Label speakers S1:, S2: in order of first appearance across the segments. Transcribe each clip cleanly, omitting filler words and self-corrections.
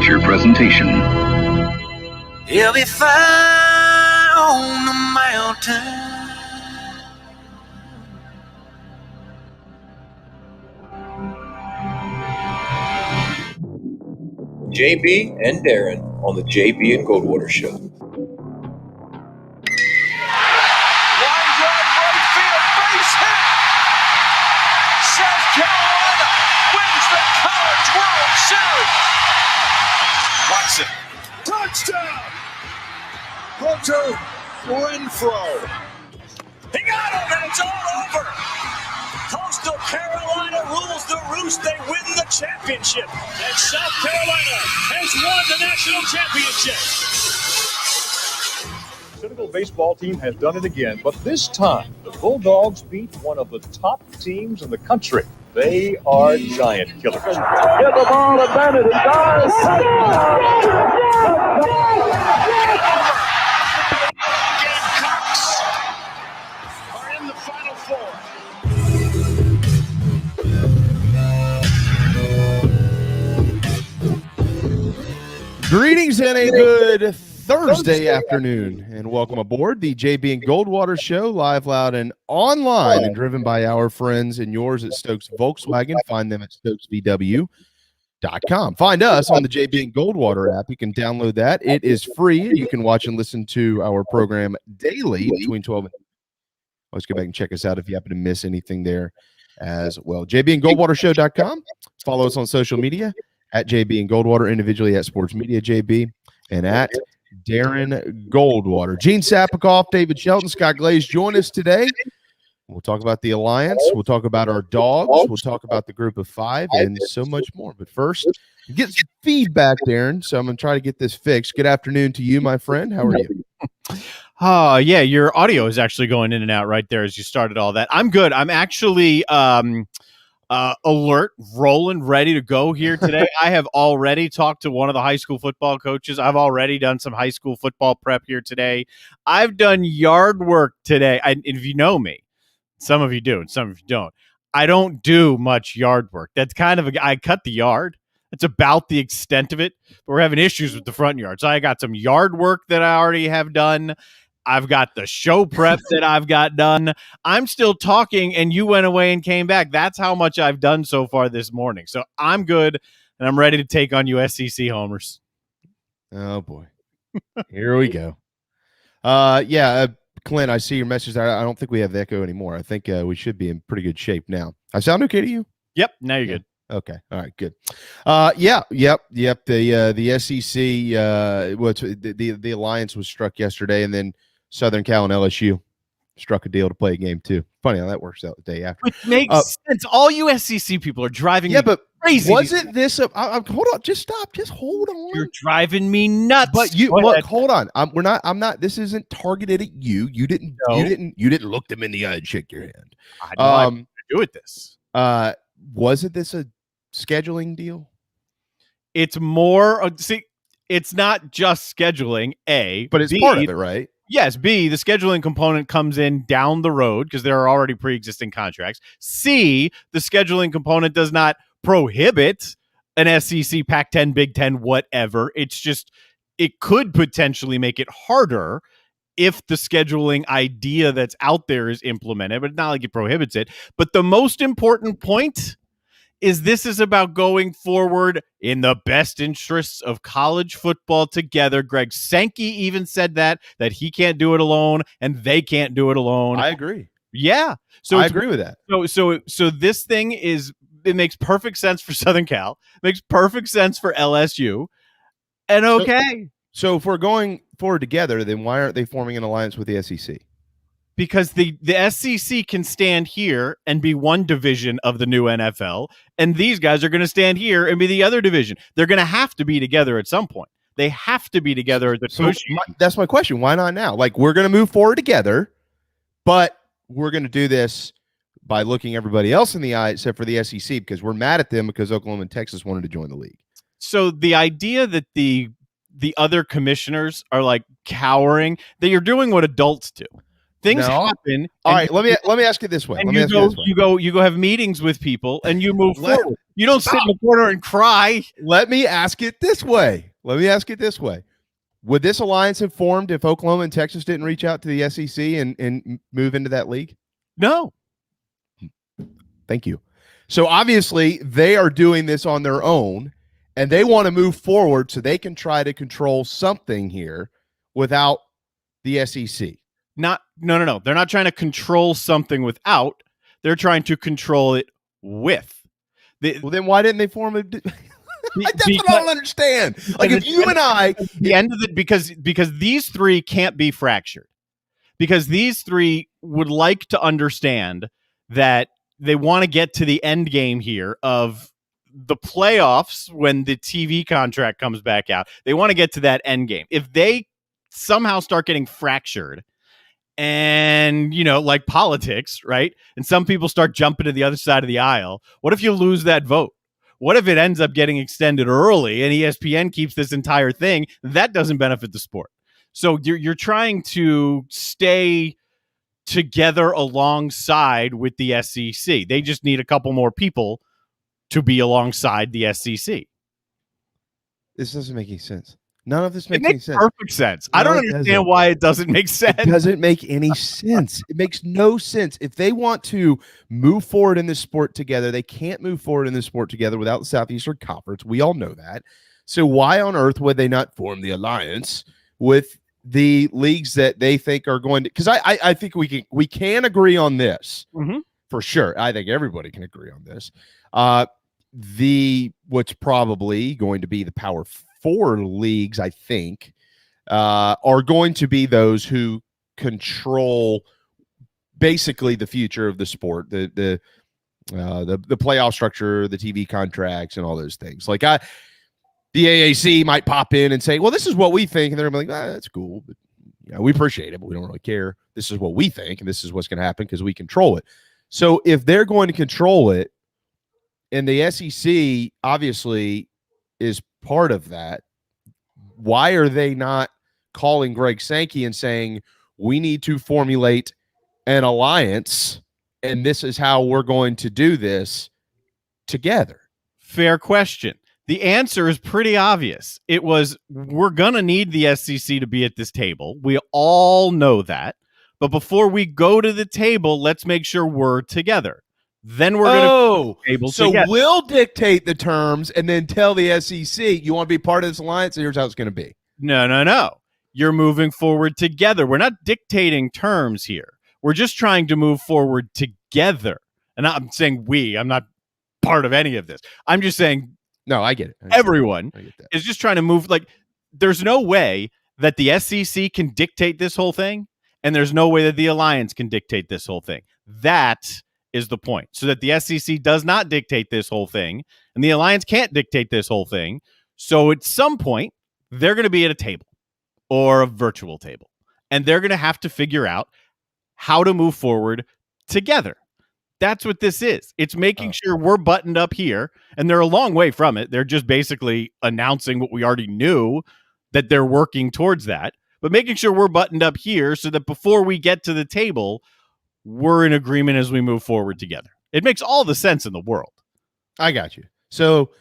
S1: feature presentation.
S2: He'll be fine on the mountain.
S3: JB and Darren on the JB and Goldwater Show.
S2: Line drive right field, base hit. South Carolina wins the College World Series. Watson, touchdown. Hunter Renfrow. He got him, and it's all over. Coastal Carolina rules the roost. They win the championship. And South Carolina has won the national championship.
S4: The Senegal baseball team has done it again, but this time the Bulldogs beat one of the top teams in the country. They are giant killers. Get the ball to Bennett. He does.
S2: Gamecocks are in the Final Four.
S5: Greetings and a good Thursday afternoon, and welcome aboard the JB and Goldwater Show, live, loud, and online, and driven by our friends and yours at Stokes Volkswagen. Find them at stokesvw.com. Find us on the JB and Goldwater app. You can download that. It is free. You can watch and listen to our program daily between 12 and let's go back and check us out if you happen to miss anything there as well. JBandGoldwatershow.com. Follow us on social media at JB and Goldwater, individually at Sports Media JB, and at Darren Goldwater. Gene Sapakoff, David Shelton, Scott Glaze join us today. We'll talk about the Alliance. We'll talk about our dogs. We'll talk about the group of five and so much more. But first, get some feedback, Darren. So I'm going to try to get this fixed. Good afternoon to you, my friend. How are you?
S6: Yeah, your audio is actually going in and out right there as you started all that. I'm good. I'm actually alert, rolling, ready to go here today. I have already talked to one of the high school football coaches. I've already done some high school football prep here today. I've done yard work today. If you know me, some of you do and some of you don't. I don't do much yard work. That's kind of I cut the yard. That's about the extent of it. But we're having issues with the front yard. So I got some yard work that I already have done. I've got the show prep that I've got done. I'm still talking, and you went away and came back. That's how much I've done so far this morning. So I'm good, and I'm ready to take on you SEC homers.
S5: Oh, boy. Here we go. Clint, I see your message there. I don't think we have the echo anymore. I think we should be in pretty good shape now. I sound okay to you?
S6: Yep, now you're good.
S5: Okay. All right. Good. Yep. The SEC, the Alliance was struck yesterday, and then Southern Cal and LSU struck a deal to play a game too. Funny how that works out the day after.
S6: Which makes sense. All you SEC people are driving me crazy.
S5: Wasn't this hold on, just stop. Just hold on.
S6: You're driving me nuts.
S5: But you look, hold on. I'm not this isn't targeted at you. You didn't look them in the eye and shake your hand.
S6: I know I to do with this.
S5: Wasn't this a scheduling deal?
S6: It's more it's not just scheduling, but it's
S5: part of it, right?
S6: Yes, B, the scheduling component comes in down the road because there are already pre-existing contracts. C, the scheduling component does not prohibit an SEC, Pac-10, Big Ten, whatever. It's just it could potentially make it harder if the scheduling idea that's out there is implemented, but it's not like it prohibits it. But the most important point is this is about going forward in the best interests of college football together. Greg Sankey even said that he can't do it alone and they can't do it alone.
S5: I agree.
S6: Yeah. So
S5: I agree with that.
S6: So this thing it makes perfect sense for Southern Cal, makes perfect sense for LSU. And okay.
S5: So if we're going forward together, then why aren't they forming an alliance with the SEC?
S6: Because the SEC can stand here and be one division of the new NFL, and these guys are going to stand here and be the other division. They're going to have to be together at some point. They have to be together at the
S5: that's my question. Why not now? Like, we're going to move forward together, but we're going to do this by looking everybody else in the eye except for the SEC because we're mad at them because Oklahoma and Texas wanted to join the league.
S6: So the idea that the other commissioners are like cowering, that you're doing what adults do. Things
S5: No.
S6: happen.
S5: All right, let me ask it this way.
S6: And
S5: Let me ask you this way.
S6: you go have meetings with people and you move
S5: Let-
S6: forward. You don't sit in the corner and cry.
S5: Let me ask it this way. Would this alliance have formed if Oklahoma and Texas didn't reach out to the SEC and move into that league?
S6: No.
S5: Thank you. So obviously they are doing this on their own, and they want to move forward so they can try to control something here without the SEC.
S6: No. They're not trying to control something without. They're trying to control it with.
S5: Well, then why didn't they form a? That's what I don't understand. Like if you and I,
S6: the end of it, because these three can't be fractured, because these three would like to understand that they want to get to the end game here of the playoffs when the TV contract comes back out. They want to get to that end game. If they somehow start getting fractured, and like politics, right? And some people start jumping to the other side of the aisle. What if you lose that vote? What if it ends up getting extended early and ESPN keeps this entire thing? That doesn't benefit the sport. So you're trying to stay together alongside with the SEC. They just need a couple more people to be alongside the SEC.
S5: This doesn't make any sense. None of this makes any sense.
S6: Perfect sense.
S5: No,
S6: I don't understand why it doesn't make sense.
S5: It doesn't make any sense. It makes no sense. If they want to move forward in this sport together, they can't move forward in this sport together without the Southeastern Conference. We all know that. So why on earth would they not form the alliance with the leagues that they think are going to? Because I think we can agree on this for sure. I think everybody can agree on this. What's probably going to be the Power 4 leagues, I think, are going to be those who control basically the future of the sport, the playoff structure, the TV contracts, and all those things. Like the AAC might pop in and say, "Well, this is what we think," and they're gonna be like, "That's cool, but we appreciate it, but we don't really care. This is what we think, and this is what's going to happen because we control it." So if they're going to control it, and the SEC obviously is part of that, why are they not calling Greg Sankey and saying, we need to formulate an alliance and this is how we're going to do this together?
S6: Fair question. The answer is pretty obvious. It was, we're going to need the SEC to be at this table. We all know that. But before we go to the table, let's make sure we're together. Then we're going to able
S5: so
S6: together.
S5: We'll dictate the terms and then tell the SEC, you want to be part of this alliance? Here's how it's going to be.
S6: No. You're moving forward together. We're not dictating terms here. We're just trying to move forward together. And I'm saying I'm not part of any of this. I'm just saying,
S5: no, I get it.
S6: Everyone is just trying to move. Like, there's no way that the SEC can dictate this whole thing, and there's no way that the alliance can dictate this whole thing. That is the point. So that the SEC does not dictate this whole thing, and the alliance can't dictate this whole thing. So at some point, they're going to be at a table or a virtual table, and they're going to have to figure out how to move forward together. That's what this is. It's making sure we're buttoned up here, and they're a long way from it. They're just basically announcing what we already knew, that they're working towards that, but making sure we're buttoned up here so that before we get to the table, we're in agreement as we move forward together. It makes all the sense in the world.
S5: I got you. So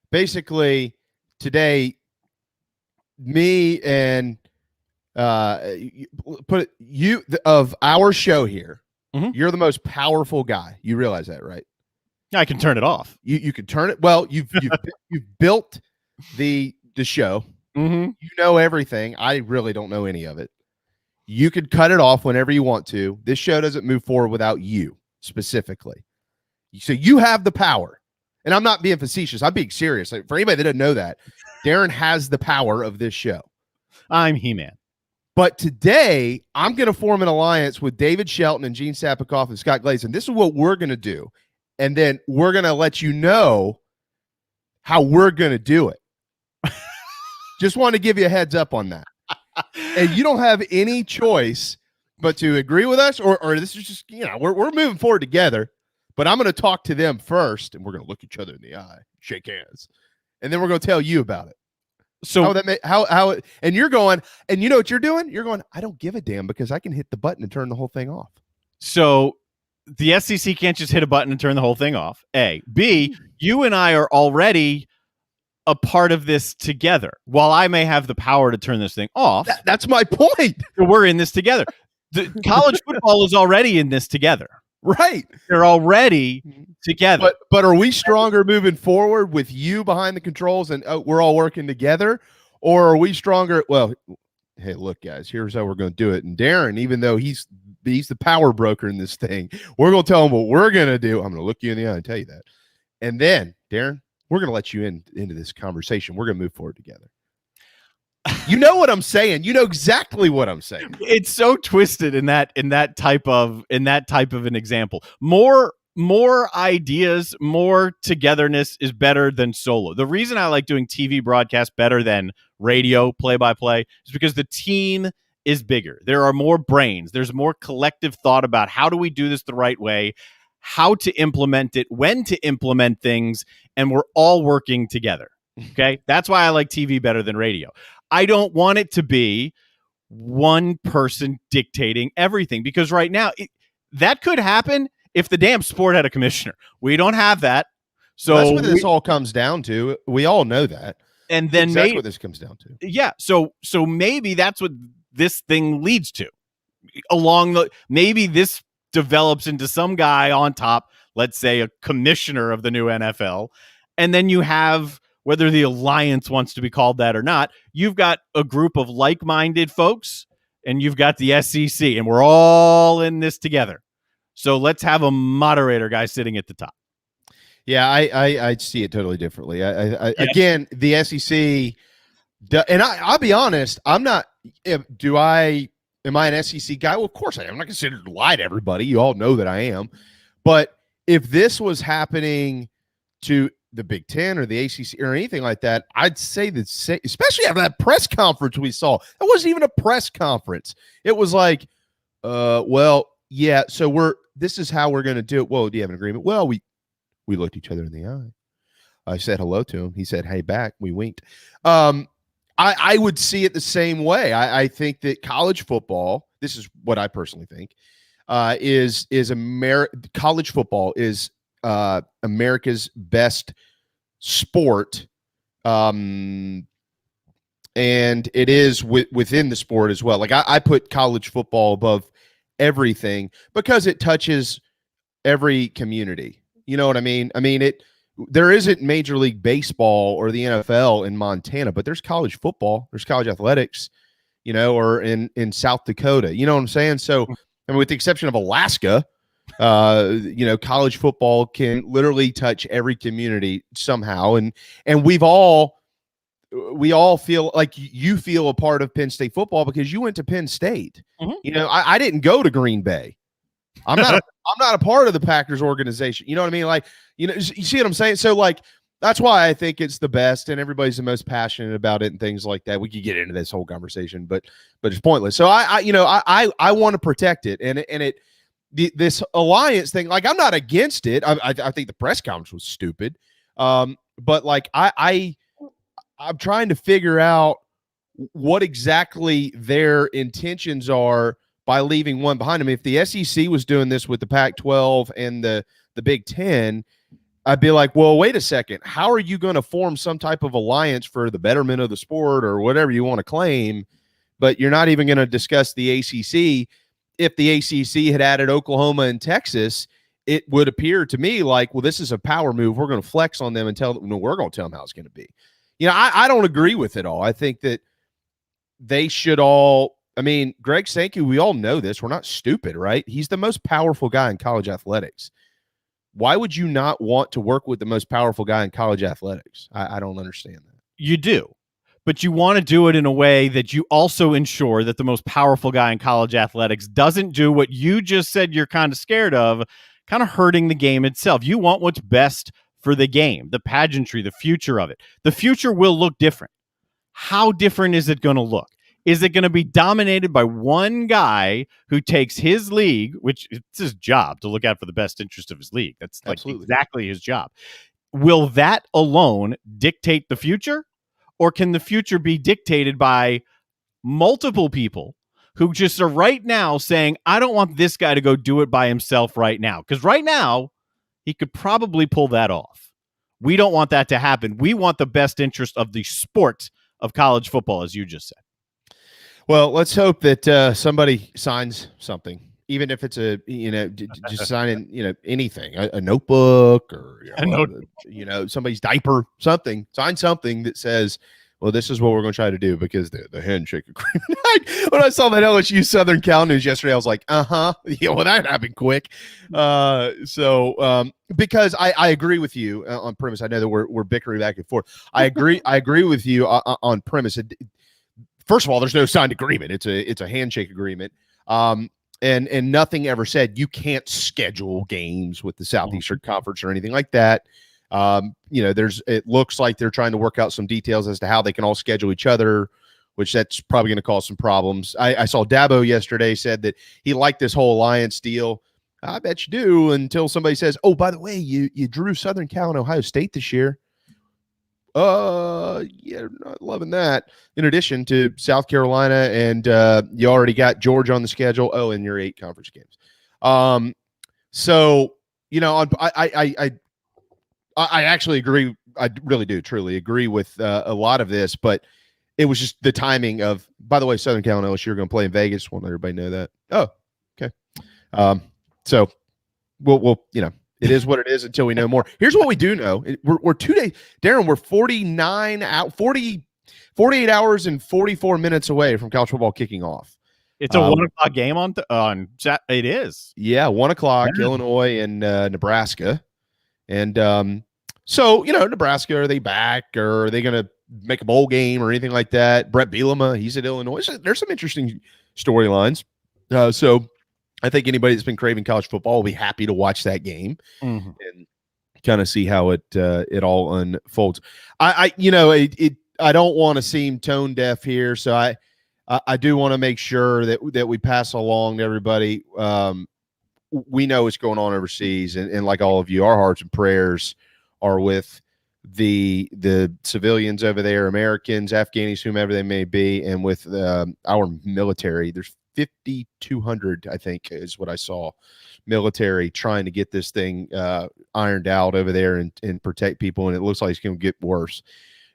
S5: basically today, me and of our show here, you're the most powerful guy. You realize that, right?
S6: I can turn it off.
S5: You can turn it. Well, you've built the show. You know everything. I really don't know any of it. You could cut it off whenever you want to. This show doesn't move forward without you specifically. So you have the power. And I'm not being facetious. I'm being serious. Like, for anybody that doesn't know that, Darren has the power of this show.
S6: I'm He-Man.
S5: But today, I'm going to form an alliance with David Shelton and Gene Sapakoff and Scott Glaze. And this is what we're going to do. And then we're going to let you know how we're going to do it. Just want to give you a heads up on that. And you don't have any choice but to agree with us, or this is just, we're moving forward together, but I'm going to talk to them first, and we're going to look each other in the eye, shake hands, and then we're going to tell you about it.
S6: So
S5: and you're going, and you know what you're doing? You're going, I don't give a damn because I can hit the button and turn the whole thing off.
S6: So the SEC can't just hit a button and turn the whole thing off. A. B, you and I are already a part of this together. While I may have the power to turn this thing off,
S5: that's my point.
S6: We're in this together. The college football is already in this together.
S5: Right.
S6: They're already together.
S5: But are we stronger moving forward with you behind the controls and we're all working together? Or are we stronger? Well, hey, look, guys, here's how we're going to do it. And Darren, even though he's the power broker in this thing, we're going to tell him what we're going to do. I'm going to look you in the eye and tell you that. And then, Darren, we're going to let you into this conversation. We're going to move forward together. You know what I'm saying. You know exactly what I'm saying.
S6: It's so twisted in that type of an example. More ideas, more togetherness is better than solo. The reason I like doing TV broadcast better than radio play-by-play is because the team is bigger. There are more brains. There's more collective thought about how do we do this the right way, how to implement it, when to implement things, and we're all working together. Okay? That's why I like TV better than radio. I don't want it to be one person dictating everything, because right now that could happen if the damn sport had a commissioner. We don't have that. So
S5: that's what this all comes down to. We all know that.
S6: And then
S5: exactly what this comes down to.
S6: Yeah. So maybe that's what this thing leads to. Maybe this develops into some guy on top, let's say a commissioner of the new NFL. And then you have, whether the Alliance wants to be called that or not, you've got a group of like-minded folks and you've got the SEC, and we're all in this together. So let's have a moderator guy sitting at the top.
S5: Yeah, I see it totally differently. Again, the SEC, and I'll be honest, I'm not. Am I an SEC guy? Well, of course I am. I'm not considered to lie to everybody. You all know that I am. But if this was happening to the Big Ten or the ACC or anything like that, I'd say that, especially after that press conference we saw, that wasn't even a press conference. It was like, well, yeah, so this is how we're going to do it. Well, do you have an agreement? Well, we looked each other in the eye. I said hello to him. He said, hey, back. We winked. I would see it the same way. I think that college football, this is what I personally think, college football is America's best sport. And it is within the sport as well. Like I put college football above everything because it touches every community. You know what I mean? I mean, there isn't Major League Baseball or the NFL in Montana, but there's college football, there's college athletics, or in South Dakota. You know what I'm saying? So, I mean, with the exception of Alaska, college football can literally touch every community somehow. And we all feel like you feel a part of Penn State football because you went to Penn State. Mm-hmm. I didn't go to Green Bay. I'm not a part of the Packers organization. You know what I mean? Like, you see what I'm saying? So like, that's why I think it's the best and everybody's the most passionate about it and things like that. We could get into this whole conversation, but it's pointless. So I want to protect it. And this Alliance thing, like, I'm not against it. I think the press conference was stupid. But like, I'm trying to figure out what exactly their intentions are by leaving one behind them. If the SEC was doing this with the Pac-12 and the Big Ten, I'd be like, well, wait a second. How are you going to form some type of alliance for the betterment of the sport or whatever you want to claim, but you're not even going to discuss the ACC? If the ACC had added Oklahoma and Texas, it would appear to me like, well, this is a power move. We're going to flex on them and we're going to tell them how it's going to be. I don't agree with it all. I think that they should all, Greg Sankey, we all know this. We're not stupid, right? He's the most powerful guy in college athletics. Why would you not want to work with the most powerful guy in college athletics? I don't understand that.
S6: You do, but you want to do it in a way that you also ensure that the most powerful guy in college athletics doesn't do what you just said you're kind of scared of, kind of hurting the game itself. You want what's best for the game, the pageantry, the future of it. The future will look different. How different is it going to look? Is it going to be dominated by one guy who takes his league, which it's his job to look out for the best interest of his league? That's like exactly his job. Will that alone dictate the future? or can the future be dictated by multiple people who just are right now saying, I don't want this guy to go do it by himself right now? Because right now, he could probably pull that off. We don't want that to happen. We want the best interest of the sport of college football, as you just said.
S5: Well, let's hope that somebody signs something, even if it's just signing, anything, a notebook or somebody's diaper, something. Sign something that says, well, this is what we're going to try to do, because the handshake agreement. When I saw that LSU Southern Cal news yesterday, I was like, well, that happened quick. Because I agree with you on premise. I know that we're bickering back and forth. I agree with you on premise. First of all, there's no signed agreement. It's a handshake agreement. And nothing ever said you can't schedule games with the Southeastern Conference or anything like that. It looks like they're trying to work out some details as to how they can all schedule each other, which that's probably going to cause some problems. I saw Dabo yesterday said that he liked this whole Alliance deal. I bet you do, until somebody says, oh, by the way, you drew Southern Cal and Ohio State this year. Yeah, not loving that. In addition to South Carolina, and you already got Georgia on the schedule. Oh, and your 8 conference games. I actually agree. I really do truly agree with a lot of this, but it was just the timing of, by the way, Southern Cal and LSU are going to play in Vegas. Want to let everybody know that. Oh, okay. So we'll it is what it is until we know more. Here's what we do know. We're 2 days, Darren, we're 48 hours and 44 minutes away from college football kicking off.
S6: It's a 1 o'clock game on it is.
S5: Yeah, 1 o'clock, Illinois and Nebraska. And so, Nebraska, are they back, or are they going to make a bowl game or anything like that? Brett Bielema, he's at Illinois. There's some interesting storylines. So I think anybody that's been craving college football will be happy to watch that game and kind of see how it all unfolds. I don't want to seem tone deaf here, so I do want to make sure that we pass along to everybody. We know what's going on overseas, and like all of you, our hearts and prayers are with the civilians over there, Americans, Afghanis, whomever they may be, and with our military. There's 5,200, I think, is what I saw, military trying to get this thing ironed out over there and protect people, and it looks like it's going to get worse.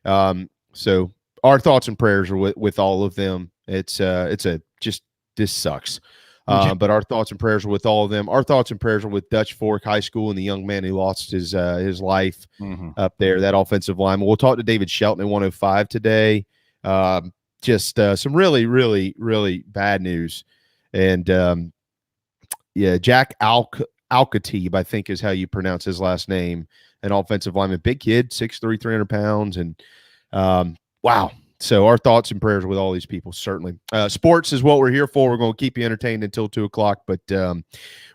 S5: So our thoughts and prayers are with all of them. This sucks. But our thoughts and prayers are with all of them. Our thoughts and prayers are with Dutch Fork High School and the young man who lost his life up there, that offensive lineman. We'll talk to David Shelton at 105 today. Some really, really, really bad news. And Jack Alcatib, I think is how you pronounce his last name, an offensive lineman, big kid, 6'3", 300 pounds. And wow. So our thoughts and prayers with all these people, certainly. Sports is what we're here for. We're going to keep you entertained until 2 o'clock, but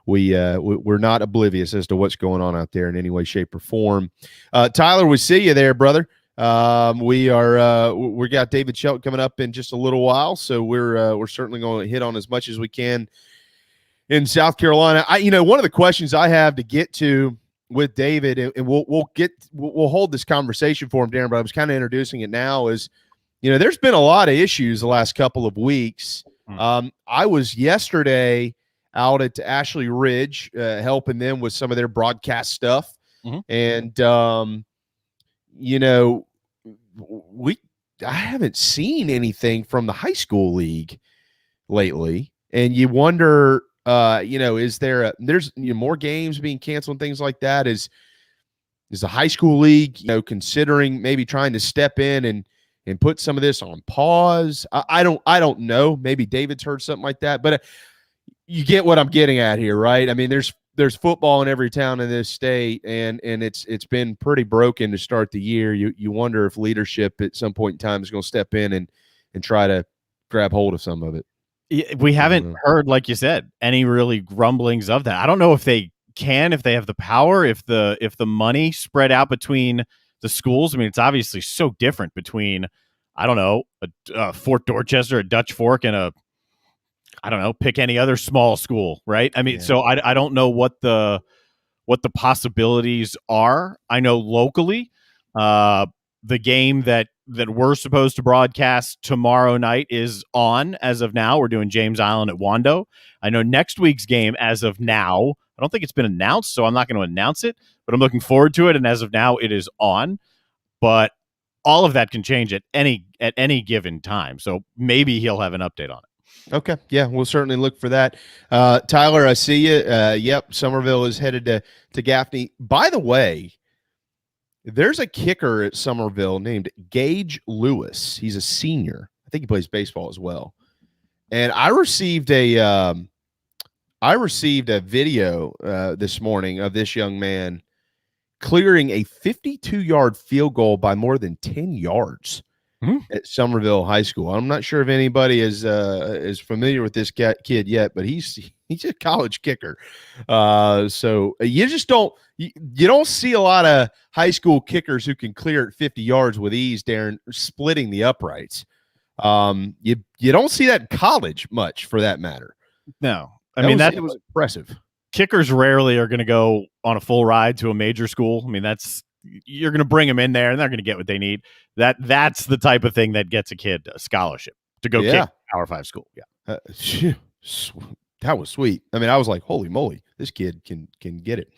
S5: we're not oblivious as to what's going on out there in any way, shape, or form. Tyler, we see you there, brother. We got David Shelton coming up in just a little while, so we're certainly going to hit on as much as we can in South Carolina. One of the questions I have to get to with David, and we'll hold this conversation for him, Darren, but I was kind of introducing it now, is there's been a lot of issues the last couple of weeks. I was yesterday out at Ashley Ridge helping them with some of their broadcast stuff. And, I haven't seen anything from the high school league lately. And you wonder, is there's more games being canceled and things like that? Is the high school league, considering maybe trying to step in and put some of this on pause? I don't know. Maybe David's heard something like that, but you get what I'm getting at here, right? I mean, there's football in every town in this state, and it's been pretty broken to start the year. You wonder if leadership at some point in time is going to step in and try to grab hold of some of it.
S6: We haven't heard, like you said, any really grumblings of that. I don't know if they can, if they have the power, if the money spread out between the schools. I mean, it's obviously so different between, I don't know, a Fort Dorchester, a Dutch Fork, and pick any other small school, right? I mean, so I don't know what the possibilities are. I know locally, the game that that we're supposed to broadcast tomorrow night is on as of now. We're doing James Island at Wando. I know next week's game as of now, I don't think it's been announced, so I'm not going to announce it, but I'm looking forward to it. And as of now, it is on. But all of that can change at any given time. So maybe he'll have an update on it.
S5: Okay. Yeah, we'll certainly look for that. Tyler, I see you. Yep, Somerville is headed to Gaffney. By the way, there's a kicker at Somerville named Gage Lewis. He's a senior. I think he plays baseball as well. And I received a video this morning of this young man clearing a 52-yard field goal by more than 10 yards at Somerville High School. I'm not sure if anybody is familiar with this kid yet, but he's a college kicker. So you just don't see a lot of high school kickers who can clear it 50 yards with ease, Darren, splitting the uprights. You don't see that in college much, for that matter.
S6: No,
S5: it was impressive.
S6: Kickers rarely are going to go on a full ride to a major school. I mean, you're going to bring them in there and they're going to get what they need. That's the type of thing that gets a kid a scholarship to go kick Power 5 school. Yeah.
S5: That was sweet. I mean, I was like, holy moly, this kid can get it.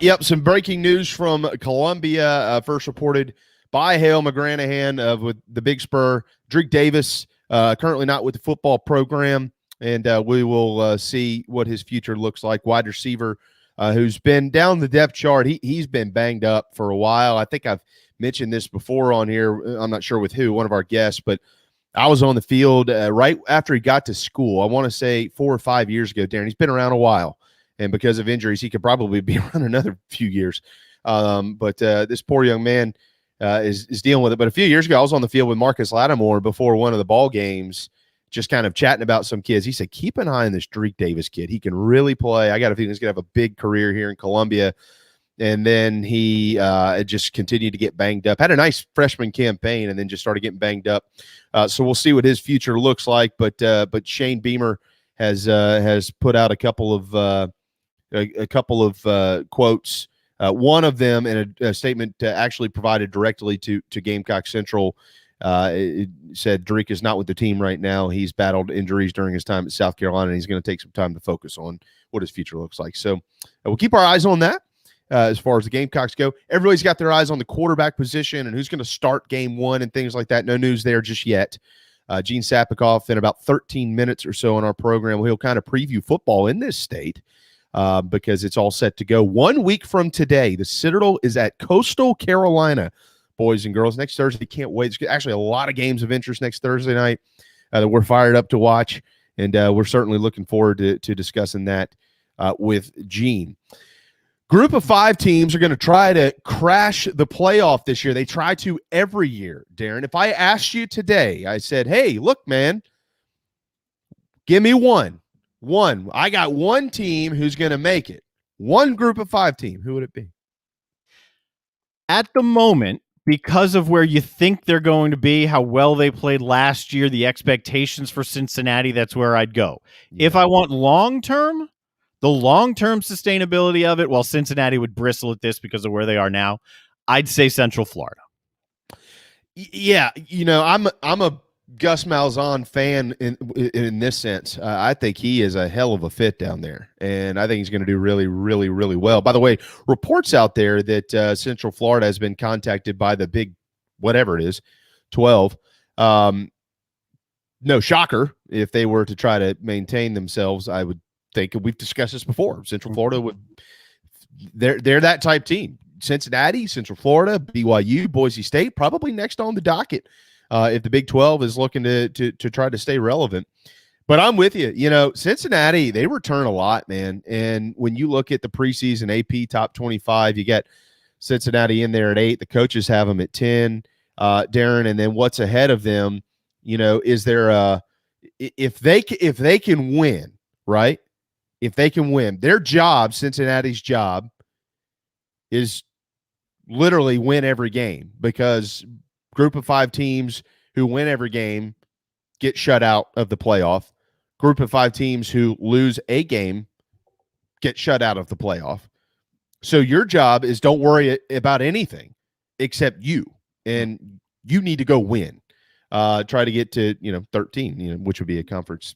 S5: Yep. Some breaking news from Columbia, first reported by Hale McGranahan with the Big Spur. Drake Davis, currently not with the football program. And we will see what his future looks like. Wide receiver who's been down the depth chart. He's been banged up for a while. I think I've mentioned this before on here. I'm not sure with who, one of our guests, but I was on the field right after he got to school. I want to say 4 or 5 years ago, Darren. He's been around a while. And because of injuries, he could probably be around another few years. But this poor young man is dealing with it. But a few years ago, I was on the field with Marcus Lattimore before one of the ball games, just kind of chatting about some kids. He said, keep an eye on this Drake Davis kid. He can really play. I got a feeling he's going to have a big career here in Columbia. And then he just continued to get banged up. Had a nice freshman campaign and then just started getting banged up. So we'll see what his future looks like. But Shane Beamer has put out a couple of quotes. One of them in a statement actually provided directly to Gamecocks Central. It said Drake is not with the team right now. He's battled injuries during his time at South Carolina, and he's going to take some time to focus on what his future looks like. So we'll keep our eyes on that as far as the Gamecocks go. Everybody's got their eyes on the quarterback position and who's going to start game one and things like that. No news there just yet. Gene Sapakoff, in about 13 minutes or so on our program, he'll kind of preview football in this state because it's all set to go. 1 week from today, the Citadel is at Coastal Carolina. Boys and girls, next Thursday. Can't wait. There's actually a lot of games of interest next Thursday night that we're fired up to watch, and we're certainly looking forward to discussing that with Gene. Group of 5 teams are going to try to crash the playoff this year. They try to every year, Darren. If I asked you today, I said, hey, look, man, give me one. I got one team who's going to make it. One group of 5 team. Who would it be?
S6: At the moment, because of where you think they're going to be, how well they played last year, the expectations for Cincinnati, that's where I'd go. Yeah. If I want long-term, the long-term sustainability of it, while Cincinnati would bristle at this because of where they are now, I'd say Central Florida.
S5: Yeah, I'm a Gus Malzahn fan in this sense. I think he is a hell of a fit down there, and I think he's going to do really, really, really well. By the way, reports out there that Central Florida has been contacted by the Big, whatever it is, 12. No shocker if they were to try to maintain themselves. I would think we've discussed this before. Central Florida they're that type team. Cincinnati, Central Florida, BYU, Boise State, probably next on the docket. If the Big 12 is looking to try to stay relevant. But I'm with you. Cincinnati, they return a lot, man. And when you look at the preseason AP top 25, you get Cincinnati in there at 8. The coaches have them at 10, Darren. And then what's ahead of them, is there if they can win, right? If they can win, their job, Cincinnati's job, is literally win every game, because group of 5 teams who win every game get shut out of the playoff. Group of 5 teams who lose a game get shut out of the playoff. So your job is don't worry about anything except you. And you need to go win. Try to get to 13, which would be a conference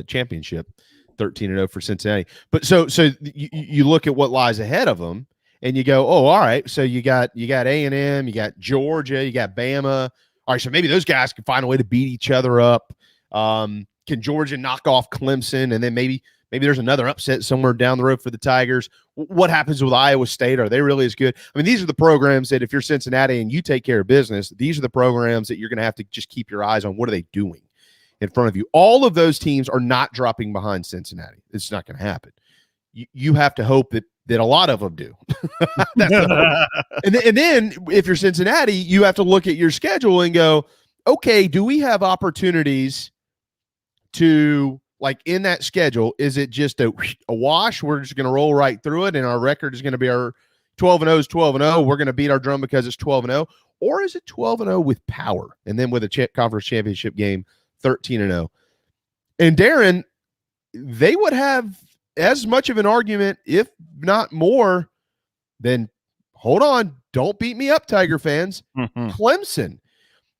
S5: championship, 13-0 for Cincinnati. But so you look at what lies ahead of them, and you go, oh, all right. So you got A&M, you got Georgia, you got Bama. All right, so maybe those guys can find a way to beat each other up. Can Georgia knock off Clemson, and then maybe there's another upset somewhere down the road for the Tigers? What happens with Iowa State? Are they really as good? I mean, these are the programs that if you're Cincinnati and you take care of business, these are the programs that you're going to have to just keep your eyes on. What are they doing in front of you? All of those teams are not dropping behind Cincinnati. It's not going to happen. You have to hope that a lot of them do. And then if you're Cincinnati, you have to look at your schedule and go, okay, do we have opportunities to, like, in that schedule, is it just a wash? We're just going to roll right through it, and our record is going to be our 12-0 is 12-0. We're going to beat our drum because it's 12-0. Or is it 12-0 with power? And then with a conference championship game, 13-0. And Darren, they would have as much of an argument, if not more, than, hold on, don't beat me up, Tiger fans, Clemson,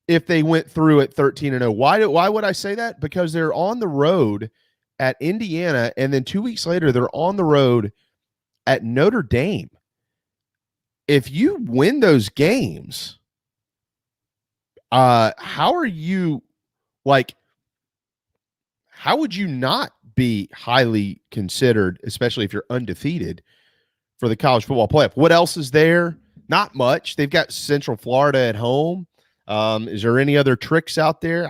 S5: if they went through at 13-0. Why would I say that? Because they're on the road at Indiana, and then 2 weeks later, they're on the road at Notre Dame. If you win those games, how would you not be highly considered, especially if you're undefeated, for the college football playoff? What else is there? Not much. They've got Central Florida at home. Is there any other tricks out there?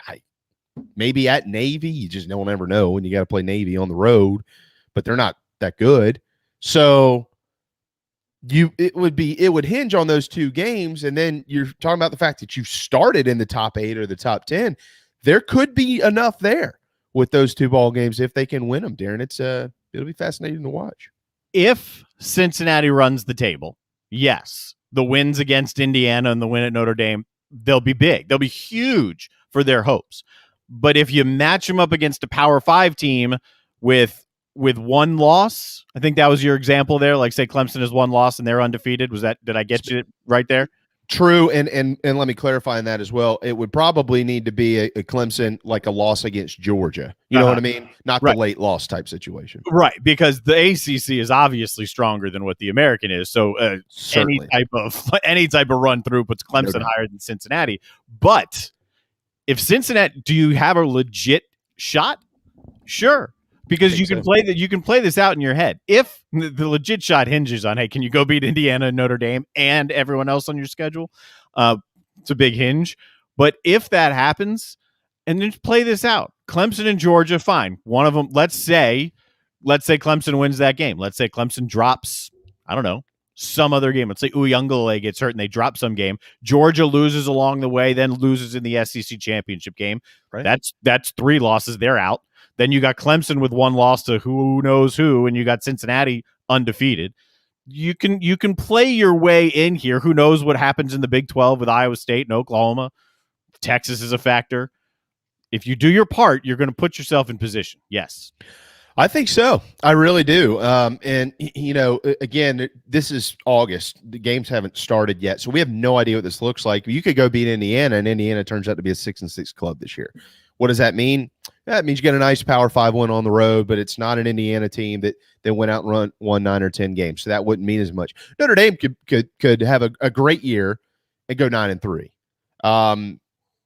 S5: Maybe at Navy. You just don't ever know when you got to play Navy on the road, but they're not that good. So it would hinge on those two games, and then you're talking about the fact that you started in the top 8 or the top 10. There could be enough there with those two ball games if they can win them, Darren. It'll be fascinating to watch.
S6: If Cincinnati runs the table, yes, the wins against Indiana and the win at Notre Dame, they'll be big. They'll be huge for their hopes. But if you match them up against a Power 5 team with one loss, I think that was your example there. Like, say Clemson has one loss and they're undefeated. Did I get you right there?
S5: True, and let me clarify on that as well. It would probably need to be a Clemson, like a loss against Georgia. You know what I mean? Not the late loss type situation.
S6: Right, because the ACC is obviously stronger than what the American is. So any type of run through puts Clemson higher than Cincinnati. But if Cincinnati, do you have a legit shot? Sure. Because you can play this out in your head. If the legit shot hinges on, hey, can you go beat Indiana and Notre Dame and everyone else on your schedule? It's a big hinge. But if that happens, and then play this out, Clemson and Georgia, fine. One of them, let's say Clemson wins that game. Let's say Clemson drops, I don't know, some other game. Let's say Uyunglele gets hurt and they drop some game. Georgia loses along the way, then loses in the SEC championship game. Right. That's 3 losses. They're out. Then you got Clemson with 1 loss to who knows who, and you got Cincinnati undefeated. You can play your way in here. Who knows what happens in the Big 12 with Iowa State and Oklahoma? Texas is a factor. If you do your part, you're going to put yourself in position. Yes.
S5: I think so. I really do. And, again, this is August. The games haven't started yet, so we have no idea what this looks like. You could go beat Indiana, and Indiana turns out to be a 6-6 club this year. What does that mean? That means you get a nice Power 5 win on the road, but it's not an Indiana team that went out and won 9 or 10 games, so that wouldn't mean as much. Notre Dame could have a great year and go 9-3.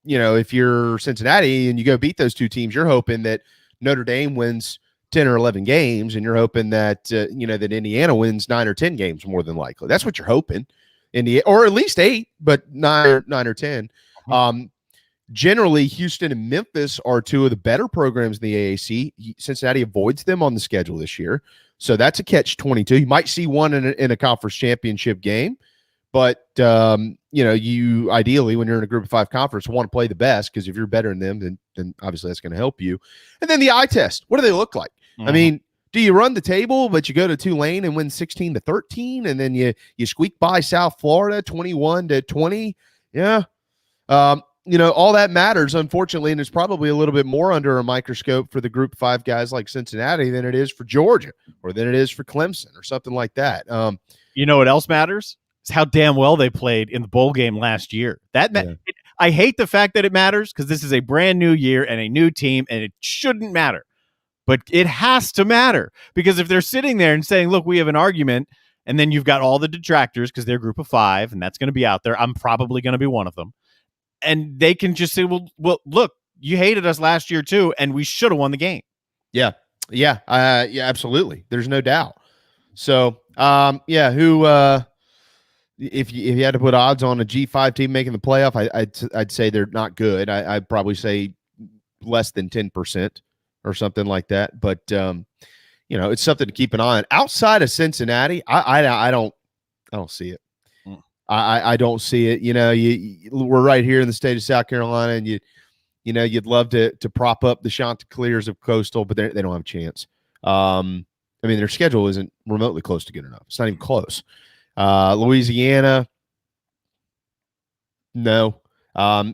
S5: If you're Cincinnati and you go beat those two teams, you're hoping that Notre Dame wins 10 or 11 games, and you're hoping that that Indiana wins 9 or 10 games more than likely. That's what you're hoping, or at least 8, but 9 or 10. Generally, Houston and Memphis are 2 of the better programs in the AAC. Cincinnati avoids them on the schedule this year, so that's a catch-22. You might see one in a conference championship game, but you ideally, when you're in a Group of 5 conference, want to play the best, because if you're better than them, then obviously that's going to help you. And then the eye test. What do they look like? I mean, do you run the table, but you go to Tulane and win 16-13, and then you squeak by South Florida 21-20? Yeah. All that matters, unfortunately, and it's probably a little bit more under a microscope for the Group 5 guys like Cincinnati than it is for Georgia or than it is for Clemson or something like that.
S6: You know what else matters? is how damn well they played in the bowl game last year. I hate the fact that it matters because this is a brand new year and a new team, and it shouldn't matter. But it has to matter because if they're sitting there and saying, look, we have an argument, and then you've got all the detractors because they're a group of 5, and that's going to be out there. I'm probably going to be one of them. And they can just say, well, look, you hated us last year too, and we should have won the game.
S5: Yeah, absolutely. There's no doubt. So, if you had to put odds on a G5 team making the playoff, I'd say they're not good. I'd probably say less than 10% or something like that. But it's something to keep an eye on. Outside of Cincinnati, I don't see it. I don't see it. We're right here in the state of South Carolina, and you'd love to prop up the Chanticleers of Coastal, but they don't have a chance. Their schedule isn't remotely close to good enough. It's not even close. Louisiana, no.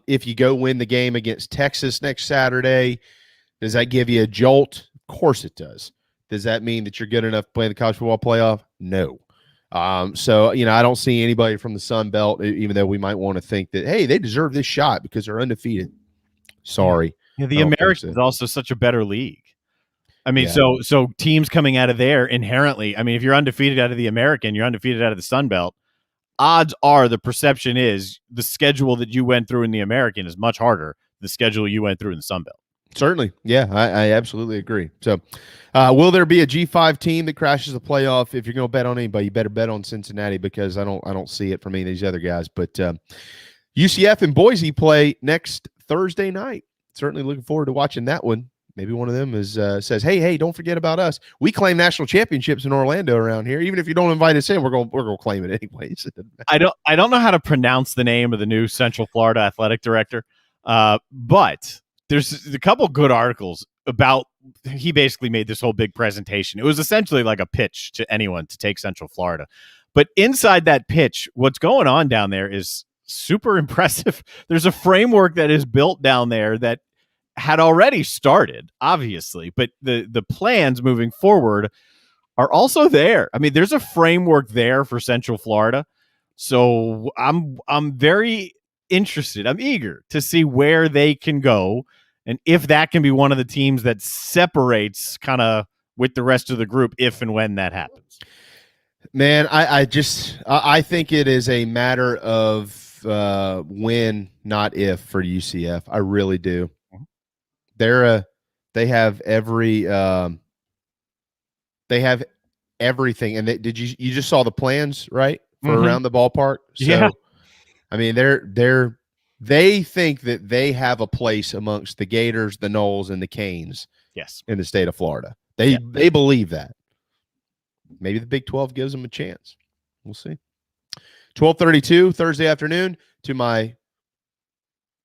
S5: If you go win the game against Texas next Saturday, does that give you a jolt? Of course it does. Does that mean that you're good enough to play in the college football playoff? No. So I don't see anybody from the Sun Belt, even though we might want to think that, hey, they deserve this shot because they're undefeated. Sorry.
S6: Yeah, the American is also such a better league. So teams coming out of there inherently, if you're undefeated out of the American, you're undefeated out of the Sun Belt, odds are the perception is the schedule that you went through in the American is much harder than the schedule you went through in the Sun Belt.
S5: Certainly. Yeah, I absolutely agree. So will there be a G5 team that crashes the playoff? If you're going to bet on anybody, you better bet on Cincinnati because I don't see it from any of these other guys. But UCF and Boise play next Thursday night. Certainly looking forward to watching that one. Maybe one of them says, hey, don't forget about us. We claim national championships in Orlando around here. Even if you don't invite us in, we're going to claim it anyways.
S6: I don't know how to pronounce the name of the new Central Florida athletic director, but there's a couple good articles about. He basically made this whole big presentation. It was essentially like a pitch to anyone to take Central Florida, but inside that pitch, what's going on down there is super impressive. There's a framework that is built down there that had already started, obviously, but the plans moving forward are also there. There's a framework there for Central Florida. So I'm very interested. I'm eager to see where they can go and if that can be one of the teams that separates kind of with the rest of the group if and when that happens.
S5: Man, I think it is a matter of when, not if, for UCF. I really do. They have everything, and you just saw the plans, right, for around the ballpark. So,
S6: yeah.
S5: They think that they have a place amongst the Gators, the Noles, and the Canes.
S6: Yes,
S5: in the state of Florida, they believe that. Maybe the Big 12 gives them a chance. We'll see. 12:32 Thursday afternoon to my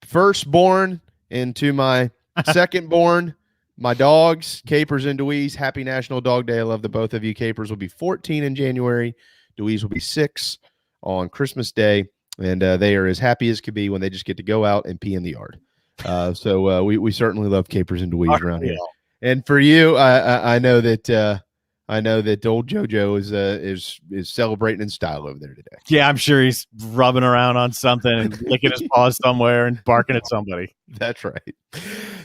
S5: firstborn and to my second-born, my dogs, Capers and Deweese. Happy National Dog Day. I love the both of you. Capers will be 14 in January. Deweese will be 6 on Christmas Day. And they are as happy as could be when they just get to go out and pee in the yard. So we certainly love Capers and Deweese around here. And for you, I know that old JoJo is celebrating in style over there today.
S6: Yeah, I'm sure he's rubbing around on something and licking his paws somewhere and barking at somebody.
S5: That's right.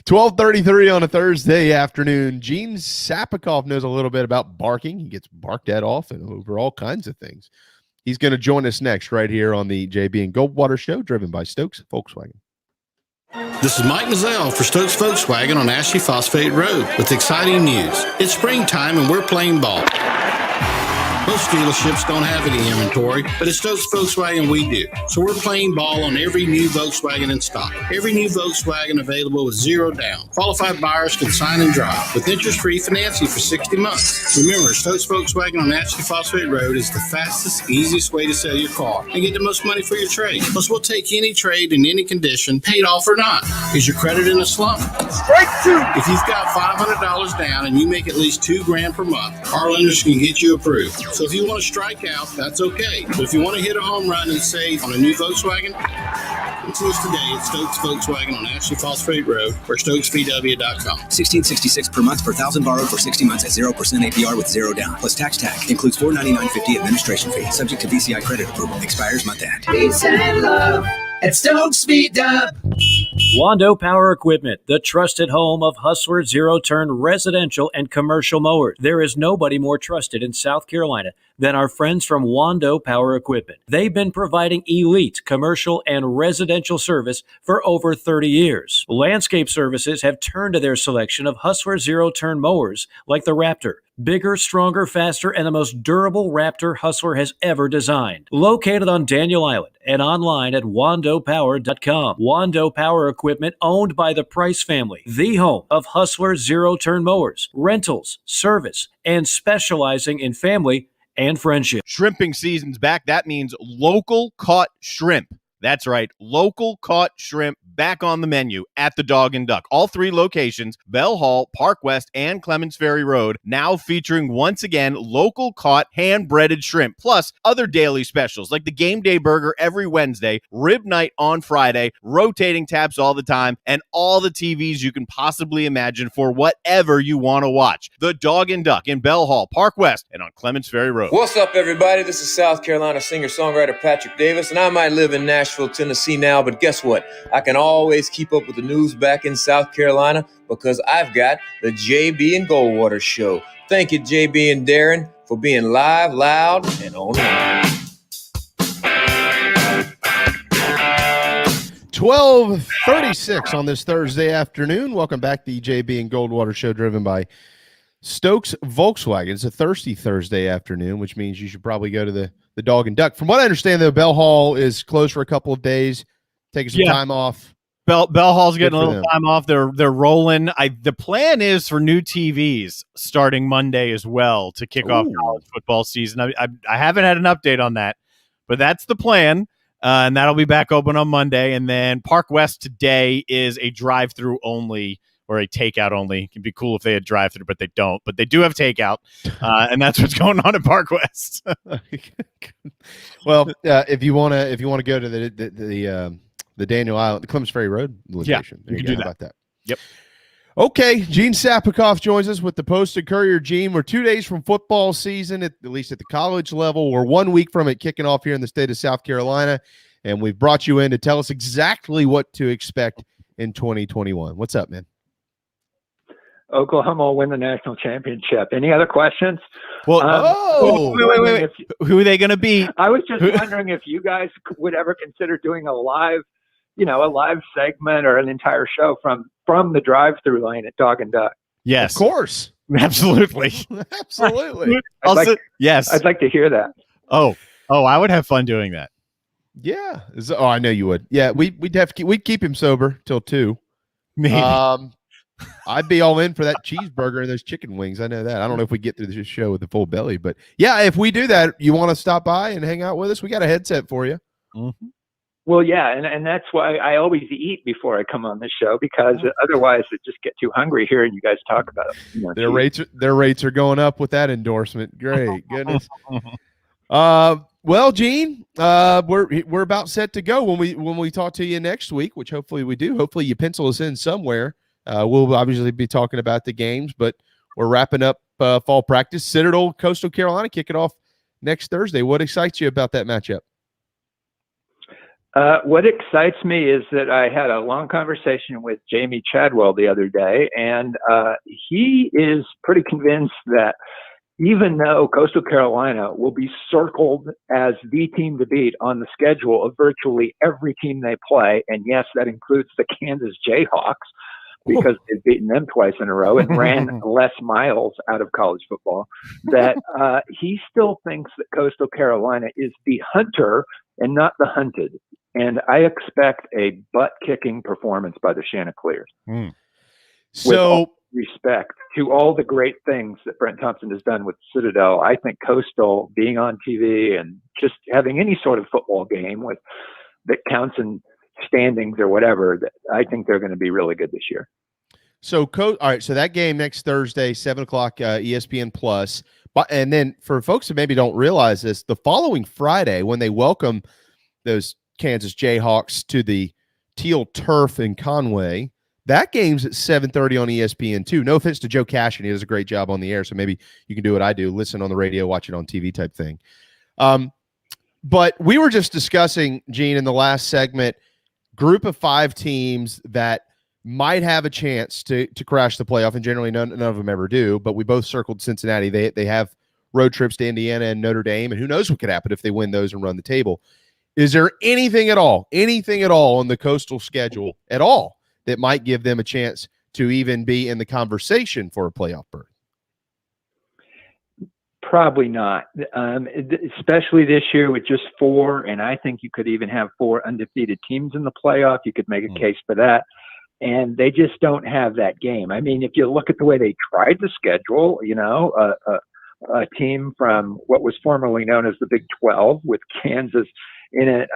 S5: 12:33 on a Thursday afternoon. Gene Sapakoff knows a little bit about barking. He gets barked at often over all kinds of things. He's going to join us next right here on the JB and Goldwater Show, driven by Stokes Volkswagen.
S1: This is Mike Mazzell for Stokes Volkswagen on Ashley Phosphate Road with exciting news. It's springtime and we're playing ball. Most dealerships don't have any inventory, but at Stokes Volkswagen we do. So we're playing ball on every new Volkswagen in stock. Every new Volkswagen available with 0 down. Qualified buyers can sign and drive with interest-free financing for 60 months. Remember, Stokes Volkswagen on Ashley Phosphate Road is the fastest, easiest way to sell your car and get the most money for your trade. Plus, we'll take any trade in any condition, paid off or not. Is your credit in a slump? Strike 2! If you've got $500 down and you make at least $2,000 per month, our lenders can get you approved. So If you want to strike out, that's okay. But if you want to hit a home run and save on a new Volkswagen, it's us today at Stokes Volkswagen on Ashley Phosphate Road or StokesVW.com.
S7: $16.66 per month per $1,000 borrowed for 60 months at 0% APR with 0 down. Plus tax tag. Includes $499.50 administration fee. Subject to VCI credit approval. Expires month end.
S8: Peace and love at Stokes VW.
S9: Wando Power Equipment, the trusted home of Hustler zero-turn residential and commercial mowers. There is nobody more trusted in South Carolina than our friends from Wando Power Equipment. They've been providing elite commercial and residential service for over 30 years. Landscape Services have turned to their selection of Hustler zero-turn mowers like the Raptor. Bigger, stronger, faster, and the most durable Raptor Hustler has ever designed. Located on Daniel Island and online at wandopower.com. Wando Power Equipment, owned by the Price family, the home of Hustler zero-turn mowers, rentals, service, and specializing in family and friendship.
S6: Shrimping season's back. That means local caught shrimp. That's right, local caught shrimp back on the menu at the Dog and Duck. All 3 locations, Bell Hall, Park West, and Clements Ferry Road, now featuring once again local caught hand-breaded shrimp, plus other daily specials like the Game Day Burger every Wednesday, Rib Night on Friday, rotating taps all the time, and all the TVs you can possibly imagine for whatever you want to watch. The Dog and Duck in Bell Hall, Park West, and on Clements Ferry Road.
S3: What's up, everybody? This is South Carolina singer-songwriter Patrick Davis, and I might live in Nashville, Tennessee now, but guess what? I can always keep up with the news back in South Carolina because I've got the JB and Goldwater Show. Thank you, JB and Darren, for being live, loud, and online.
S5: 12:36 on this Thursday afternoon. Welcome back to the JB and Goldwater Show, driven by Stokes Volkswagen. It's a thirsty Thursday afternoon, which means you should probably go to the Dog and Duck. From what I understand, though, Bell Hall is closed for a couple of days, taking some time off.
S6: Bell Hall's getting a little time off. They're rolling. The plan is for new TVs starting Monday as well to kick off college football season. I haven't had an update on that, but that's the plan, and that'll be back open on Monday. And then Park West today is a drive-through only or a takeout only. It'd be cool if they had drive-through, but they don't. But they do have takeout, and that's what's going on at Park West.
S5: Well, if you want to go to the Daniel Island, the Clements Ferry Road location,
S6: you can do that.
S5: About that.
S6: Yep.
S5: Okay, Gene Sapakoff joins us with the Post and Courier. Gene, we're 2 days from football season, at least at the college level. We're 1 week from it kicking off here in the state of South Carolina, and we've brought you in to tell us exactly what to expect in 2021. What's up, man?
S10: Oklahoma will win the national championship. Any other questions?
S6: Well, wait. Who are they going to beat?
S10: I was just wondering if you guys would ever consider doing a live segment or an entire show from the drive-through lane at Dog and Duck.
S6: Yes,
S5: of course,
S6: absolutely,
S5: absolutely.
S6: Yes,
S10: I'd like to hear that.
S6: Oh, I would have fun doing that.
S5: Yeah. I know you would. Yeah, we'd keep him sober till 2.
S6: Maybe.
S5: I'd be all in for that cheeseburger and those chicken wings. I know that. I don't know if we get through this show with a full belly, but yeah, if we do that, you want to stop by and hang out with us, we got a headset for you.
S6: Mm-hmm.
S10: Well, yeah, and that's why I always eat before I come on this show, because otherwise I just get too hungry hearing you guys talk about it.
S5: Their rates are going up with that endorsement. Great, goodness. Well, Gene, we're about set to go when we talk to you next week, which hopefully we do. Hopefully you pencil us in somewhere. We'll obviously be talking about the games, but we're wrapping up fall practice. Citadel, Coastal Carolina, kick it off next Thursday. What excites you about that matchup?
S10: What excites me is that I had a long conversation with Jamie Chadwell the other day, and he is pretty convinced that even though Coastal Carolina will be circled as the team to beat on the schedule of virtually every team they play, and yes, that includes the Kansas Jayhawks, because they've beaten them twice in a row and ran less miles out of college football, that he still thinks that Coastal Carolina is the hunter and not the hunted. And I expect a butt-kicking performance by the Chanticleers.
S5: So,
S10: with all respect to all the great things that Brent Thompson has done with Citadel, I think Coastal being on TV and just having any sort of football game that counts in standings or whatever, that I think they're going to be really good this year.
S5: So, all right. So that game next Thursday, 7:00 ESPN Plus. And then for folks who maybe don't realize this, the following Friday, when they welcome those Kansas Jayhawks to the Teal Turf in Conway, that game's at 7:30 on ESPN2. No offense to Joe Cashin. He does a great job on the air, so maybe you can do what I do, listen on the radio, watch it on TV type thing. But we were just discussing, Gene, in the last segment, group of 5 teams that might have a chance to crash the playoff, and generally none of them ever do, but we both circled Cincinnati. They have road trips to Indiana and Notre Dame, and who knows what could happen if they win those and run the table. Is there anything at all on the Coastal schedule at all that might give them a chance to even be in the conversation for a playoff berth?
S10: Probably not, especially this year with just 4, and I think you could even have 4 undefeated teams in the playoff. You could make a case for that. And they just don't have that game. I mean, if you look at the way they tried to schedule, a team from what was formerly known as the Big 12 with Kansas in it,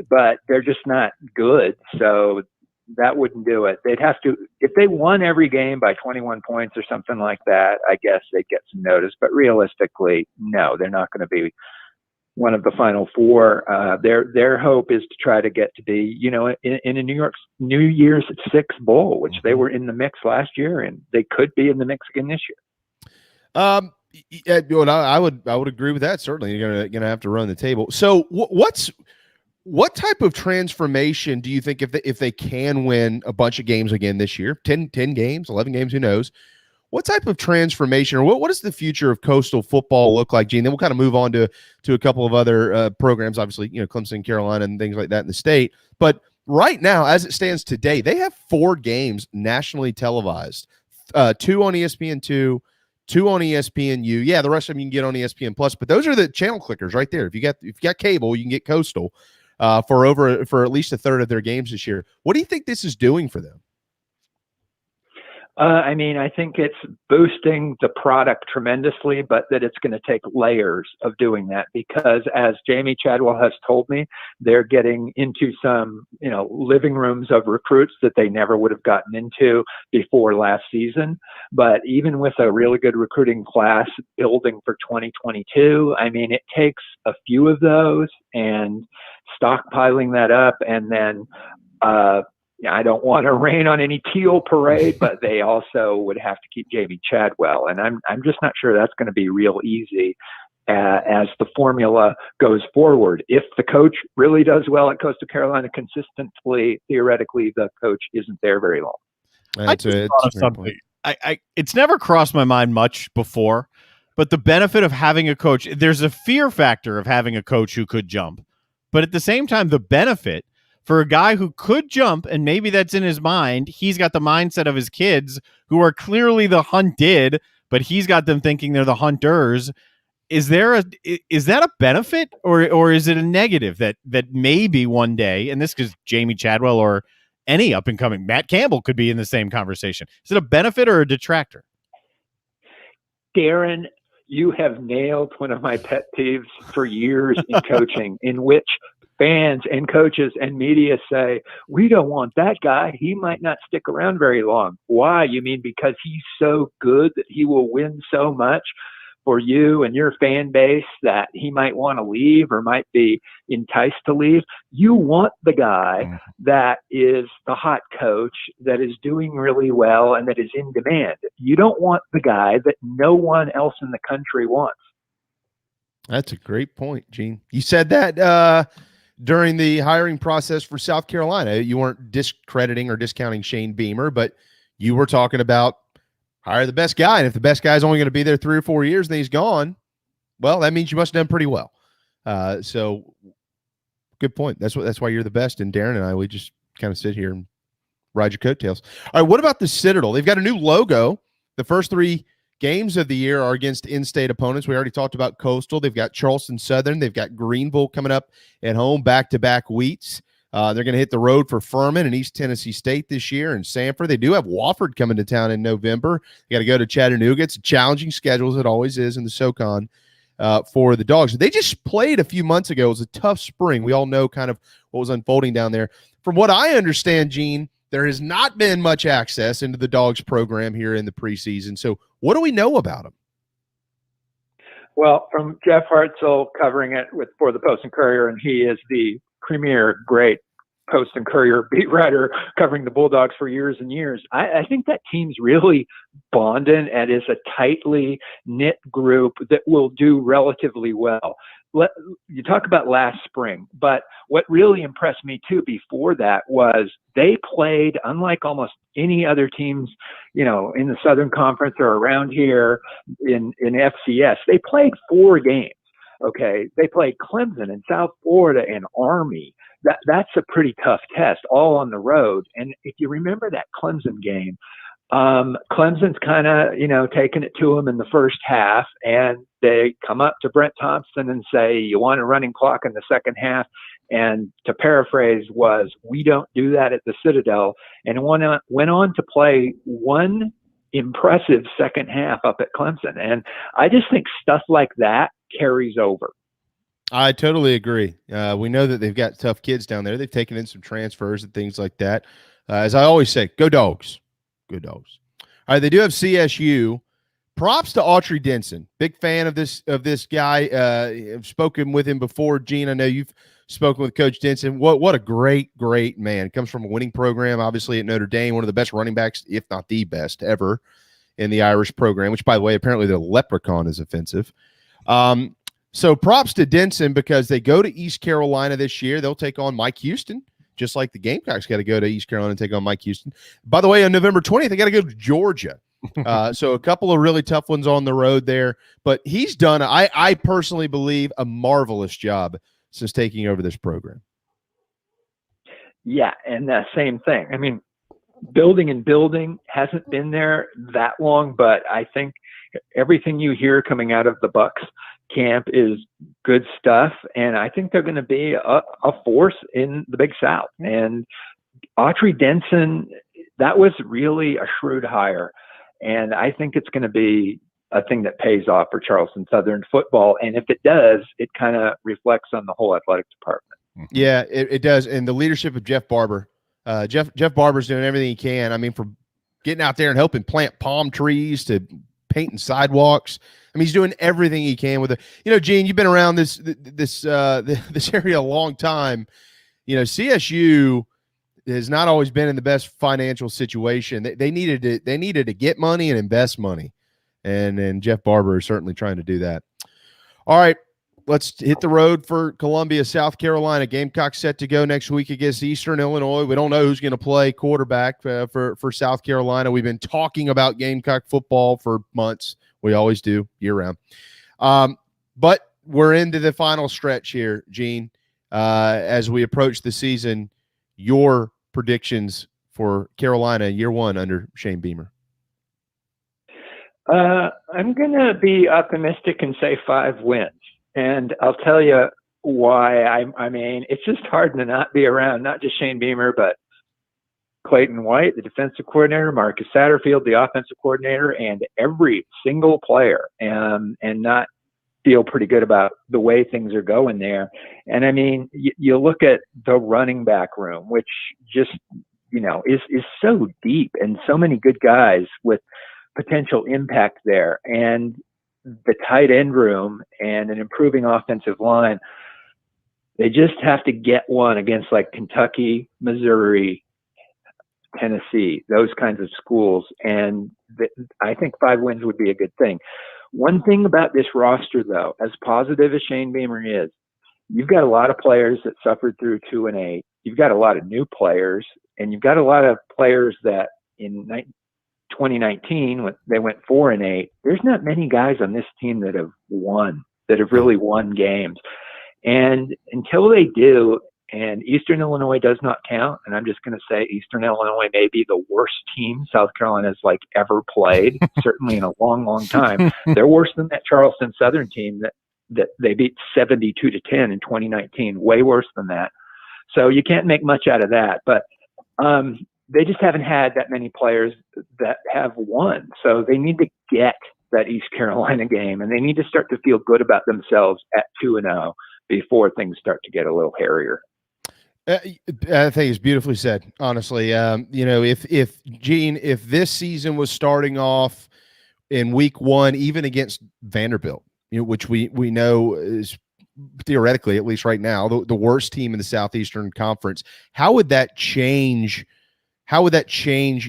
S10: but they're just not good. So that wouldn't do it. They'd have to, if they won every game by 21 points or something like that, I guess they'd get some notice. But realistically, no, they're not going to be one of the final 4. Their hope is to try to get to be, in a New Year's 6 bowl, which they were in the mix last year, and they could be in the mix again this year.
S5: Yeah, I would agree with that. Certainly, you're gonna have to run the table. So, what type of transformation do you think if they can win a bunch of games again this year, 10 games, 11 games, who knows? What type of transformation, or what does the future of Coastal football look like, Gene? Then we'll kind of move on to a couple of other programs, obviously, Clemson, Carolina, and things like that in the state. But right now, as it stands today, they have 4 games nationally televised, 2 on ESPN2, 2 on ESPNU. Yeah, the rest of them you can get on ESPN Plus, but those are the channel clickers right there. If you got cable, you can get Coastal for at least a third of their games this year. What do you think this is doing for them?
S10: I think it's boosting the product tremendously, but that it's going to take layers of doing that because, as Jamie Chadwell has told me, they're getting into some, living rooms of recruits that they never would have gotten into before last season. But even with a really good recruiting class building for 2022, it takes a few of those and stockpiling that up, and then, I don't want to rain on any teal parade, but they also would have to keep Jamie Chadwell. And I'm just not sure that's going to be real easy as the formula goes forward. If the coach really does well at Coastal Carolina consistently, theoretically, the coach isn't there very long.
S6: It's never crossed my mind much before, but the benefit of having a coach, there's a fear factor of having a coach who could jump. But at the same time, the benefit for a guy who could jump, and maybe that's in his mind, he's got the mindset of his kids who are clearly the hunted, but he's got them thinking they're the hunters. Is that a benefit or is it a negative that maybe one day, and this is Jamie Chadwell or any up and coming, Matt Campbell could be in the same conversation. Is it a benefit or a detractor?
S10: Darren, you have nailed one of my pet peeves for years in coaching, in which fans and coaches and media say, we don't want that guy. He might not stick around very long. Why? You mean because he's so good that he will win so much for you and your fan base that he might want to leave or might be enticed to leave? You want the guy that is the hot coach, that is doing really well and that is in demand. You don't want the guy that no one else in the country wants.
S5: That's a great point, Gene. You said that during the hiring process for South Carolina. You weren't discrediting or discounting Shane Beamer, but you were talking about hire the best guy. And if the best guy is only going to be there 3 or 4 years, then he's gone. Well, that means you must have done pretty well. So good point. That's why you're the best. And Darren and I, we just kind of sit here and ride your coattails. All right. What about the Citadel? They've got a new logo. The first 3 games of the year are against in-state opponents. We already talked about Coastal. They've got Charleston Southern. They've got Greenville coming up at home, back-to-back weeks. They're going to hit the road for Furman and East Tennessee State this year, and Sanford. They do have Wofford coming to town in November. They got to go to Chattanooga. It's a challenging schedule, as it always is in the SoCon for the Dogs. They just played a few months ago. It was a tough spring. We all know kind of what was unfolding down there. From what I understand, Gene, there has not been much access into the Dogs program here in the preseason. So what do we know about them?
S10: Well, from Jeff Hartzell covering it for the Post and Courier, and he is the premier great Post and Courier beat writer covering the Bulldogs for years and years. I think that team's really bonding and is a tightly knit group that will do relatively well. You talk about last spring, but what really impressed me too before that was they played, unlike almost any other teams, in the Southern Conference or around here in FCS, they played 4 games. Okay. They played Clemson and South Florida and Army. That's a pretty tough test, all on the road. And if you remember that Clemson game, Clemson's kind of, taking it to them in the first half, and they come up to Brent Thompson and say, you want a running clock in the second half? And to paraphrase was, we don't do that at the Citadel, and went on to play one impressive second half up at Clemson. And I just think stuff like that carries over.
S5: I totally agree. We know that they've got tough kids down there. They've taken in some transfers and things like that. As I always say, go Dogs. Go Dogs. All right, they do have CSU. Props to Autry Denson. Big fan of this guy. I've spoken with him before. Gene, I know you've spoken with Coach Denson. What a great man. Comes from a winning program, obviously, at Notre Dame, one of the best running backs, if not the best ever in the Irish program, which, by the way, apparently the leprechaun is offensive. So props to Denson because they go to East Carolina this year. They'll take on Mike Houston, just like the Gamecocks got to go to East Carolina and take on Mike Houston. By the way, on November 20th, they got to go to Georgia. So a couple of really tough ones on the road there. But he's done, I personally believe, a marvelous job since taking over this program.
S10: Yeah, and that same thing. I mean, building hasn't been there that long, but I think everything you hear coming out of the Bucks camp is good stuff, and I think they're going to be a force in the Big South. And Autry Denson, that was really a shrewd hire, and I think it's going to be a thing that pays off for Charleston Southern football. And if it does, it kind of reflects on the whole athletic department.
S5: Yeah, it does. And the leadership of Jeff Barber. Jeff Barber's doing everything he can. I mean, from getting out there and helping plant palm trees to painting sidewalks. I mean, he's doing everything he can with it. Gene, you've been around this area a long time. CSU has not always been in the best financial situation. They needed to get money and invest money, and Jeff Barber is certainly trying to do that. All right, let's hit the road for Columbia, South Carolina. Gamecocks set to go next week against Eastern Illinois. We don't know who's going to play quarterback for South Carolina. We've been talking about Gamecock football for months. We always do year-round. But we're into the final stretch here, Gene. As we approach the season, your predictions for Carolina year one under Shane Beamer.
S10: I'm going to be optimistic and say 5 wins. And I'll tell you why. I mean, it's just hard to not be around, not just Shane Beamer, but Clayton White, the defensive coordinator, Marcus Satterfield, the offensive coordinator, and every single player, and not feel pretty good about the way things are going there. And I mean, you look at the running back room, which just, is so deep and so many good guys with potential impact there. And the tight end room and an improving offensive line, they just have to get one against like Kentucky, Missouri, Tennessee, those kinds of schools. And I think 5 wins would be a good thing. One thing about this roster, though, as positive as Shane Beamer is, you've got a lot of players that suffered through 2-8. You've got a lot of new players, and you've got a lot of players that in 2019, when they went 4-8, there's not many guys on this team that have really won games. And until they do, and Eastern Illinois does not count, and I'm just going to say Eastern Illinois may be the worst team South Carolina's ever played, certainly in a long, long time. They're worse than that Charleston Southern team that they beat 72-10 in 2019, way worse than that. So you can't make much out of that. But they just haven't had that many players that have won. So they need to get that East Carolina game, and they need to start to feel good about themselves at 2-0 before things start to get a little hairier.
S5: I think it's beautifully said, honestly. If this season was starting off in week 1, even against Vanderbilt, which we know is theoretically, at least right now, the worst team in the Southeastern Conference. How would that change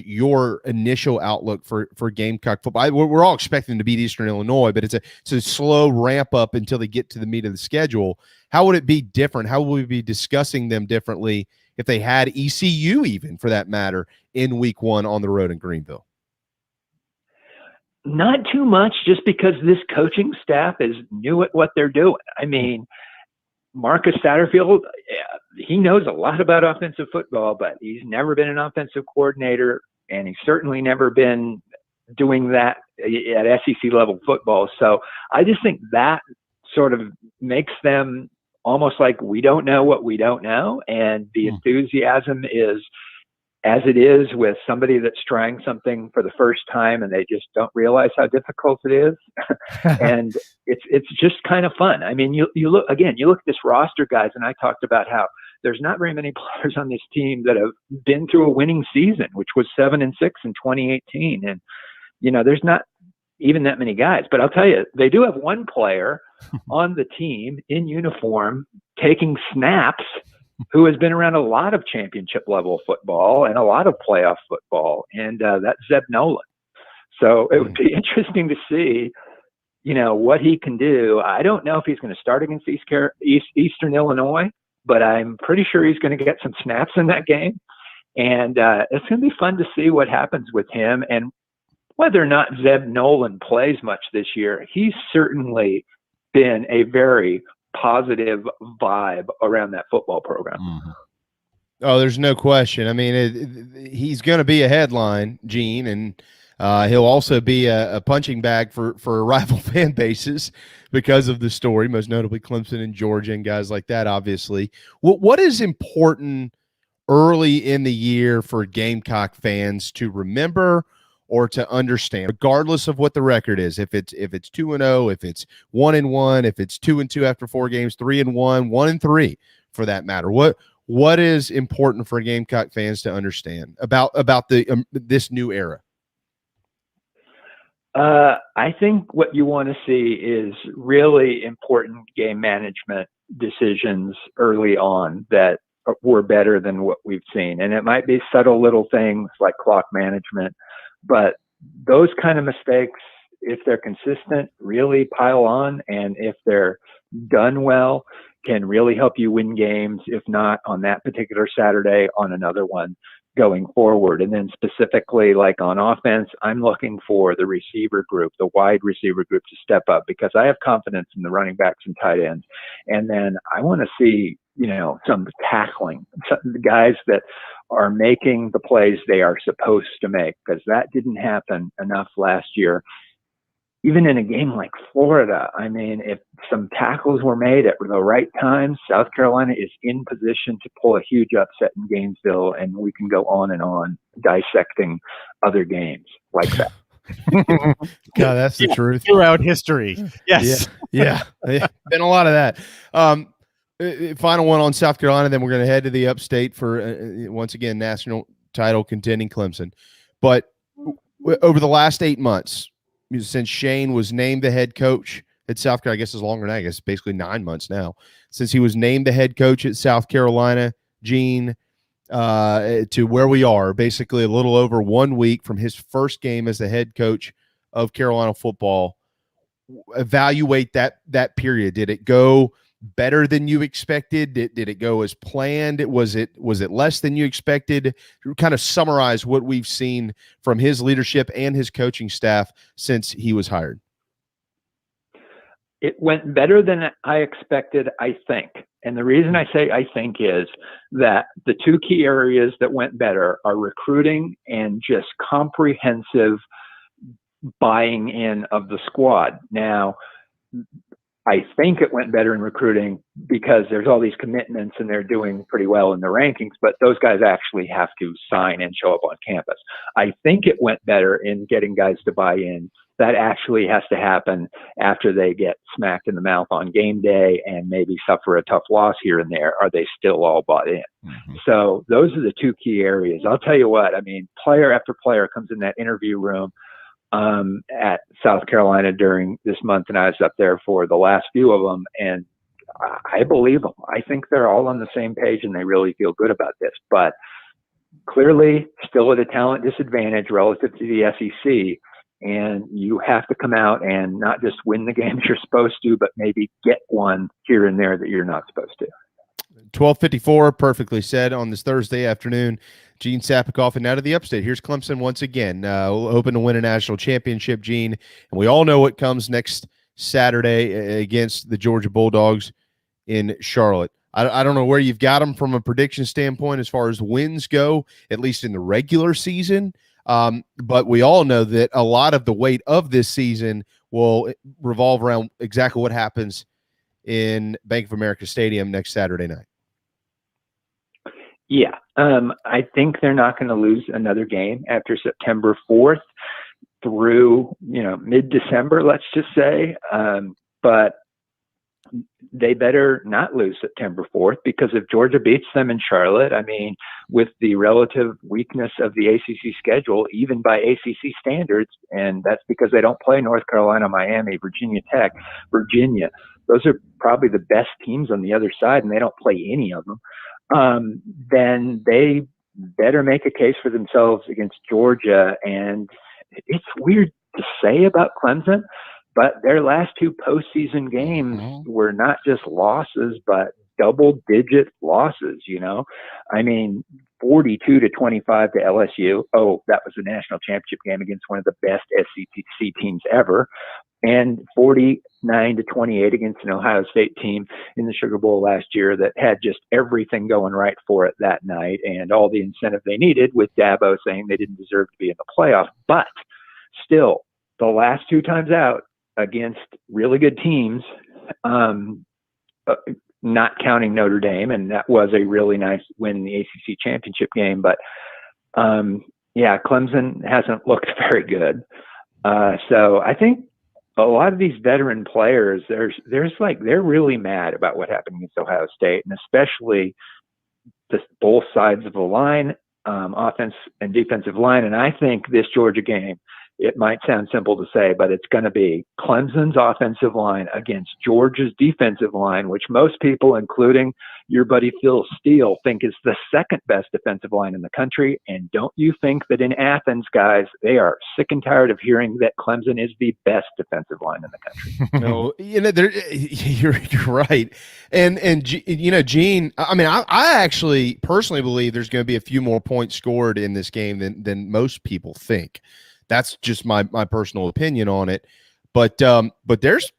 S5: your initial outlook for Gamecock football? We're all expecting to beat Eastern Illinois, but it's a slow ramp up until they get to the meat of the schedule. How would it be different? How would we be discussing them differently if they had ECU, even for that matter, in week 1 on the road in Greenville?
S10: Not too much, just because this coaching staff is new at what they're doing. I mean, Marcus Satterfield, he knows a lot about offensive football, but he's never been an offensive coordinator, and he's certainly never been doing that at SEC level football. So I just think that sort of makes them almost like we don't know what we don't know. And the enthusiasm is as it is with somebody that's trying something for the first time and they just don't realize how difficult it is. And it's just kind of fun. I mean, you look at this roster, guys, and I talked about how there's not very many players on this team that have been through a winning season, which was 7-6 in 2018. And, there's not even that many guys, but I'll tell you, they do have one player on the team in uniform taking snaps who has been around a lot of championship level football and a lot of playoff football. And that's Zeb Nolan. So it would be interesting to see, what he can do. I don't know if he's going to start against Eastern Illinois, but I'm pretty sure he's going to get some snaps in that game. And it's going to be fun to see what happens with him. And whether or not Zeb Nolan plays much this year, he's certainly been a very positive vibe around that football program.
S5: Mm-hmm. Oh, there's no question. I mean, he's going to be a headline, Gene, and he'll also be a punching bag for rival fan bases because of the story, most notably Clemson and Georgia and guys like that, obviously. What is important early in the year for Gamecock fans to remember or to understand, regardless of what the record is? If it's 2-0, if it's 1-1, if it's 2-2 after 4 games, 3-1, 1-3 for that matter. What is important for Gamecock fans to understand about the this new era?
S10: I think what you want to see is really important game management decisions early on that were better than what we've seen. And it might be subtle little things like clock management, but those kind of mistakes, if they're consistent, really pile on. And if they're done well, can really help you win games. If not on that particular Saturday, on another one going forward. And then specifically, like on offense, I'm looking for the receiver group, the wide receiver group, to step up, because I have confidence in the running backs and tight ends. And then I want to see, some tackling, the guys that are making the plays they are supposed to make, because that didn't happen enough last year. Even in a game like Florida, I mean, if some tackles were made at the right time, South Carolina is in position to pull a huge upset in Gainesville, and we can go on and on dissecting other games like that.
S5: God, that's the truth.
S6: Throughout history. Yes.
S5: Yeah. Been a lot of that. Final one on South Carolina, then we're going to head to the upstate for, once again, national title contending Clemson. But over the last 8 months, since Shane was named the head coach at South Carolina, I guess it's longer than that. I guess basically 9 months now since he was named the head coach at South Carolina, Gene, to where we are, basically a little over 1 week from his first game as the head coach of Carolina football. Evaluate that period. Did it go better than you expected? Did it go as planned? Was it less than you expected? Kind of summarize what we've seen from his leadership and his coaching staff since he was hired.
S10: It went better than I expected, I think. And the reason I say I think is that the two key areas that went better are recruiting and just comprehensive buying in of the squad. Now, I think it went better in recruiting because there's all these commitments and they're doing pretty well in the rankings, but those guys actually have to sign and show up on campus. I think it went better in getting guys to buy in. That actually has to happen after they get smacked in the mouth on game day and maybe suffer a tough loss here and there. Are they still all bought in? Mm-hmm. So those are the two key areas. I'll tell you what, I mean, player after player comes in that interview room at South Carolina during this month, and I was up there for the last few of them, and I believe them. I think they're all on the same page, and they really feel good about this. But clearly, still at a talent disadvantage relative to the SEC, and you have to come out and not just win the games you're supposed to, but maybe get one here and there that you're not supposed to.
S5: 12:54, perfectly said on this Thursday afternoon. Gene Sapakoff, and now to the upstate. Here's Clemson once again, hoping to win a national championship, Gene. And we all know what comes next Saturday against the Georgia Bulldogs in Charlotte. I don't know where you've got them from a prediction standpoint as far as wins go, at least in the regular season. But we all know that a lot of the weight of this season will revolve around exactly what happens in Bank of America Stadium next Saturday night.
S10: Yeah, I think they're not going to lose another game after September 4th through, mid-December, let's just say. But they better not lose September 4th, because if Georgia beats them in Charlotte, I mean, with the relative weakness of the ACC schedule, even by ACC standards, and that's because they don't play North Carolina, Miami, Virginia Tech, Virginia. Those are probably the best teams on the other side, and they don't play any of them. Then they better make a case for themselves against Georgia. And it's weird to say about Clemson, but their last two postseason games were not just losses, but double-digit losses, I mean, 42-25 to LSU. Oh, that was the national championship game against one of the best SEC teams ever. And 49-28 against an Ohio State team in the Sugar Bowl last year that had just everything going right for it that night and all the incentive they needed, with Dabo saying they didn't deserve to be in the playoff. But still, the last two times out against really good teams, not counting Notre Dame, and that was a really nice win in the ACC championship game. But Clemson hasn't looked very good. So I think a lot of these veteran players, they're really mad about what happened against Ohio State, and especially both sides of the line, offense and defensive line. And I think this Georgia game, it might sound simple to say, but it's going to be Clemson's offensive line against Georgia's defensive line, which most people, including your buddy Phil Steele, think is the second best defensive line in the country. And don't you think that in Athens, guys, they are sick and tired of hearing that Clemson is the best defensive line in the country?
S5: No, you're right. And Gene, I mean, I actually personally believe there's going to be a few more points scored in this game than most people think. That's just my personal opinion on it. But there's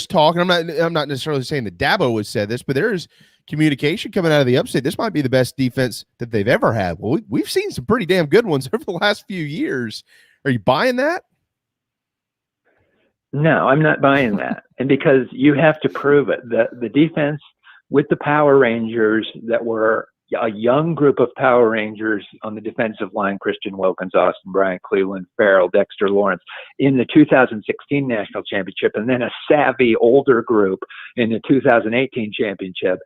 S5: talk, and I'm not necessarily saying that Dabo has said this, but there is communication coming out of the upstate. This might be the best defense that they've ever had. Well, we've seen some pretty damn good ones over the last few years. Are you buying that?
S10: No, I'm not buying that. And because you have to prove it. The defense with the Power Rangers that were a young group of Power Rangers on the defensive line, Christian Wilkins, Austin Bryant, Cleveland Farrell, Dexter Lawrence, in the 2016 national championship, and then a savvy older group in the 2018 championship.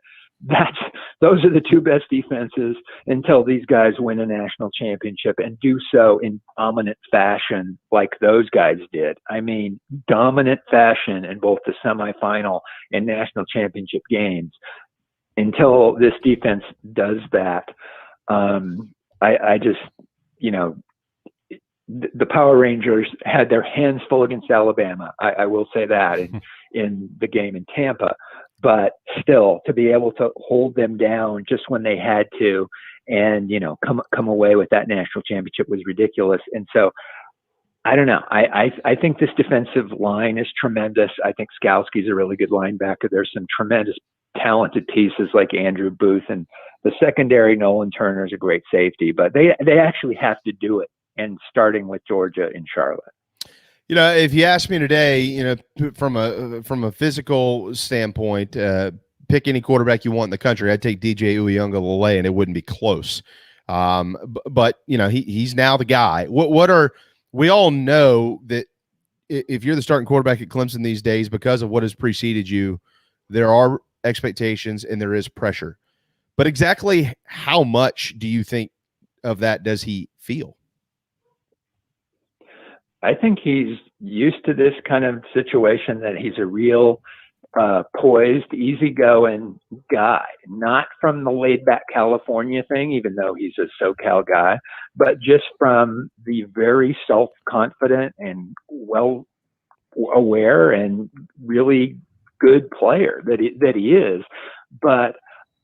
S10: Those are the two best defenses until these guys win a national championship and do so in dominant fashion like those guys did. I mean, dominant fashion in both the semifinal and national championship games. Until this defense does that, I just, the Power Rangers had their hands full against Alabama. I will say that in the game in Tampa, but still to be able to hold them down just when they had to, and come away with that national championship was ridiculous. And so I don't know. I think this defensive line is tremendous. I think Skalski's a really good linebacker. There's some tremendous talented pieces like Andrew Booth, and the secondary, Nolan Turner is a great safety, but they actually have to do it, and starting with Georgia in Charlotte.
S5: If you ask me today, from a physical standpoint, pick any quarterback you want in the country, I'd take DJ Uiagalelei, and it wouldn't be close. But he's now the guy. We all know that if you're the starting quarterback at Clemson these days, because of what has preceded you, there are expectations and there is pressure. But exactly how much do you think of that does he feel?
S10: I think he's used to this kind of situation, that he's a real poised, easygoing guy, not from the laid back California thing, even though he's a SoCal guy, but just from the very self-confident and well aware and really good player that he is. But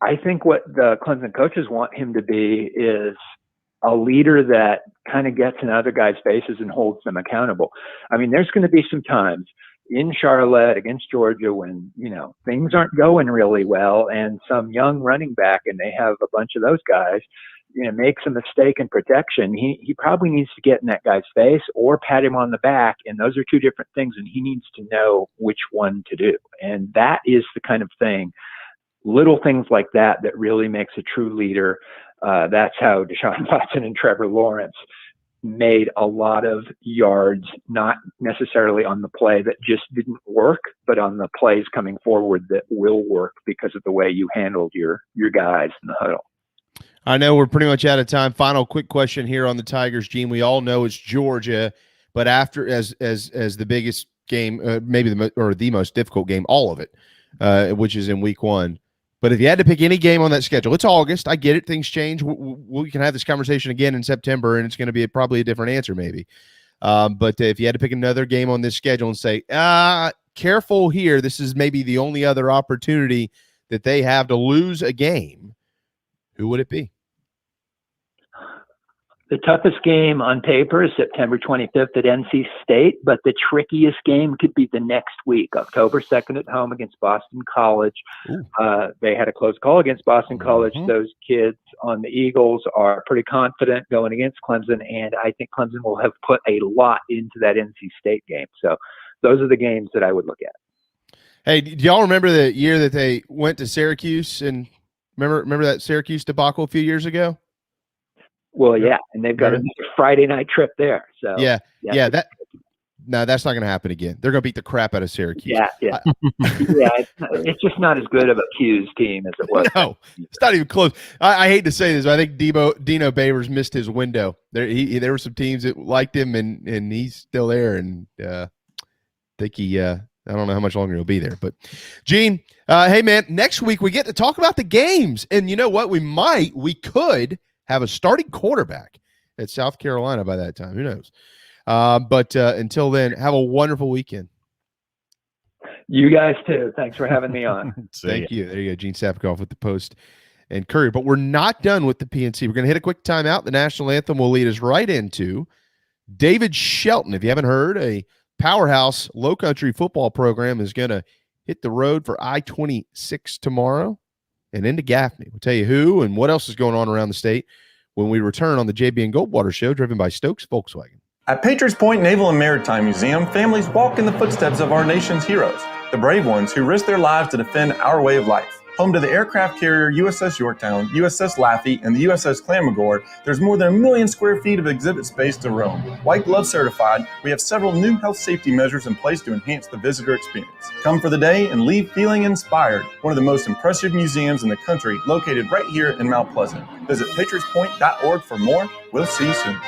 S10: I think what the Clemson coaches want him to be is a leader that kind of gets in other guys' faces and holds them accountable. I mean, there's going to be some times in Charlotte against Georgia when, things aren't going really well, and some young running back, and they have a bunch of those guys, makes a mistake in protection. He probably needs to get in that guy's face or pat him on the back. And those are two different things. And he needs to know which one to do. And that is the kind of thing, little things like that really makes a true leader. That's how Deshaun Watson and Trevor Lawrence made a lot of yards, not necessarily on the play that just didn't work, but on the plays coming forward that will work because of the way you handled your guys in the huddle.
S5: I know we're pretty much out of time. Final quick question here on the Tigers, Gene. We all know it's Georgia, but after as the biggest game, maybe the most difficult game, all of it, which is in week 1. But if you had to pick any game on that schedule, it's August. I get it. Things change. We can have this conversation again in September, and it's going to be probably a different answer maybe. But if you had to pick another game on this schedule and say, careful here, this is maybe the only other opportunity that they have to lose a game, who would it be?
S10: The toughest game on paper is September 25th at NC State, but the trickiest game could be the next week, October 2nd at home against Boston College. They had a close call against Boston College. Those kids on the Eagles are pretty confident going against Clemson, and I think Clemson will have put a lot into that NC State game. So those are the games that I would look at.
S5: Hey, do y'all remember the year that they went to Syracuse, and remember that Syracuse debacle a few years ago?
S10: Well, yeah, and they've got a Friday night trip there. So
S5: yeah. That's not going to happen again. They're going to beat the crap out of Syracuse.
S10: Yeah. It's just not as good of a Q's team as it was.
S5: No, it's not even close. I hate to say this, but I think Dino Babers missed his window. There were some teams that liked him, and he's still there. And I think I don't know how much longer he'll be there. But Gene, hey man, next week we get to talk about the games, and you know what? We could have a starting quarterback at South Carolina by that time. Who knows? But until then, have a wonderful weekend.
S10: You guys too. Thanks for having me on.
S5: Thank you. There you go. Gene Sapakoff with the Post and Courier. But we're not done with the PNC. We're going to hit a quick timeout. The national anthem will lead us right into David Shelton. If you haven't heard, a powerhouse low country football program is going to hit the road for I-26 tomorrow and into Gaffney. We'll tell you who and what else is going on around the state when we return on the JB and Goldwater Show, driven by Stokes Volkswagen.
S11: At Patriots Point Naval and Maritime Museum, families walk in the footsteps of our nation's heroes, the brave ones who risked their lives to defend our way of life. Home to the aircraft carrier USS Yorktown, USS Laffey, and the USS Clamagore, there's more than 1 million square feet of exhibit space to roam. White Glove certified, we have several new health safety measures in place to enhance the visitor experience. Come for the day and leave feeling inspired. One of the most impressive museums in the country, located right here in Mount Pleasant. Visit patriotspoint.org for more. We'll see you soon.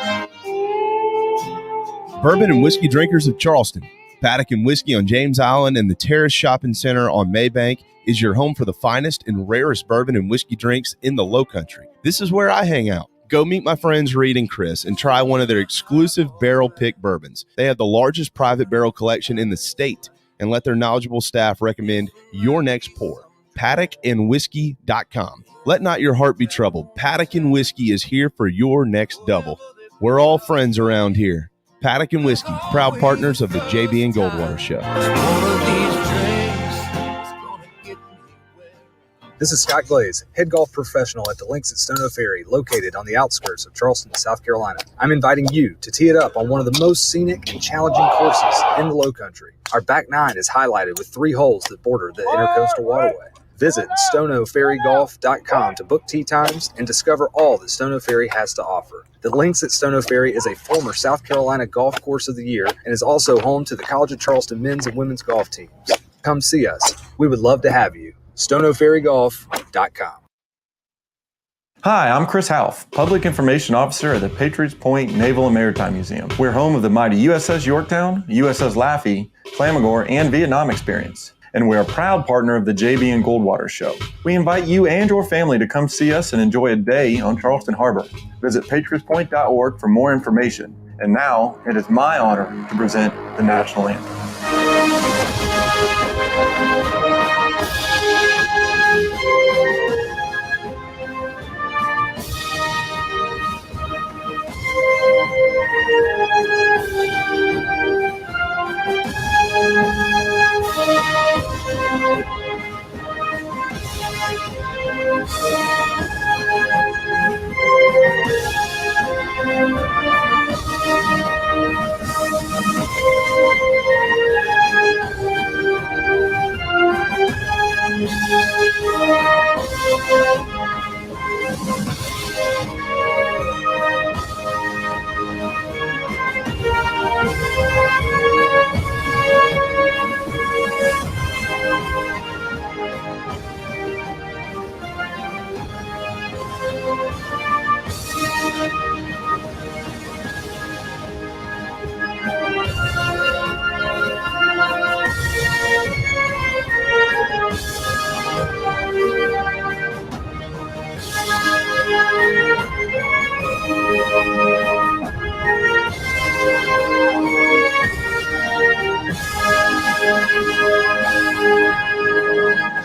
S5: Bourbon and whiskey drinkers of Charleston, Paddock and Whiskey on James Island and the Terrace Shopping Center on Maybank is your home for the finest and rarest bourbon and whiskey drinks in the Low Country. This is where I hang out. Go meet my friends Reed and Chris and try one of their exclusive barrel pick bourbons. They have the largest private barrel collection in the state, and let their knowledgeable staff recommend your next pour. PaddockandWhiskey.com. Let not your heart be troubled. Paddock and Whiskey is here for your next double. We're all friends around here. Paddock and Whiskey, proud partners of the JB and Goldwater Show.
S12: This is Scott Glaze, head golf professional at the Links at Stono Ferry, located on the outskirts of Charleston, South Carolina. I'm inviting you to tee it up on one of the most scenic and challenging courses in the Low Country. Our back nine is highlighted with 3 holes that border the Intercoastal Waterway. Visit StonoFerryGolf.com to book tee times and discover all that Stono Ferry has to offer. The Links at Stono Ferry is a former South Carolina Golf Course of the Year and is also home to the College of Charleston men's and women's golf teams. Come see us. We would love to have you. StonoFerryGolf.com.
S11: Hi, I'm Chris Half, Public Information Officer at the Patriots Point Naval and Maritime Museum. We're home of the mighty USS Yorktown, USS Laffey, Flamagore, and Vietnam experience. And we're a proud partner of the JB and Goldwater Show. We invite you and your family to come see us and enjoy a day on Charleston Harbor. Visit patriotspoint.org for more information. And now, it is my honor to present the National Anthem.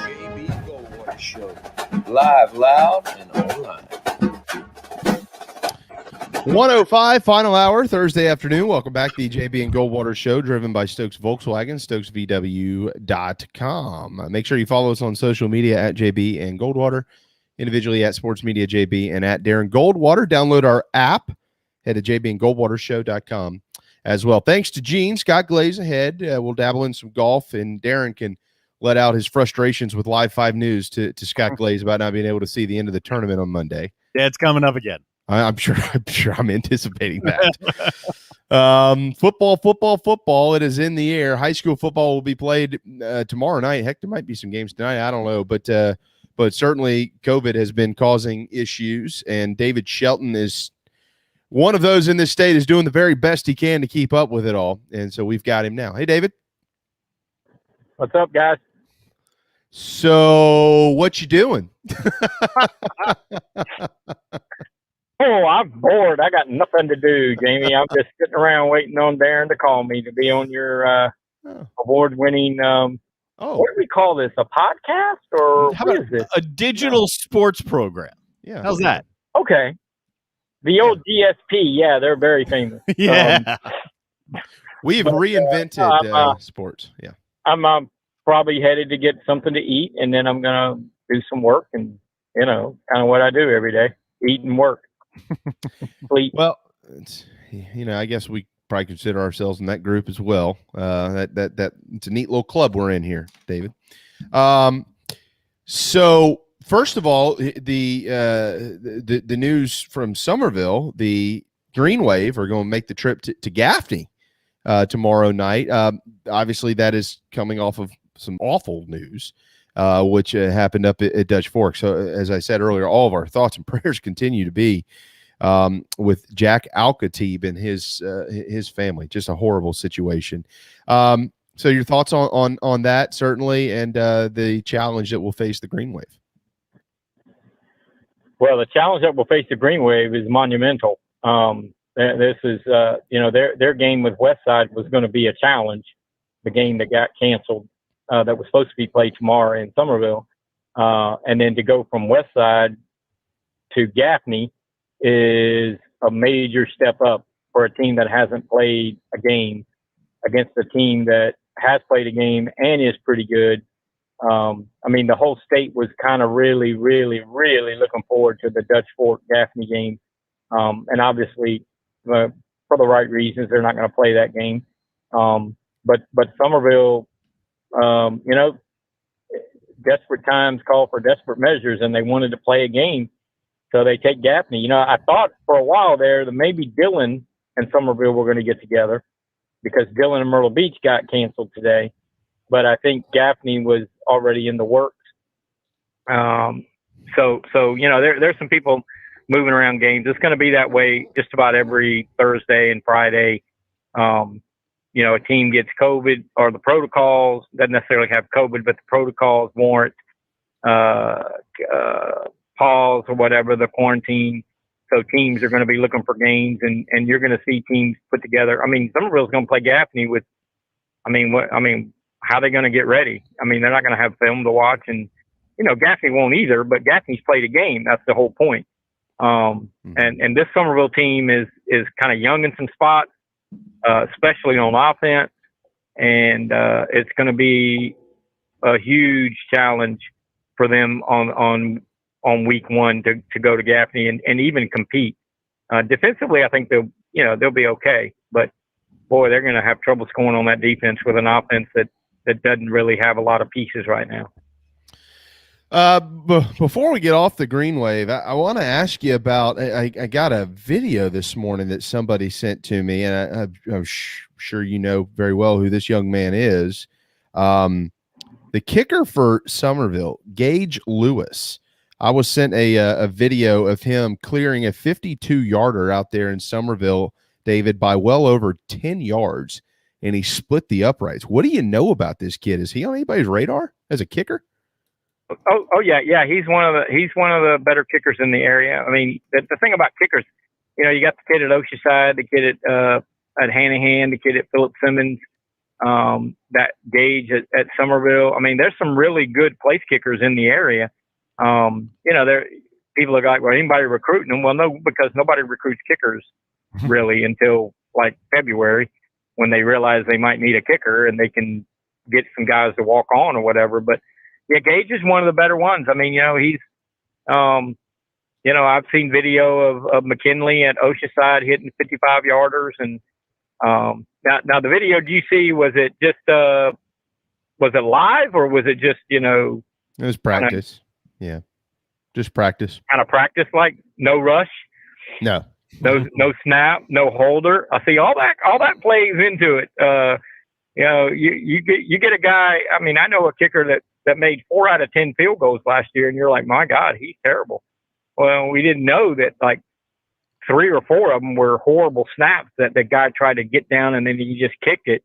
S3: JB Goldwater Show. Live, loud, and online.
S5: 105 final hour Thursday afternoon. Welcome back to the JB and Goldwater Show, driven by Stokes Volkswagen, stokesvw.com. Make sure you follow us on social media at JB and Goldwater, individually at Sports Media JB and at Darren Goldwater. Download our app, head to jbandgoldwatershow.com as well. Thanks to Gene. Scott Glaze ahead. We'll dabble in some golf, and Darren can let out his frustrations with Live 5 News to Scott Glaze about not being able to see the end of the tournament on Monday.
S6: Yeah, it's coming up again.
S5: I'm sure I'm anticipating that. Football. It is in the air. High school football will be played tomorrow night. Heck, there might be some games tonight. I don't know, but certainly COVID has been causing issues, and David Shelton is one of those in this state is doing the very best he can to keep up with it all, and so we've got him now. Hey, David.
S13: What's up, guys?
S5: So, what you doing?
S13: Oh, I'm bored. I got nothing to do, Jamie. I'm just sitting around waiting on Darren to call me to be on your award-winning, what do we call this, a podcast? Or what is this?
S6: A digital sports program.
S5: Yeah.
S6: How's that?
S13: Okay. The old DSP, yeah, they're very famous.
S6: Yeah.
S5: We've reinvented sports. Yeah.
S13: I'm probably headed to get something to eat, and then I'm going to do some work and, kind of what I do every day, eat and work. Sleep.
S5: Well, I guess we probably consider ourselves in that group as well. That it's a neat little club we're in here, David. So first of all, the news from Somerville, the Green Wave are going to make the trip to Gaffney tomorrow night. Obviously, that is coming off of some awful news, which happened up at Dutch Fork. So, as I said earlier, all of our thoughts and prayers continue to be with Jack Alcatib and his family. Just a horrible situation. So, your thoughts on that, certainly, and the challenge that will face the Green Wave.
S13: Well, the challenge that will face the Green Wave is monumental. This is, their game with Westside was going to be a challenge. The game that got canceled, that was supposed to be played tomorrow in Somerville, and then to go from Westside to Gaffney is a major step up for a team that hasn't played a game against a team that has played a game and is pretty good. The whole state was kind of really, really, really looking forward to the Dutch Fork Gaffney game. And obviously, for the right reasons, they're not going to play that game. But Somerville, desperate times call for desperate measures, and they wanted to play a game. So they take Gaffney. I thought for a while there that maybe Dylan and Somerville were going to get together because Dylan and Myrtle Beach got canceled today. But I think Gaffney was already in the works. So there's some people moving around games. It's going to be that way just about every Thursday and Friday. A team gets COVID, or the protocols doesn't necessarily have COVID, but the protocols warrant pause or whatever, the quarantine. So teams are going to be looking for games, and you're going to see teams put together. I mean, Somerville's going to play Gaffney with. How are they going to get ready? I mean, they're not going to have film to watch, and Gaffney won't either. But Gaffney's played a game. That's the whole point. And this Somerville team is kind of young in some spots, especially on offense, and it's going to be a huge challenge for them on week one to go to Gaffney and even compete. Defensively, I think they'll be okay, but boy, they're going to have trouble scoring on that defense with an offense that doesn't really have a lot of pieces right now.
S5: Before we get off the green wave, I want to ask you about. I got a video this morning that somebody sent to me, and I'm sure you know very well who this young man is. The kicker for Somerville, Gage Lewis. I was sent a video of him clearing a 52-yarder out there in Somerville, David, by well over 10 yards, and he split the uprights. What do you know about this kid? Is he on anybody's radar as a kicker?
S13: Oh yeah. He's one of the better kickers in the area. I mean, the thing about kickers, you got the kid at Oceanside, the kid at Hanahan, the kid at Philip Simmons, that Gage at Somerville. I mean, there's some really good place kickers in the area. There people are like, well, anybody recruiting them? Well, no, because nobody recruits kickers really until like February, when they realize they might need a kicker and they can get some guys to walk on or whatever. But yeah, Gage is one of the better ones. I mean, he's, I've seen video of McKinley at Oceanside hitting 55-yarders. And now the video, do you see, was it live, or was it just,
S5: It was practice. Yeah. Just practice.
S13: Kind of practice, like no rush.
S5: No snap, no holder. I see all that plays into it. You get a guy. I mean, I know a kicker that made 4 out of 10 field goals last year, and you're like, my God, he's terrible. Well, we didn't know that like 3 or 4 of them were horrible snaps that the guy tried to get down, and then he just kicked it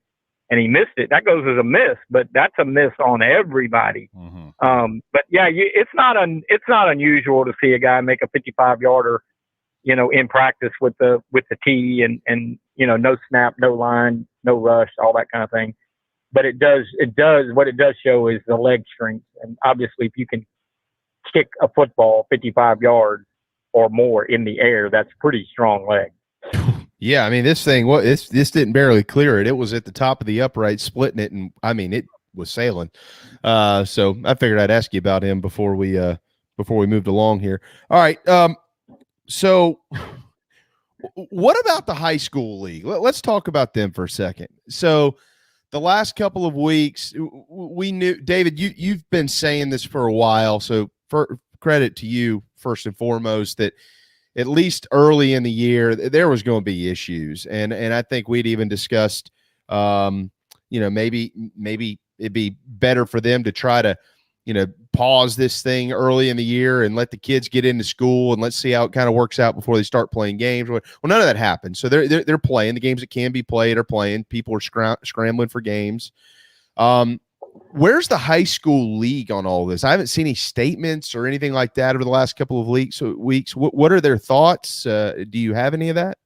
S5: and he missed it. That goes as a miss, but that's a miss on everybody. But yeah, it's not unusual to see a guy make a 55-yarder, in practice with the tee and no snap, no line, no rush, all that kind of thing. But what it does show is the leg strength. And obviously, if you can kick a football 55 yards or more in the air, that's pretty strong leg. Yeah, I mean, this thing, this didn't barely clear it. It was at the top of the upright, splitting it, and I mean, it was sailing. So I figured I'd ask you about him before we moved along here. All right. So what about the high school league? Let's talk about them for a second. So the last couple of weeks, we knew, David, you've been saying this for a while. So for credit to you, first and foremost, that at least early in the year, there was going to be issues. And I think we'd even discussed, maybe it'd be better for them to try to, pause this thing early in the year and let the kids get into school and let's see how it kind of works out before they start playing games. Well, none of that happened. So they're playing the games that can be played are playing. People are scrambling for games. Where's the high school league on all this? I haven't seen any statements or anything like that over the last couple of weeks. What are their thoughts? Do you have any of that?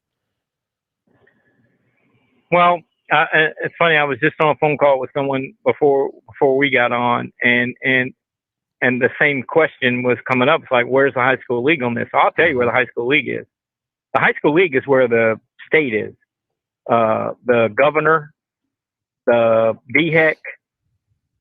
S13: Well, it's funny. I was just on a phone call with someone before we got on, and the same question was coming up. It's like, where's the high school league on this? So I'll tell you where the high school league is. The high school league is where the state is. The governor, the DHEC,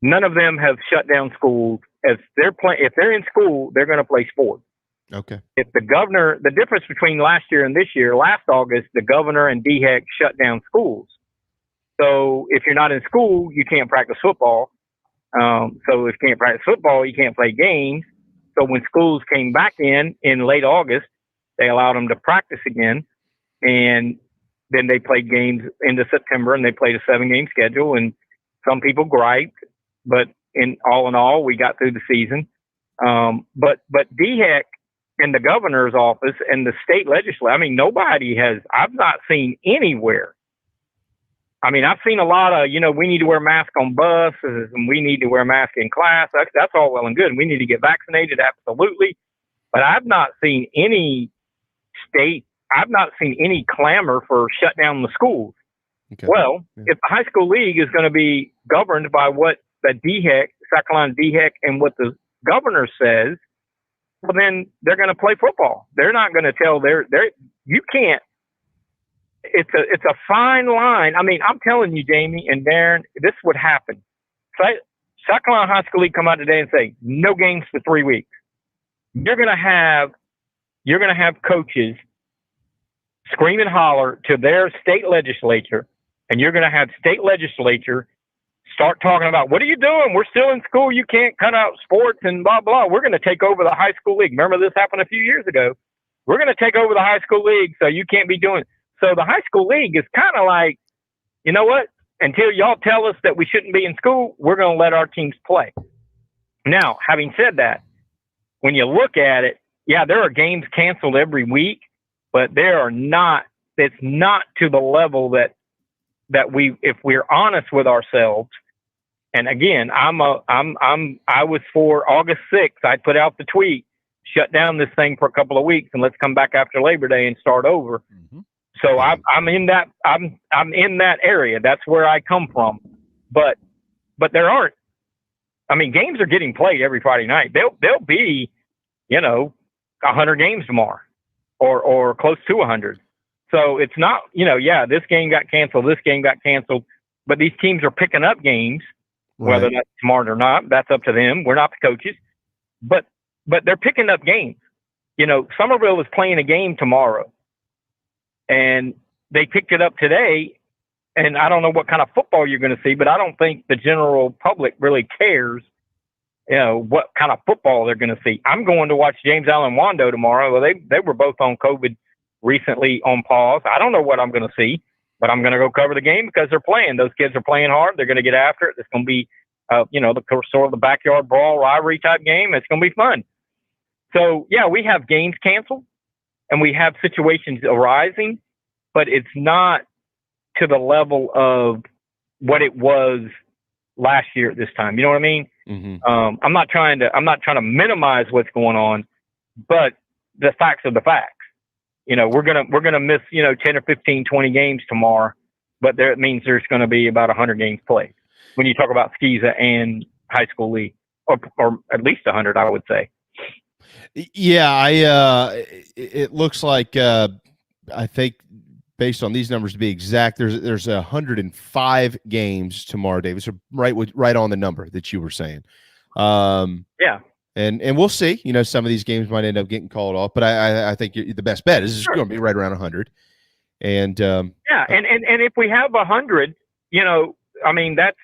S13: none of them have shut down schools. If they're in school, they're going to play sports.
S5: Okay.
S13: If the governor, the difference between last year and this year, last August, the governor and DHEC shut down schools. So if you're not in school, you can't practice football. So if you can't practice football, you can't play games. So when schools came back in late August, they allowed them to practice again. And then they played games into September, and they played a 7-game schedule. And some people griped, but in all, we got through the season. But DHEC and the governor's office and the state legislature, I mean, I've not seen anywhere. I mean, I've seen a lot of, we need to wear masks on buses and we need to wear masks in class. That's all well and good. And we need to get vaccinated, absolutely. But I've not seen any clamor for shut down the schools. Okay. Well, if the high school league is going to be governed by what the DHEC, South Carolina DHEC, and what the governor says, well, then they're going to play football. They're not going to tell you can't. It's a fine line. I mean, I'm telling you, Jamie and Darren, this would happen. South Carolina High School League come out today and say no games for 3 weeks. You're going to have coaches scream and holler to their state legislature, and you're going to have state legislature start talking about, what are you doing? We're still in school. You can't cut out sports and blah, blah. We're going to take over the high school league. Remember this happened a few years ago. We're going to take over the high school league, so you can't be doing it. So the high school league is kind of like, you know what? Until y'all tell us that we shouldn't be in school, we're going to let our teams play. Now, having said that, when you look at it, yeah, there are games canceled every week, but it's not to the level that if we're honest with ourselves. And again, I was for August 6th. I put out the tweet, shut down this thing for a couple of weeks and let's come back after Labor Day and start over. Mm-hmm. So I'm in that area. That's where I come from. But there aren't. I mean, games are getting played every Friday night. There'll be, 100 games tomorrow, or close to 100. So it's not, this game got canceled, this game got canceled, but these teams are picking up games, right. Whether that's smart or not, that's up to them. We're not the coaches, but they're picking up games. Somerville is playing a game tomorrow. And they picked it up today, and I don't know what kind of football you're going to see, but I don't think the general public really cares, what kind of football they're going to see. I'm going to watch James Allen Wando tomorrow. Well, they were both on COVID recently on pause. I don't know what I'm going to see, but I'm going to go cover the game because they're playing. Those kids are playing hard. They're going to get after it. It's going to be, sort of the backyard brawl rivalry type game. It's going to be fun. So, yeah, we have games canceled. And we have situations arising, but it's not to the level of what it was last year at this time. You know what I mean? Mm-hmm. I'm not trying to minimize what's going on, but the facts are the facts. We're gonna miss 10 or 15, 20 games tomorrow, but it means there's going to be about 100 games played when you talk about SCISA and high school league, or at least 100, I would say.
S5: Yeah, it looks like I think based on these numbers to be exact, there's 105 games tomorrow, Davis. So right on the number that you were saying.
S13: Yeah.
S5: And we'll see. Some of these games might end up getting called off, but I think the best bet is it's going to be right around 100. And and
S13: if we have 100, I mean that's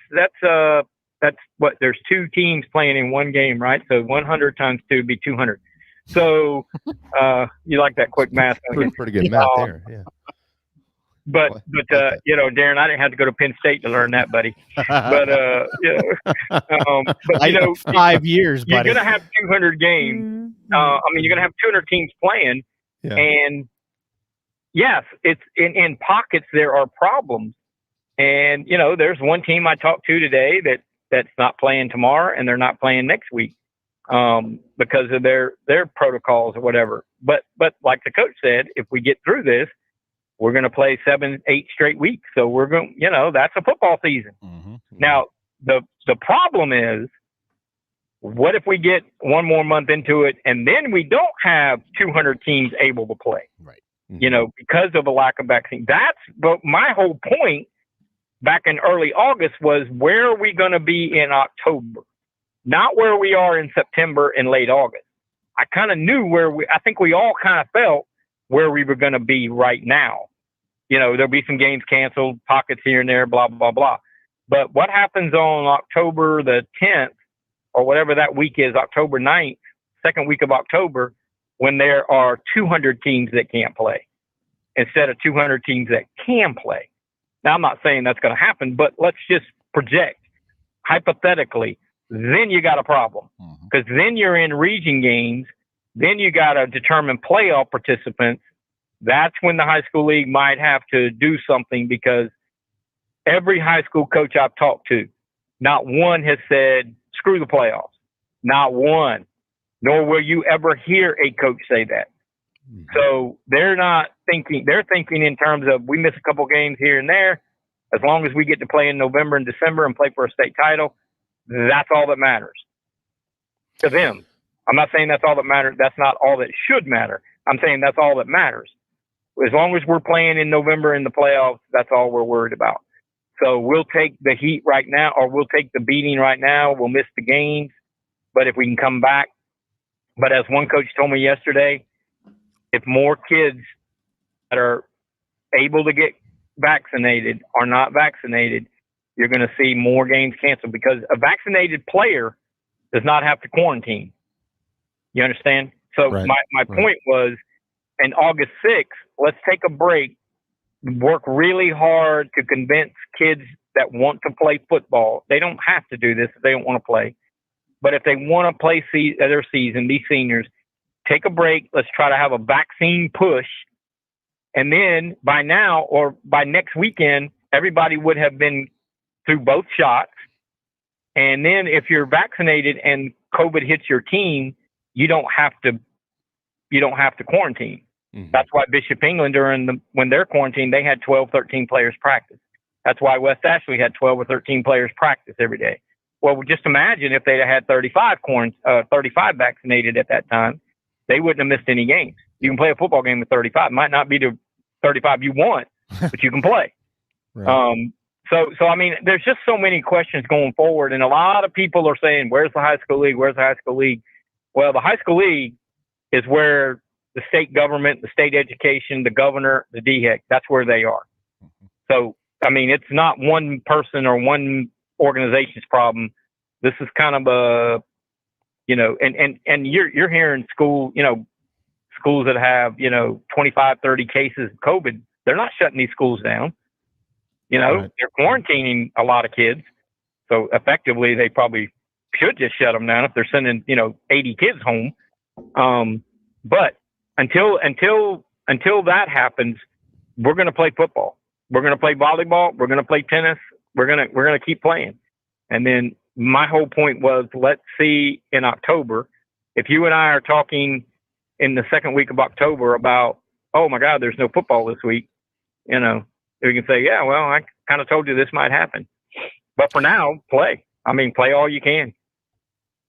S13: what there's two teams playing in one game, right? So 100 times 2 would be 200. So you like that quick math?
S5: Pretty good math there, yeah.
S13: But Darren, I didn't have to go to Penn State to learn that, buddy. But
S6: 5 years, buddy.
S13: You're gonna have 200 games. You're gonna have 200 teams playing, yeah. And yes, it's in pockets there are problems, and there's one team I talked to today that's not playing tomorrow, and they're not playing next week because of their protocols or whatever. But like the coach said, if we get through this, we're going to play 7-8 straight weeks. So we're going, that's a football season. Mm-hmm. Now, the problem is, what if we get one more month into it and then we don't have 200 teams able to play?
S5: Right. Mm-hmm.
S13: Because of the lack of vaccine. But my whole point back in early August was, where are we going to be in October? Not where we are in September and late August. I kind of knew I think we all kind of felt where we were going to be right now. There'll be some games canceled, pockets here and there, blah, blah, blah. But what happens on October the 10th or whatever that week is, October 9th, second week of October, when there are 200 teams that can't play instead of 200 teams that can play? Now, I'm not saying that's going to happen, but let's just project hypothetically, then you got a problem, because then you're in region games. Then you got to determine playoff participants. That's when the high school league might have to do something, because every high school coach I've talked to, not one has said, screw the playoffs. Not one. Nor will you ever hear a coach say that. So they're not thinking, they're thinking in terms of, we miss a couple games here and there. As long as we get to play in November and December and play for a state title, that's all that matters to them. I'm not saying that's all that matters. That's not all that should matter. I'm saying that's all that matters. As long as we're playing in November in the playoffs, that's all we're worried about. So we'll take the heat right now, or we'll take the beating right now. We'll miss the games, but if we can come back. But as one coach told me yesterday, if more kids that are able to get vaccinated are not vaccinated, you're going to see more games canceled, because a vaccinated player does not have to quarantine. You understand? So my point was, in August 6th, let's take a break, work really hard to convince kids that want to play football. They don't have to do this if they don't want to play. But if they want to play their season, these seniors, take a break. Let's try to have a vaccine push. And then by now, or by next weekend, everybody would have been through both shots. And then if you're vaccinated and COVID hits your team, you don't have to quarantine. That's why Bishop England, when they're quarantined, they had 12, 13 players practice. That's why West Ashley had 12 or 13 players practice every day. Well, just imagine if they'd had 35 vaccinated at that time, they wouldn't have missed any games. You can play a football game with 35. It might not be the 35 you want, but you can play. So I mean, there's just so many questions going forward, and a lot of people are saying, "Where's the high school league? Where's the high school league?" Well, the high school league is where the state government, the state education, the governor, the DHEC, that's where they are. So, I mean, it's not one person or one organization's problem. This is kind of a, and you're hearing schools that have, 25, 30 cases of COVID. They're not shutting these schools down. They're quarantining a lot of kids. So effectively, they probably should just shut them down if they're sending, 80 kids home. But until that happens, we're going to play football. We're going to play volleyball. We're going to play tennis. We're going to keep playing. And then my whole point was, let's see in October, if you and I are talking in the second week of October about, oh my God, there's no football this week, we can say, yeah, well, I kind of told you this might happen. But for now, play. I mean, play all you can.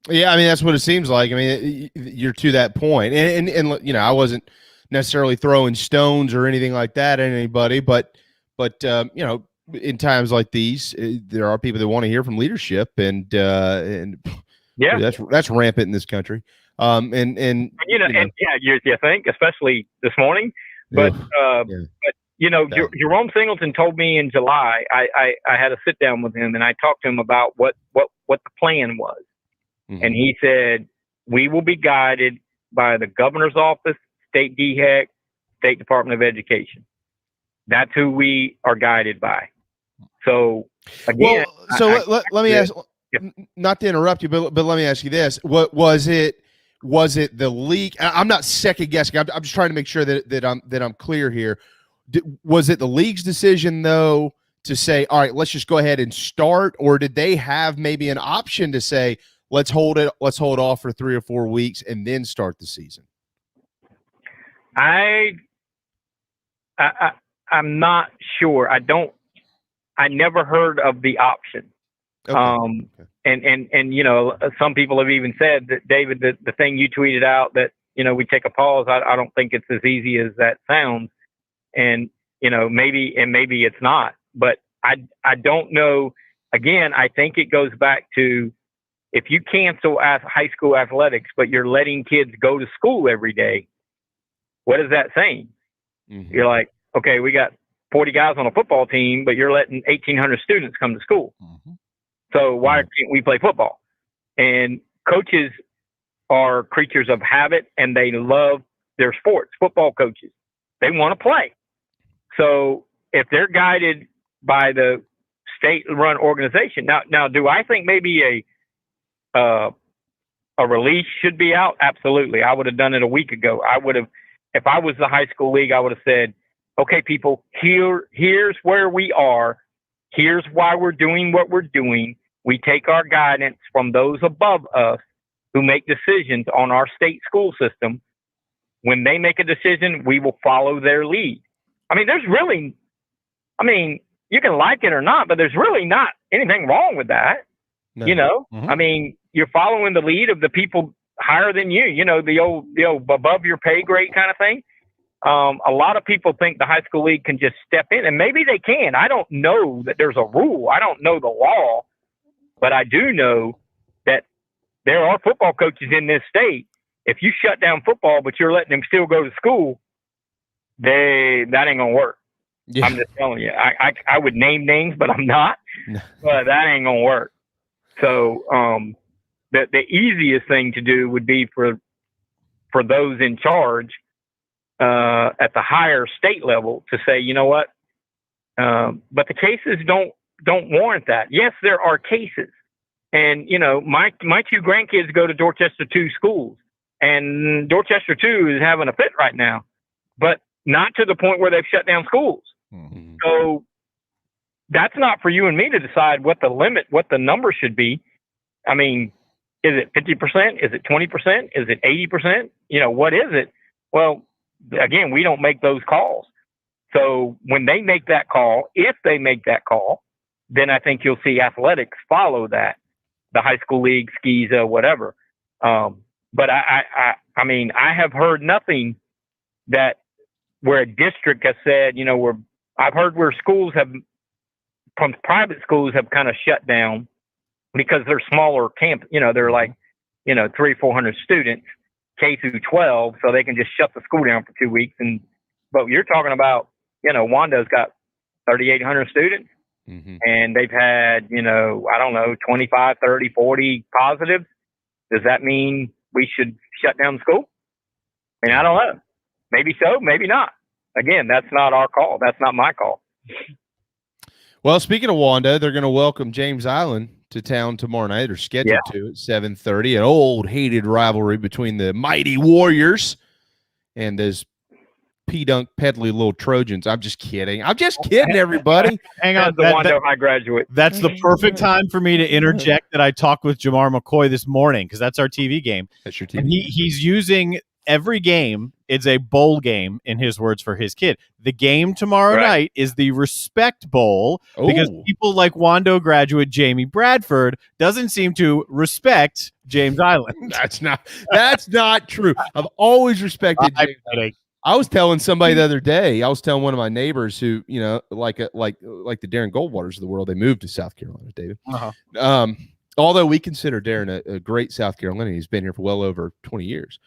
S5: Yeah, I mean, that's what it seems like. I mean, you're to that point. And I wasn't necessarily throwing stones or anything like that at anybody, but in times like these, there are people that want to hear from leadership, and yeah, that's rampant in this country. You think, especially this morning, but Jerome Singleton told me in July, I had a sit down with him and I talked to him about what the plan was. And he said, we will be guided by the governor's office, state DHEC, State Department of Education. That's who we are guided by. So again, let me ask, not to interrupt you, but let me ask you this: what was it? Was it the league? I'm not second guessing. I'm just trying to make sure that I'm clear here. Was it the league's decision though to say, all right, let's just go ahead and start, or did they have maybe an option to say, let's hold off for 3 or 4 weeks and then start the season?
S13: I'm not sure. I never heard of the option. Okay. And some people have even said that, David, the thing you tweeted out that, we take a pause. I don't think it's as easy as that sounds. And, maybe it's not, but I don't know. Again, I think it goes back to, if you cancel high school athletics, but you're letting kids go to school every day, what is that saying? Mm-hmm. You're like, okay, we got 40 guys on a football team, but you're letting 1,800 students come to school. Mm-hmm. So why can't we play football? And coaches are creatures of habit, and they love their sports. Football coaches, they want to play. So if they're guided by the state-run organization, now, do I think maybe a release should be out? Absolutely. I would have done it a week ago. If I was the high school league, I would have said, okay, people, here's where we are. Here's why we're doing what we're doing. We take our guidance from those above us who make decisions on our state school system. When they make a decision, we will follow their lead. I mean, you can like it or not, but there's really not anything wrong with that. No. You know, I mean, you're following the lead of the people higher than you, you know, the old above your pay grade kind of thing. A lot of people think the high school league can just step in, and maybe they can. I don't know that there's a rule. I don't know the law, but I do know that there are football coaches in this state. If you shut down football, but you're letting them still go to school, that ain't gonna work. Yeah. I'm just telling you. I would name names, but I'm not. But that ain't gonna work. So the easiest thing to do would be for those in charge at the higher state level to say, you know what? But the cases don't warrant that. Yes, there are cases, and you know, my two grandkids go to Dorchester 2 schools, and Dorchester 2 is having a fit right now, but not to the point where they've shut down schools. Mm-hmm. So that's not for you and me to decide what the number should be. I mean, is it 50%? Is it 20%? Is it 80%? You know, what is it? Well, again, we don't make those calls. So when they make that call, if they make that call, then I think you'll see athletics follow that, the high school league, SCISA, whatever. But I mean, I have heard nothing that where a district has said, you know, I've heard where private schools have kind of shut down because they're smaller camp, you know, they're like, you know, 300-400 students, K through 12, so they can just shut the school down for 2 weeks. But you're talking about, you know, Wando's got 3,800 students, and they've had, you know, I don't know, 25, 30, 40 positives. Does that mean we should shut down the school? I mean, I don't know. Maybe so, maybe not. Again, that's not our call. That's not my call.
S5: Well, speaking of Wando, they're going to welcome James Island to town tomorrow night. They're scheduled to at 7:30. An old hated rivalry between the mighty Warriors and those P-Dunk peddly little Trojans. I'm just kidding. Everybody.
S6: Hang on.
S13: The Wando High graduate.
S6: That's the perfect time for me to interject that I talked with Jamar McCoy this morning, because that's our TV game.
S5: That's your TV.
S6: And he's using every game. It's a bowl game, in his words, for his kid. The game tomorrow night is the Respect Bowl, because people like Wando graduate Jamie Bradford doesn't seem to respect James Island.
S5: That's not true. I've always respected James. I was telling somebody the other day, I was telling one of my neighbors who, you know, like the Darren Goldwaters of the world, they moved to South Carolina, David. Although we consider Darren a great South Carolinian, he's been here for well over 20 years.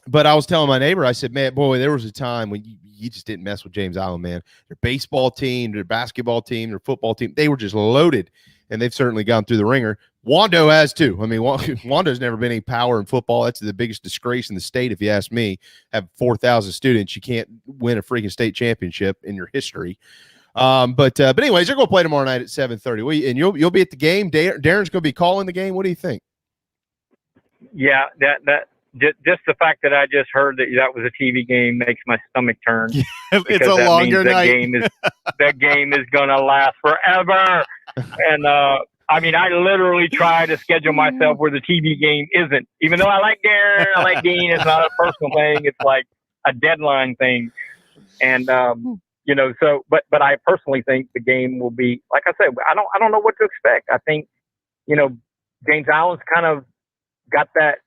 S5: But I was telling my neighbor, I said, man, boy, there was a time when you just didn't mess with James Island, man. Their baseball team, their basketball team, their football team, they were just loaded, and they've certainly gone through the ringer. Wando has too. I mean, Wando's never been any power in football. That's the biggest disgrace in the state, if you ask me. Have 4,000 students, you can't win a freaking state championship in your history. But anyways, they're going to play tomorrow night at 7:30. And you'll be at the game. Darren's going to be calling the game. What do you think?
S13: Yeah, that just the fact that I just heard that was a TV game makes my stomach turn.
S6: It's a longer night.
S13: That game is going to last forever. And I mean, I literally try to schedule myself where the TV game isn't. Even though I like Darren, I like Dean, it's not a personal thing. It's like a deadline thing. And you know, so but I personally think the game will be, like I said, I don't know what to expect. I think, you know, James Island's kind of got that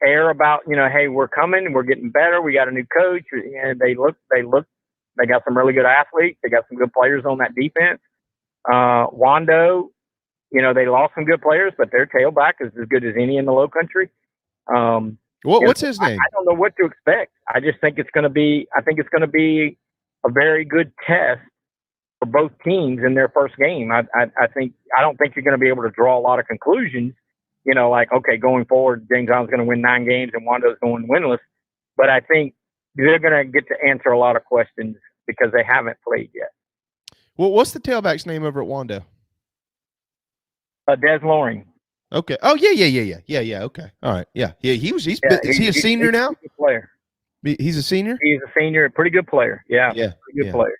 S13: air about, you know, hey, we're coming, we're getting better, we got a new coach, and they got some really good athletes, they got some good players on that defense. Wando, you know, they lost some good players, but their tailback is as good as any in the Low Country.
S5: What's his name?
S13: I don't know what to expect. I just think it's going to be a very good test for both teams in their first game. I don't think you're going to be able to draw a lot of conclusions. You know, like, okay, going forward, James Island's going to win 9 games and Wando's going winless. But I think they're going to get to answer a lot of questions because they haven't played yet.
S5: Well, what's the tailback's name over at Wando?
S13: Des Loring.
S5: Okay. Oh yeah. Okay. All right. Yeah. He's is he a senior now?
S13: He's a good player.
S5: He's a senior.
S13: He's a senior, a pretty good player. Yeah.
S5: Yeah.
S13: Pretty good player.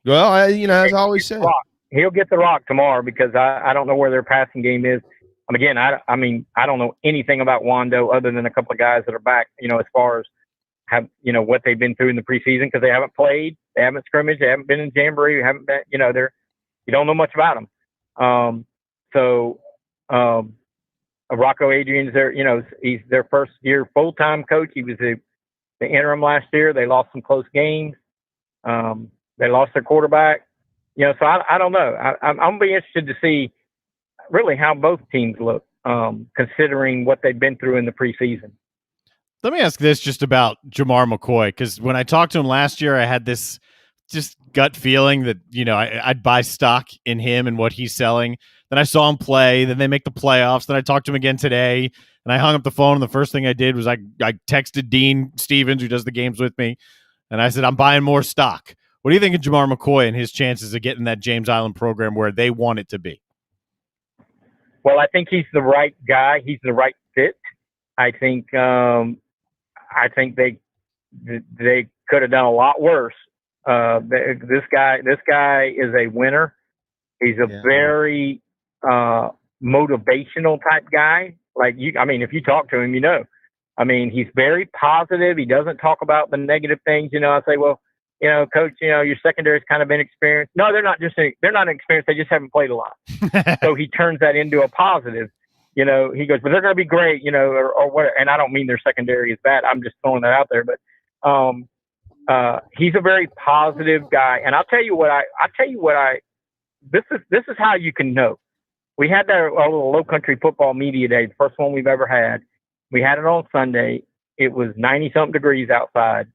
S5: Well, as I always say,
S13: he'll get the rock tomorrow because I don't know where their passing game is. Again, I don't know anything about Wando other than a couple of guys that are back. As far as what they've been through in the preseason, because they haven't played, they haven't scrimmaged, they haven't been in jamboree, haven't been. You don't know much about them. Rocco Adrian's he's their first year full-time coach. He was the interim last year. They lost some close games. They lost their quarterback. So I don't know. I'm going to be interested to see really how both teams look, considering what they've been through in the preseason.
S6: Let me ask this just about Jamar McCoy, because when I talked to him last year, I had this just gut feeling that, I'd buy stock in him and what he's selling. Then I saw him play. Then they make the playoffs. Then I talked to him again today, and I hung up the phone, and the first thing I did was I texted Dean Stevens, who does the games with me, and I said, I'm buying more stock. What do you think of Jamar McCoy and his chances of getting that James Island program where they want it to be?
S13: Well, I think he's the right guy. He's the right fit. I think they could have done a lot worse. This guy is a winner. He's a very motivational type guy. If you talk to him, he's very positive. He doesn't talk about the negative things. I say, well, coach, your secondary's kind of inexperienced. No, they're not inexperienced. They just haven't played a lot. So he turns that into a positive. He goes, but they're going to be great, or what. And I don't mean their secondary is bad. I'm just throwing that out there. But he's a very positive guy. And this is how you can know. We had our little Low Country Football Media Day, the first one we've ever had. We had it on Sunday. It was 90-something degrees outside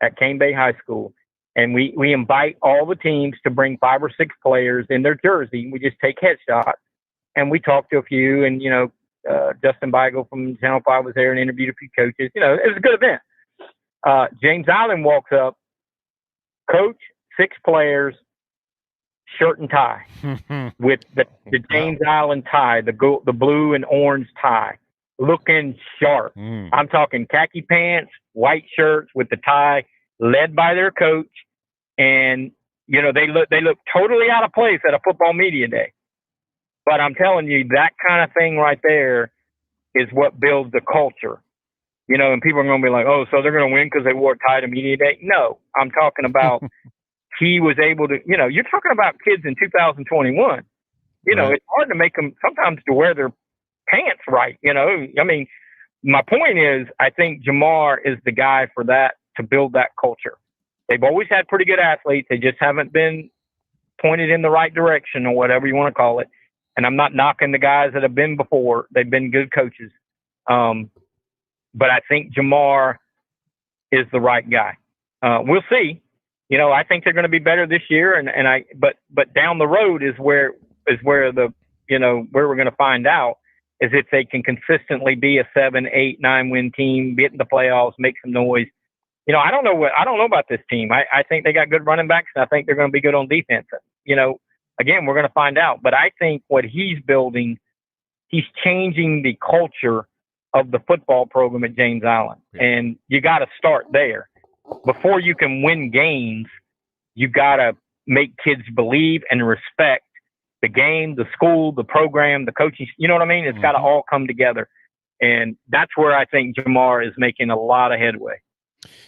S13: at Cane Bay High School. And we invite all the teams to bring 5 or 6 players in their jersey. We just take headshots. And we talked to a few. And, Justin Beigel from Channel 5 was there and interviewed a few coaches. It was a good event. James Island walks up, coach, 6 players, shirt and tie, with the James Island tie, the blue and orange tie, looking sharp. I'm talking khaki pants, white shirts with the tie, led by their coach. And, they look totally out of place at a football media day. But I'm telling you, that kind of thing right there is what builds the culture. And people are going to be like, oh, so they're going to win because they wore a tie to media day? No, I'm talking about he was able to, you're talking about kids in 2021. Right. It's hard to make them sometimes to wear their pants right. My point is, I think Jamar is the guy for that, to build that culture. They've always had pretty good athletes. They just haven't been pointed in the right direction, or whatever you want to call it. And I'm not knocking the guys that have been before. They've been good coaches. But I think Jamar is the right guy. We'll see. I think they're going to be better this year. But down the road is where where we're going to find out is if they can consistently be a 7, 8, 9 win team, get in the playoffs, make some noise. I don't know about this team. I think they got good running backs, and I think they're going to be good on defense. Again, we're going to find out. But I think what he's building, he's changing the culture of the football program at James Island. And you got to start there. Before you can win games, you got to make kids believe and respect the game, the school, the program, the coaching. You know what I mean? It's got to all come together. And that's where I think Jamar is making a lot of headway.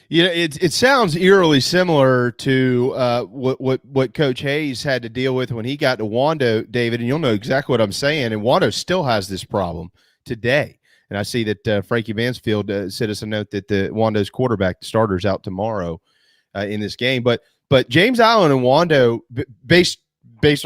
S5: It sounds eerily similar to what Coach Hayes had to deal with when he got to Wando, David, and you'll know exactly what I'm saying. And Wando still has this problem today. And I see that Frankie Mansfield sent us a note that the Wando's quarterback, the starter's out tomorrow in this game. But James Island and Wando, based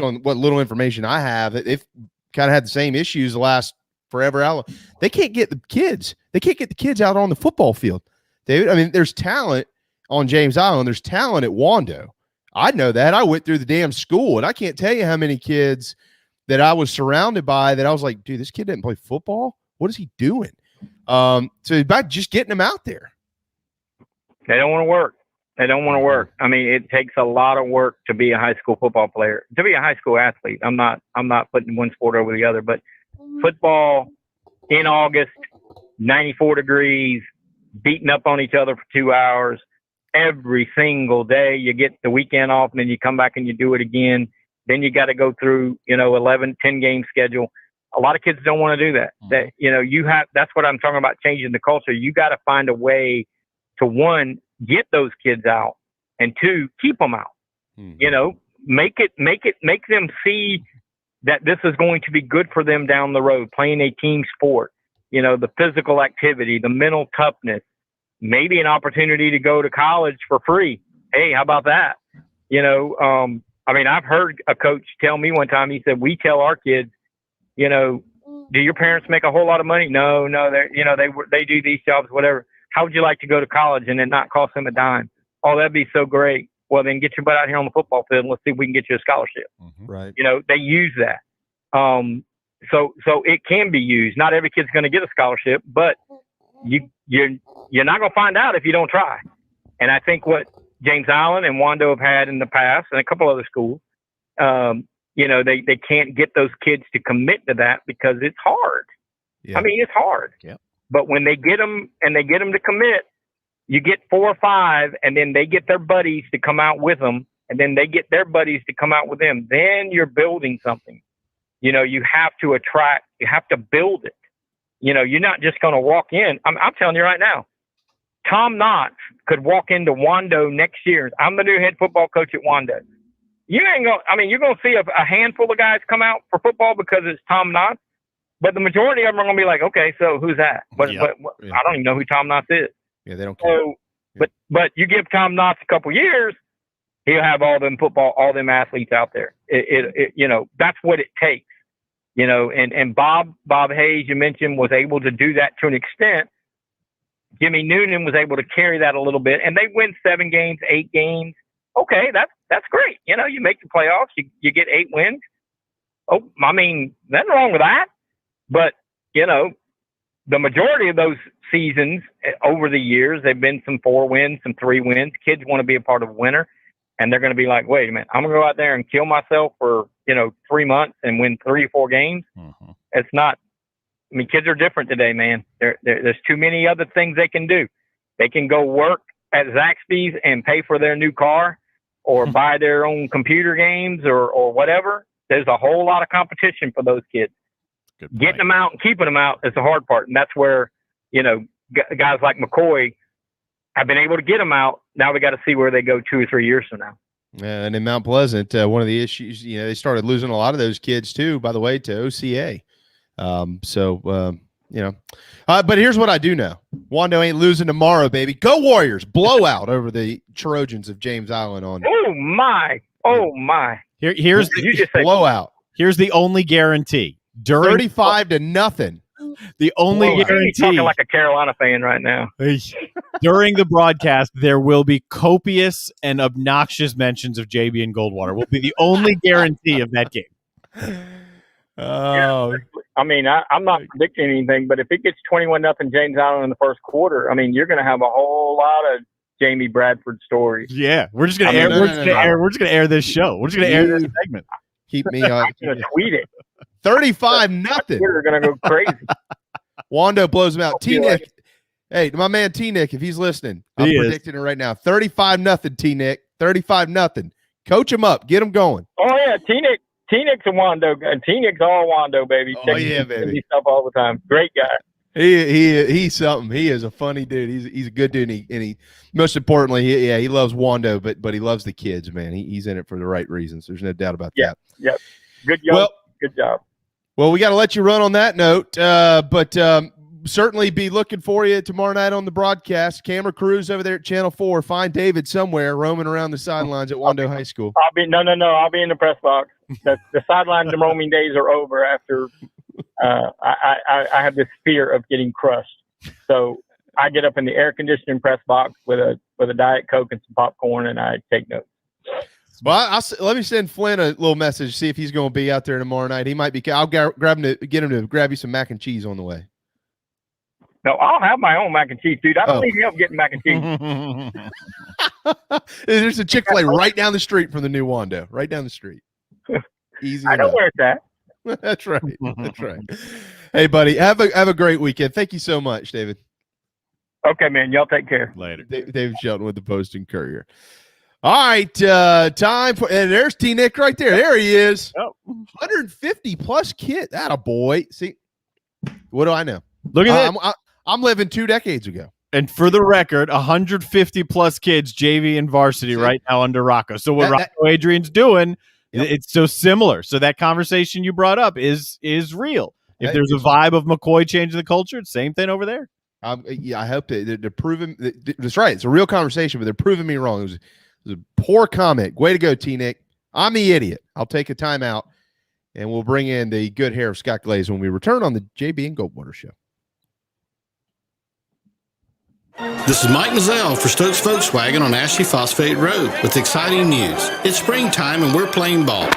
S5: on what little information I have, they've kind of had the same issues the last forever. They can't get the kids. They can't get the kids out on the football field. David, there's talent on James Island. There's talent at Wando. I know that. I went through the damn school, and I can't tell you how many kids that I was surrounded by that I was like, dude, this kid didn't play football. What is he doing? So about just getting them out there.
S13: They don't want to work. They don't want to work. It takes a lot of work to be a high school football player, to be a high school athlete. I'm not putting one sport over the other, but football in August, 94 degrees, beating up on each other for 2 hours every single day. You get the weekend off, and then you come back and you do it again. Then you got to go through, 11, 10 game schedule. A lot of kids don't want to do that. That's what I'm talking about, changing the culture. You got to find a way to, one, get those kids out, and two, keep them out. Make them see that this is going to be good for them down the road, playing a team sport, the physical activity, the mental toughness, maybe an opportunity to go to college for free. Hey, how about that? I've heard a coach tell me one time, he said, we tell our kids, do your parents make a whole lot of money? No, they do these jobs, whatever. How would you like to go to college and it not cost them a dime? Oh, that'd be so great. Well, then get your butt out here on the football field and let's see if we can get you a scholarship.
S5: Right.
S13: They use that. So it can be used. Not every kid's going to get a scholarship, but you're not going to find out if you don't try. And I think what James Island and Wando have had in the past, and a couple other schools, they can't get those kids to commit to that because it's hard. Yeah. It's hard.
S6: Yeah.
S13: But when they get them to commit, you get 4 or 5, and then they get their buddies to come out with them, and then they get their buddies to come out with them. Then you're building something. You have to attract, you have to build it. You're not just going to walk in. I'm telling you right now, Tom Knotts could walk into Wando next year. I'm the new head football coach at Wando. You're going to see a handful of guys come out for football because it's Tom Knotts, but the majority of them are going to be like, okay, so who's that? But I don't even know who Tom Knotts is.
S5: Yeah, they don't care.
S13: So, but you give Tom Knotts a couple years, he'll have all them athletes out there. That's what it takes. And Bob Hayes, you mentioned, was able to do that to an extent. Jimmy Noonan was able to carry that a little bit, and they win 7 games, 8 games. Okay, that's great. You make the playoffs, you get 8 wins. Oh, nothing wrong with that. But the majority of those seasons over the years, they've been some 4 wins, some 3 wins. Kids want to be a part of a winner, and they're going to be like, wait a minute, I'm going to go out there and kill myself for 3 months and win 3 or 4 games.
S6: Mm-hmm.
S13: It's not. Kids are different today, man. There's too many other things they can do. They can go work at Zaxby's and pay for their new car, or buy their own computer games, or whatever. There's a whole lot of competition for those kids. Getting them out and keeping them out is the hard part. And that's where, guys like McCoy have been able to get them out. Now we got to see where they go 2 or 3 years from now.
S5: Yeah, and in Mount Pleasant, one of the issues, they started losing a lot of those kids too, by the way, to OCA. But here's what I do know. Wando ain't losing tomorrow, baby. Go Warriors. Blowout over the Trojans of James Island on.
S13: Oh my.
S6: Here's
S13: the
S5: blowout.
S6: Here's the only guarantee.
S5: 35-0.
S6: The only guarantee.
S13: He's talking like a Carolina fan right now.
S6: During the broadcast, there will be copious and obnoxious mentions of JB and Goldwater. Will be the only guarantee of that game.
S5: Oh,
S13: I'm not predicting anything, but if it gets 21-0 James Island in the first quarter, you're going to have a whole lot of Jamie Bradford stories.
S6: Yeah, we're just going to air. We're just going to air this show. We're just going to air this segment.
S5: Keep me on.
S13: I'm going to tweet it.
S5: 35-0.
S13: We're going to go crazy.
S5: Wando blows him out. T-Nick. Hey, my man T-Nick, if he's listening, I'm predicting it right now. 35-0, T-Nick. 35-0. Coach him up. Get him going.
S13: Oh, yeah. T-Nick's a Wando. T-Nick's all Wando, baby.
S5: Oh, yeah, baby.
S13: Stuff all the time. Great guy.
S5: He's something. He is a funny dude. He's a good dude, and he most importantly, he loves Wando, but he loves the kids, man. He's in it for the right reasons. There's no doubt about that.
S13: Yep. Good job. Good job.
S5: Well, we got to let you run on that note, but certainly be looking for you tomorrow night on the broadcast. Camera crews over there at Channel 4. Find David somewhere roaming around the sidelines at Wando High School.
S13: I'll be in the press box. The sideline roaming days are over after I have this fear of getting crushed. So I get up in the air conditioning press box with a Diet Coke and some popcorn, and I take notes.
S5: Well, let me send Flynn a little message, see if he's going to be out there tomorrow night. He might be. I'll grab him to get him to grab you some mac and cheese on the way.
S13: No, I'll have my own mac and cheese, dude. I don't need help getting mac and cheese.
S5: There's a Chick-fil-A right down the street from the new Wando. Right down the street. Easy.
S13: I know where it's at.
S5: That's right. That's right. Hey, buddy, have a great weekend. Thank you so much, David.
S13: Okay, man. Y'all take care.
S6: Later.
S5: David Shelton with the Post and Courier. All right, time for, and there's T Nick right there. There he is. 150 plus kids. That a boy. See, what do I know?
S6: Look at that.
S5: I'm living 2 decades ago.
S6: And for the record, 150 plus kids, JV and varsity, right now under Rocco. So what Rocco Adrian's doing, it's so similar. So that conversation you brought up is real. If there's a vibe of McCoy changing the culture, it's the same thing over there.
S5: Yeah, I hope they're proving that's right. It's a real conversation, but they're proving me wrong. It was a poor comment. Way to go, T Nick. I'm the idiot. I'll take a timeout, and we'll bring in the good hair of Scott Glaze when we return on the JB and Goldwater Show.
S1: This is Mike Mazzell for Stokes Volkswagen on Ashley Phosphate Road with exciting news. It's springtime and we're playing ball.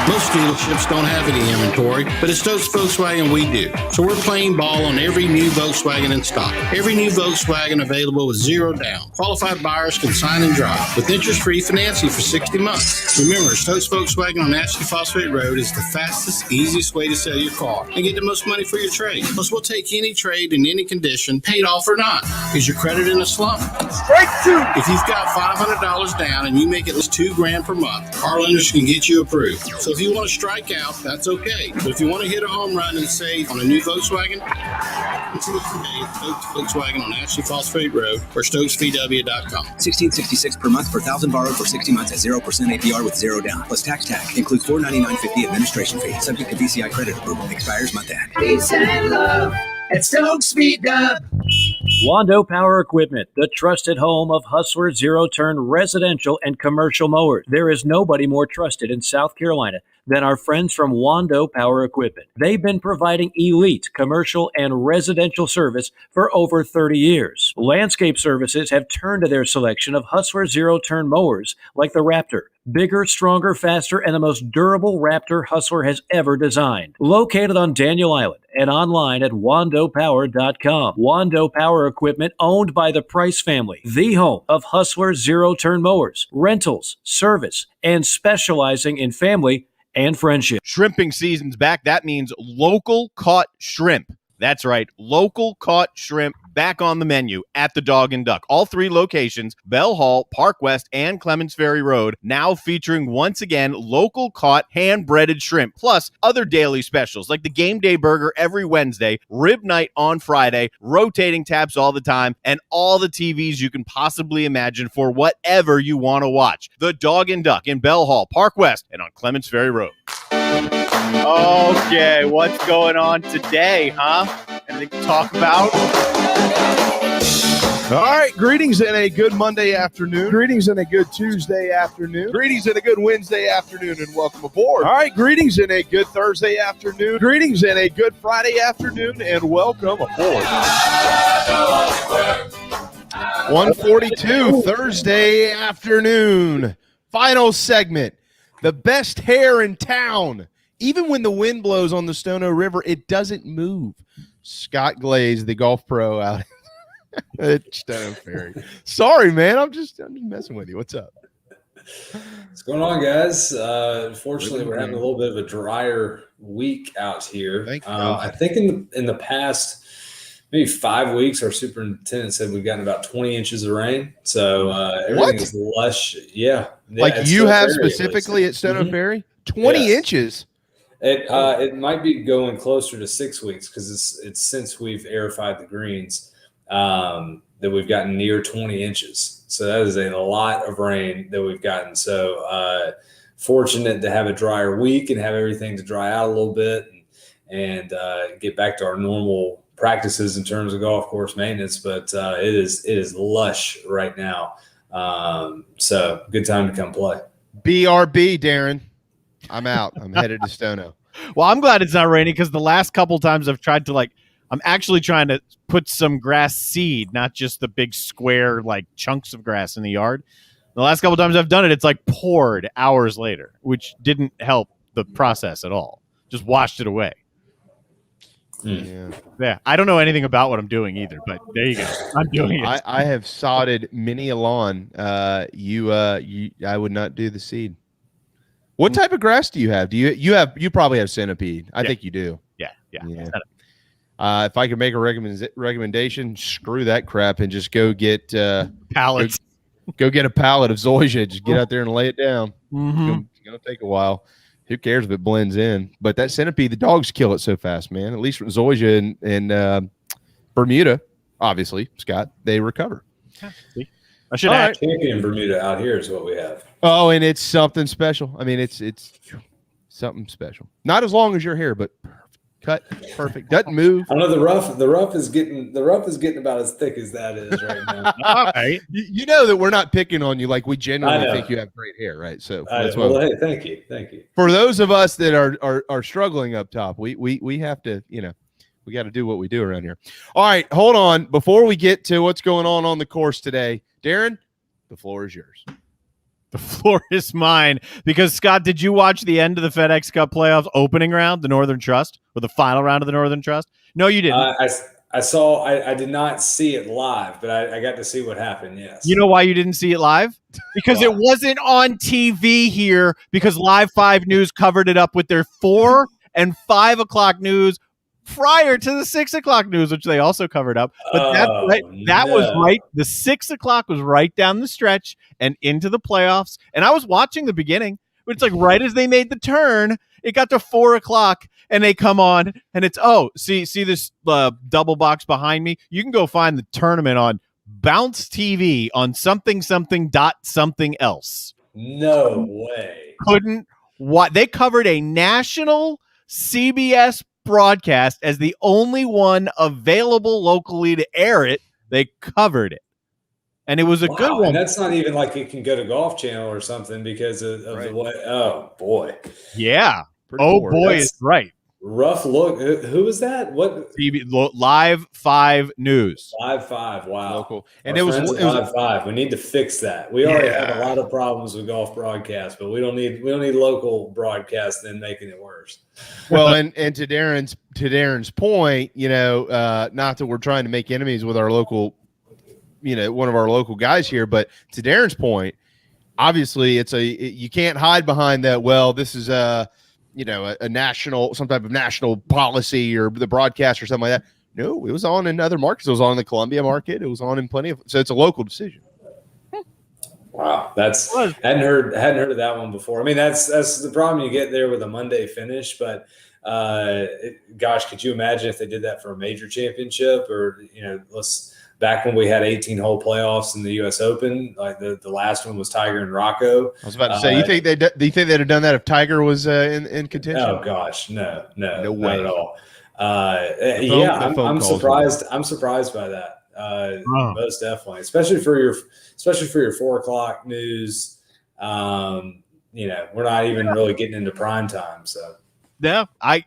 S1: Most dealerships don't have any inventory, but at Stokes Volkswagen we do. So we're playing ball on every new Volkswagen in stock. Every new Volkswagen available with zero down. Qualified buyers can sign and drive with interest-free financing for 60 months. Remember, Stokes Volkswagen on Ashley Phosphate Road is the fastest, easiest way to sell your car and get the most money for your trade. Plus, we'll take any trade in any condition, paid off or not. Is your credit in a slump? Strike two! If you've got $500 down and you make at least $2,000 per month, our lenders can get you approved. So if you want to strike out, that's okay. But if you want to hit a home run and save on a new Volkswagen, consider today Stokes Volkswagen on Ashley Phosphate Road or StokesVW.com.
S7: $1,666 per month per $1,000 borrowed for 60 months at 0% APR with zero down. Plus tax tag. Includes $499.50 administration fee. Subject to VCI credit approval. Expires month end.
S8: Peace and love at Stokes Speed Dub.
S9: Wando Power Equipment, the trusted home of Hustler zero-turn residential and commercial mowers. There is nobody more trusted in South Carolina than our friends from Wando Power Equipment. They've been providing elite commercial and residential service for over 30 years. Landscape Services have turned to their selection of Hustler zero-turn mowers like the Raptor. Bigger, stronger, faster, and the most durable Raptor Hustler has ever designed. Located on Daniel Island and online at wandopower.com. Wando Power Equipment, owned by the Price family, the home of Hustler zero-turn mowers, rentals, service, and specializing in family and friendship.
S6: Shrimping season's back. That means local caught shrimp. That's right, local caught shrimp back on the menu at the Dog and Duck. All 3 locations, Bell Hall, Park West, and Clements Ferry Road, now featuring once again local caught hand-breaded shrimp, plus other daily specials like the Game Day Burger every Wednesday, Rib Night on Friday, rotating taps all the time, and all the TVs you can possibly imagine for whatever you want to watch. The Dog and Duck in Bell Hall, Park West, and on Clements Ferry Road. Okay, what's going on today, huh? Anything to talk about?
S5: All right, greetings and a good Monday afternoon. Greetings and a good Tuesday afternoon. Greetings and a good Wednesday afternoon, and welcome aboard. All right, greetings and a good Thursday afternoon. Greetings and a good Friday afternoon, and welcome aboard. 1:42 Thursday afternoon. Final segment. The best hair in town. Even when the wind blows on the Stono River, it doesn't move. Scott Glaze, the golf pro out at Stono Ferry. Sorry, man. I'm just messing with you. What's up?
S14: What's going on, guys? Unfortunately, we're having a little bit of a drier week out here. I think in the past maybe 5 weeks, our superintendent said we've gotten about 20 inches of rain. So everything is lush. Yeah.
S5: Like you have specifically at Stono Ferry? 20 inches?
S14: It might be going closer to 6 weeks because it's since we've airified the greens that we've gotten near 20 inches. So that is a lot of rain that we've gotten. So fortunate to have a drier week and have everything to dry out a little bit and get back to our normal practices in terms of golf course maintenance. But it is lush right now. So good time to come play.
S5: BRB, Darren. I'm out. I'm headed to Stono.
S6: Well, I'm glad it's not raining because the last couple times I've tried to I'm actually trying to put some grass seed, not just the big square chunks of grass in the yard. The last couple times I've done it, it's poured hours later, which didn't help the process at all. Just washed it away. Yeah. I don't know anything about what I'm doing either, but there you go. I'm doing it.
S5: I have sodded many a lawn. I would not do the seed. What type of grass do you have? You probably have centipede. I think you do.
S6: Yeah.
S5: If I could make a recommendation, screw that crap and just go get
S6: pallets.
S5: Go get a pallet of zoysia. Just get out there and lay it down.
S6: Mm-hmm.
S5: It's gonna take a while. Who cares if it blends in? But that centipede, the dogs kill it so fast, man. At least from zoysia and Bermuda, obviously, Scott, they recover.
S6: I should add
S14: champion Bermuda out here is what we have.
S5: Oh, and it's something special. I mean, it's something special. Not as long as your hair, but cut perfect. Doesn't move.
S14: I know the rough is getting about as thick as that is right now.
S5: Okay. You know that we're not picking on you. Like, we genuinely think you have great hair, right? So that's why.
S14: Well, hey, thank you.
S5: For those of us that are struggling up top, we have to, we got to do what we do around here. All right, hold on. Before we get to what's going on the course today, Darren, the floor is yours.
S6: The floor is mine because, Scott, did you watch the end of the FedEx Cup playoffs opening round, the Northern Trust, or the final round of the Northern Trust? No, you didn't.
S14: I saw. I did not see it live, but I got to see what happened. Yes.
S6: You know why you didn't see it live? Because it wasn't on TV here. Because Live 5 News covered it up with their 4 and 5 o'clock news prior to the 6 o'clock news, which they also covered up. But that was right. The 6 o'clock was right down the stretch and into the playoffs. And I was watching the beginning, but it's like right as they made the turn, it got to 4 o'clock and they come on and it's, see this double box behind me? You can go find the tournament on Bounce TV on something else.
S14: No way.
S6: They covered a national CBS broadcast as the only one available locally to air it. They covered it, and it was a good one.
S14: And that's not even like it can go to Golf Channel or something because of the way. Oh boy,
S6: yeah. Boy is right.
S14: Rough look. Who was that? What?
S6: Live 5 News.
S14: Live 5. Wow.
S5: Local. And
S14: it
S5: was
S14: Live 5. We need to fix that. We already have a lot of problems with golf broadcasts, but we don't need local broadcasts then making it worse.
S5: Well, and to Darren's point, not that we're trying to make enemies with our local, one of our local guys here, but to Darren's point, obviously you can't hide behind that. Well, this is a national, some type of national policy or the broadcast or something like that. No, it was on in other markets. It was on in the Columbia market. It was on in plenty of, so it's a local decision.
S14: Wow, hadn't heard of that one before. I mean, that's the problem you get there with a Monday finish. But gosh, could you imagine if they did that for a major championship or back when we had 18-hole playoffs in the U.S. Open, like the last one was Tiger and Rocco.
S5: I was about to say, do you think they'd have done that if Tiger was in contention?
S14: Oh gosh, no way. Not at all. I'm surprised. I'm surprised by that. Most definitely, especially for your 4 o'clock news. We're not even really getting into prime time. So
S6: yeah, I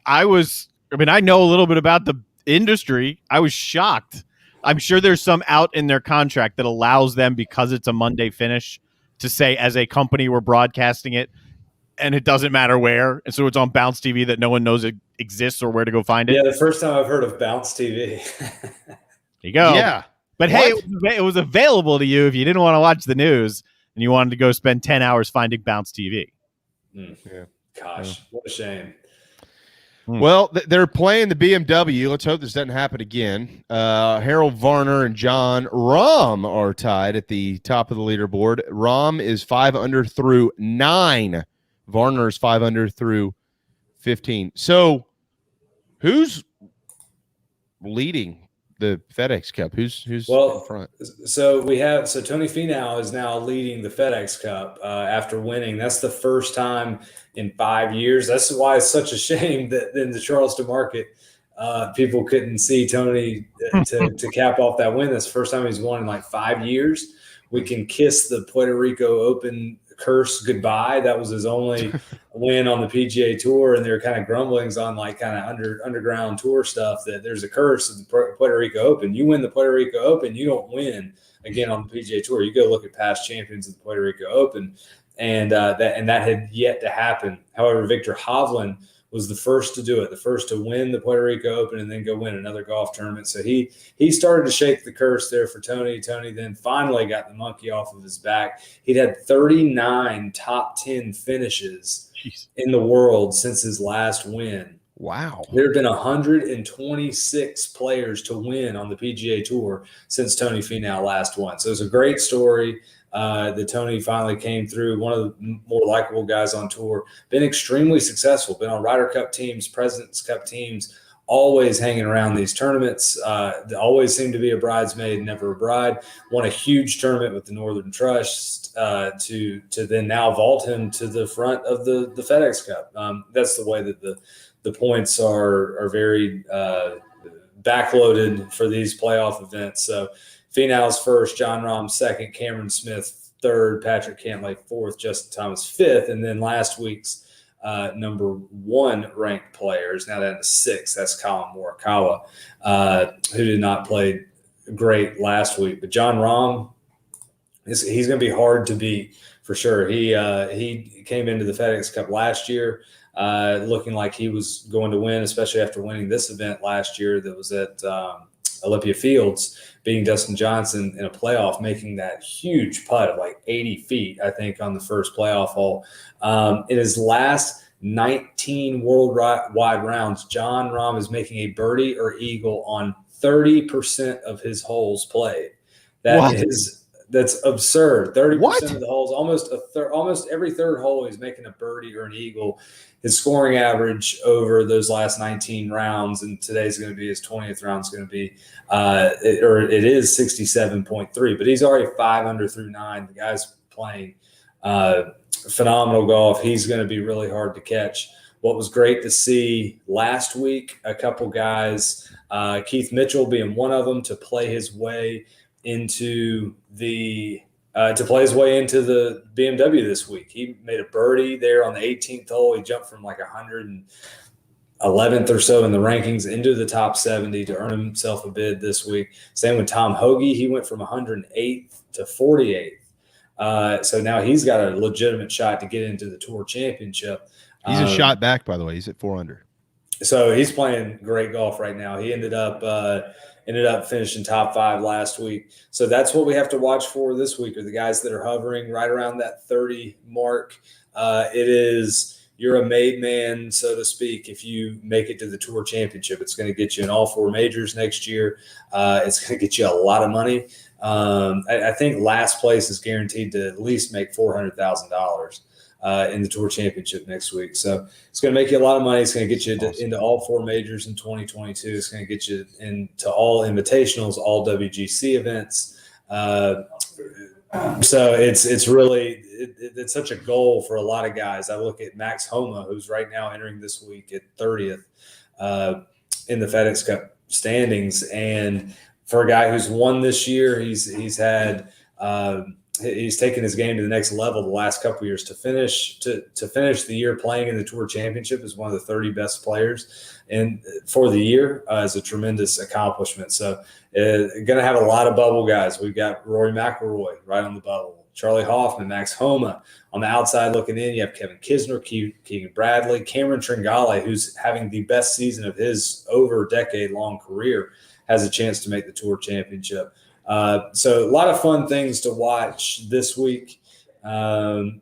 S6: know a little bit about the industry. I was shocked. I'm sure there's some out in their contract that allows them, because it's a Monday finish, to say as a company we're broadcasting it and it doesn't matter where. And so it's on Bounce TV that no one knows it exists or where to go find it.
S14: Yeah, the first time I've heard of Bounce TV.
S6: There you go.
S5: Yeah.
S6: But hey, it was available to you if you didn't want to watch the news and you wanted to go spend 10 hours finding Bounce TV.
S14: Yeah. Gosh, what a shame.
S5: Well, they're playing the BMW. Let's hope this doesn't happen again. Harold Varner and John Rahm are tied at the top of the leaderboard. Rahm is 5 under through 9. Varner is 5 under through 15. So, who's leading the FedEx Cup? Who's in front?
S14: So Tony Finau is now leading the FedEx Cup after winning. That's the first time in 5 years. That's why it's such a shame that in the Charleston market, people couldn't see Tony to cap off that win. That's the first time he's won in like 5 years. We can kiss the Puerto Rico Open curse goodbye. That was his only win on the PGA Tour, and there are kind of grumblings on like kind of underground tour stuff that there's a curse of the Puerto Rico Open. You win the Puerto Rico Open, you don't win again on the PGA Tour. You go look at past champions of the Puerto Rico Open, and that had yet to happen. However, Victor Hovland was the first to do it, the first to win the Puerto Rico Open and then go win another golf tournament. So he started to shake the curse there for Tony. Tony then finally got the monkey off of his back. He'd had 39 top 10 finishes in the world since his last win.
S5: Wow.
S14: There have been 126 players to win on the PGA Tour since Tony Finau last won. So it's a great story that Tony finally came through, one of the more likable guys on tour, been extremely successful, been on Ryder Cup teams, President's Cup teams, always hanging around these tournaments. Always seemed to be a bridesmaid, never a bride. Won a huge tournament with the Northern Trust to then now vault him to the front of the FedEx Cup. That's the way that the points are very backloaded for these playoff events. So Finau's first, Jon Rahm second, Cameron Smith third, Patrick Cantlay fourth, Justin Thomas fifth, and then last week's number one ranked players, now down to six. That's Colin Morikawa, who did not play great last week. But Jon Rahm, he's going to be hard to beat for sure. He came into the FedEx Cup last year looking like he was going to win, especially after winning this event last year that was at Olympia Fields, beating Dustin Johnson in a playoff, making that huge putt of like 80 feet, I think, on the first playoff hole. In his last 19 worldwide rounds, Jon Rahm is making a birdie or eagle on 30% of his holes played. That's absurd. 30% of the holes, almost every third hole, he's making a birdie or an eagle. His scoring average over those last 19 rounds, and today's going to be his 20th round, is going to be, it is 67.3. But he's already 5 under through 9. The guy's playing phenomenal golf. He's going to be really hard to catch. What was great to see last week, a couple guys, Keith Mitchell being one of them, to play his way into the BMW this week. He made a birdie there on the 18th hole. He jumped from like 111th or so in the rankings into the top 70 to earn himself a bid this week. Same with Tom Hoagie. He went from 108th to 48th. So now he's got a legitimate shot to get into the Tour Championship.
S5: He's a shot back, by the way. He's at 4 under.
S14: So he's playing great golf right now. He ended up finishing top 5 last week. So that's what we have to watch for this week, are the guys that are hovering right around that 30 mark. You're a made man, so to speak, if you make it to the Tour Championship. It's going to get you in all 4 majors next year. It's going to get you a lot of money. I think last place is guaranteed to at least make $400,000 in the Tour Championship next week. So it's going to make you a lot of money. It's going to get you into all 4 majors in 2022. It's going to get you into all invitationals, all WGC events. So it's really it's such a goal for a lot of guys. I look at Max Homa, who's right now entering this week at 30th in the FedEx Cup standings, and for a guy who's won this year, he's taken his game to the next level the last couple of years. To finish the year playing in the Tour Championship as one of the 30 best players for the year is a tremendous accomplishment. So going to have a lot of bubble guys. We've got Rory McIlroy right on the bubble, Charlie Hoffman, Max Homa. On the outside looking in, you have Kevin Kisner, Keegan Bradley, Cameron Tringale, who's having the best season of his over decade-long career, has a chance to make the Tour Championship. So a lot of fun things to watch this week and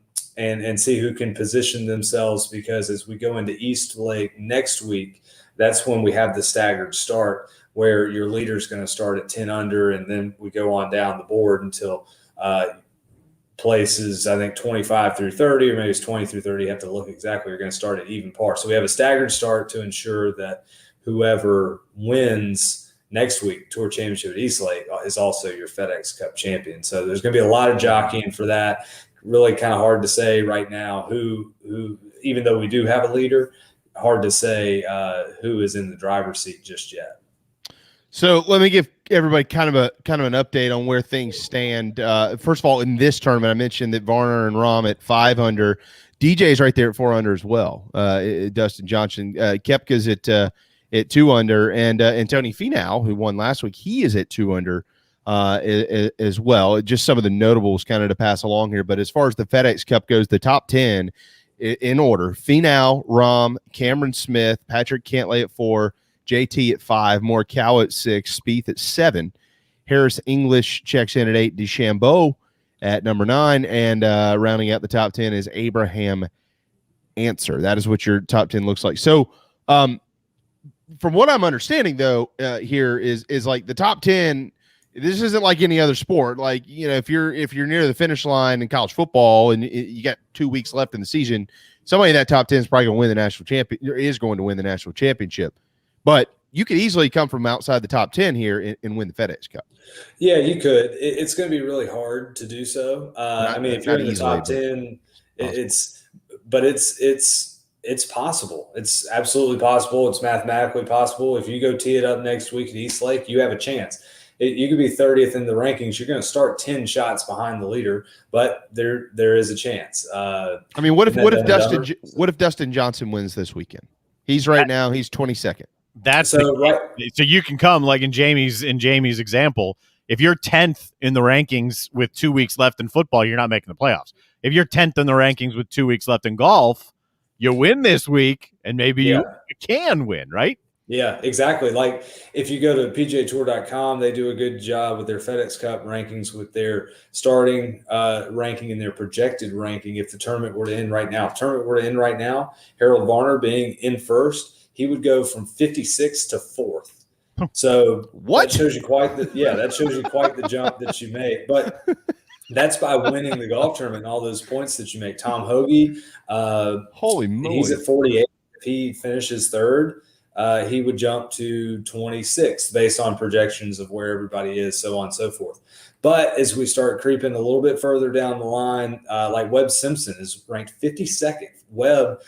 S14: see who can position themselves, because as we go into East Lake next week, that's when we have the staggered start, where your leader is going to start at 10 under, and then we go on down the board until places, I think 25 through 30, or maybe it's 20 through 30. You have to look exactly. You're going to start at even par. So we have a staggered start to ensure that whoever wins next week, Tour Championship at East Lake, is also your FedEx Cup champion. So there's going to be a lot of jockeying for that. Really kind of hard to say right now who, even though we do have a leader, hard to say who is in the driver's seat just yet.
S5: So let me give everybody kind of an update on where things stand. First of all, in this tournament, I mentioned that Varner and Rahm at 5 under. DJ's right there at 4 under as well. Dustin Johnson, Koepka's at 2 under, and Tony Finau, who won last week, he is at 2 under as well. Just some of the notables kind of to pass along here. But as far as the FedEx Cup goes, the top 10 in order: Finau, Rahm, Cameron Smith, Patrick Cantlay at 4, JT at 5, Morikawa at 6, Spieth at 7, Harris English checks in at 8, DeChambeau at number 9, and rounding out the top 10 is Abraham Answer. That is what your top 10 looks like. So, from what I'm understanding, though, here is like the top 10. This isn't like any other sport. Like, if you're near the finish line in college football and you got 2 weeks left in the season, somebody in that top 10 is probably going to win the national championship. But you could easily come from outside the top 10 here and win the FedEx Cup.
S14: Yeah, you could. It's going to be really hard to do so. If you're in the top 10, it's possible. It's absolutely possible. It's mathematically possible. If you go tee it up next week at East Lake, you have a chance. You could be 30th in the rankings. You're going to start 10 shots behind the leader, but there is a chance.
S5: What if Dustin Johnson wins this weekend? He's right now. He's 22nd.
S6: So you can come like in Jamie's example. If you're 10th in the rankings with 2 weeks left in football, you're not making the playoffs. If you're 10th in the rankings with 2 weeks left in golf, you win this week, and maybe you can win, right?
S14: Yeah, exactly. Like if you go to PGAtour.com, they do a good job with their FedEx Cup rankings with their starting ranking and their projected ranking. If the tournament were to end right now, Harold Varner being in first, he would go from 56th to 4th. So that shows you quite the jump that you made. But that's by winning the golf tournament and all those points that you make. Tom Hoagie,
S5: holy moly,
S14: he's at 48. If he finishes third, he would jump to 26th based on projections of where everybody is, so on and so forth. But as we start creeping a little bit further down the line, like Webb Simpson is ranked 52nd. Webb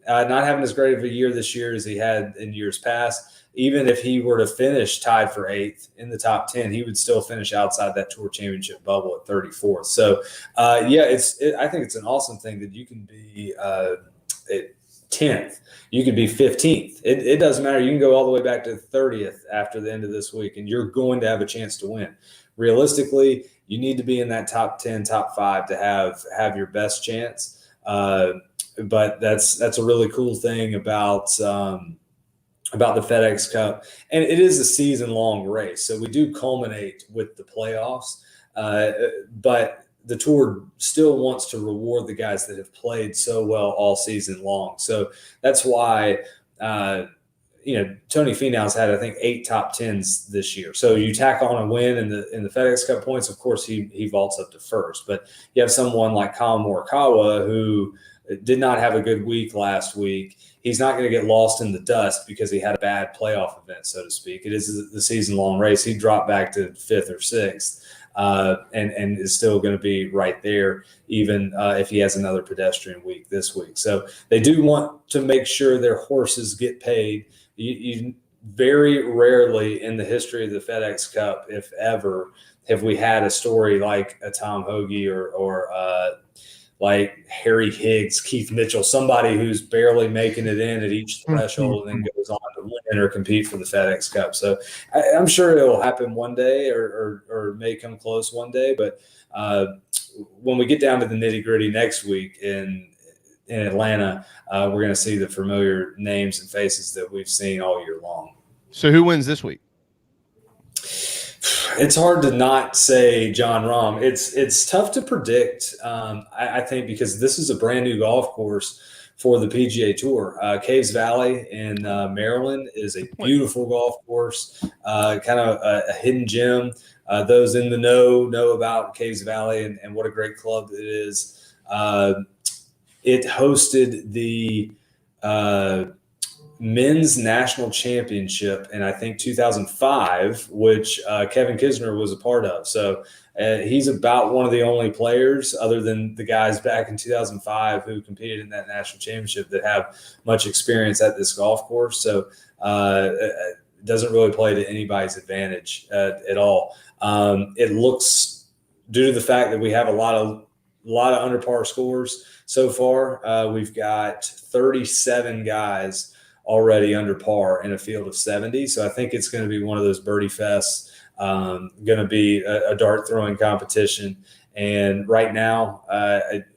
S14: not having as great of a year this year as he had in years past. Even if he were to finish tied for 8th in the top 10, he would still finish outside that Tour Championship bubble at 34th. So, I think it's an awesome thing that you can be at 10th. You could be 15th. It doesn't matter. You can go all the way back to 30th after the end of this week, and you're going to have a chance to win. Realistically, you need to be in that top 10, top 5 to have your best chance. But that's a really cool thing about the FedEx Cup. And it is a season-long race. So we do culminate with the playoffs. But the Tour still wants to reward the guys that have played so well all season long. So that's why, Tony Finau's had, I think, 8 top 10s this year. So you tack on a win in the FedEx Cup points, of course, he vaults up to first. But you have someone like Colin Morikawa who did not have a good week last week. He's not going to get lost in the dust because he had a bad playoff event, so to speak. It is the season-long race. He dropped back to 5th or 6th. And is still going to be right there, even if he has another pedestrian week this week. So they do want to make sure their horses get paid. You very rarely in the history of the FedEx Cup, if ever, have we had a story like a Tom Hoagie or like Harry Higgs, Keith Mitchell, somebody who's barely making it in at each threshold and then goes on to win or compete for the FedEx Cup. So I'm sure it'll happen one day or may come close one day. But when we get down to the nitty-gritty next week in Atlanta, we're going to see the familiar names and faces that we've seen all year long.
S5: So who wins this week?
S14: It's hard to not say Jon Rahm. It's tough to predict, I think, because this is a brand new golf course for the PGA Tour. Caves Valley in Maryland is a beautiful golf course, kind of a hidden gem. Those in the know about Caves Valley and what a great club it is. It hosted the men's national championship in, I think, 2005, which Kevin Kisner was a part of. So he's about one of the only players other than the guys back in 2005 who competed in that national championship that have much experience at this golf course. So it doesn't really play to anybody's advantage at all. It looks, due to the fact that we have a lot of under par scores so far, we've got 37 guys already under par in a field of 70. So I think it's going to be one of those birdie fests, going to be a dart throwing competition. And right now,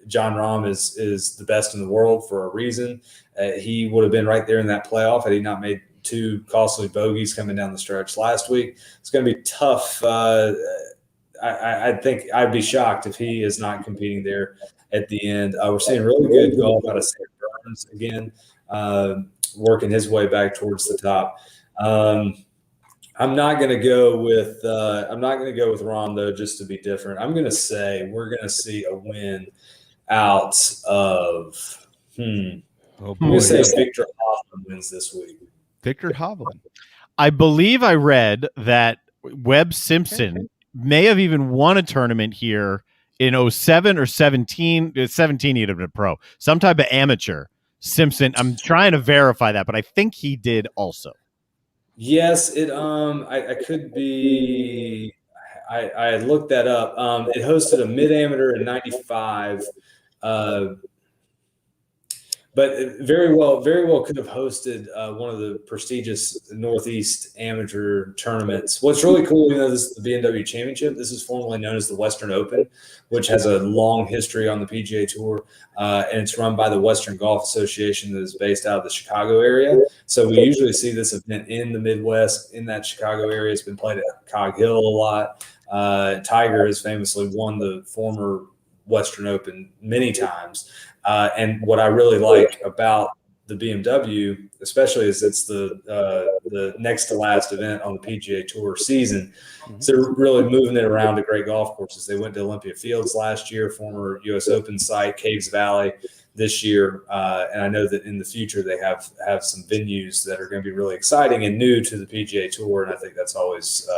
S14: John Rahm is the best in the world for a reason. He would have been right there in that playoff had he not made 2 costly bogeys coming down the stretch last week. It's going to be tough. I think I'd be shocked if he is not competing there at the end. We're seeing really good golf out of Sam Burns again, working his way back towards the top. I'm not going to go with Rahm though, just to be different. I'm going to say we're going to see a win out of. I'm going to say Victor Hovland wins this week.
S5: Victor Hovland.
S6: I believe I read that Webb Simpson may have even won a tournament here in 07 or 17. 17 he'd have been a pro. Some type of amateur. Simpson. I'm trying to verify that, but I think he did also.
S14: Yes, I could be. I looked that up. It hosted a mid-amateur in '95, but very well could have hosted one of the prestigious Northeast amateur tournaments. What's really cool, this is the BMW Championship. This is formerly known as the Western Open, which has a long history on the PGA Tour, and it's run by the Western Golf Association that is based out of the Chicago area. So we usually see this event in the Midwest, in that Chicago area. It's been played at Cog Hill a lot. Tiger has famously won the former Western Open many times. And what I really like about the BMW, especially is it's the next to last event on the PGA Tour season. So they're really moving it around to great golf courses. They went to Olympia Fields last year, former U.S. Open site, Caves Valley this year. And I know that in the future they have some venues that are going to be really exciting and new to the PGA Tour. And I think that's always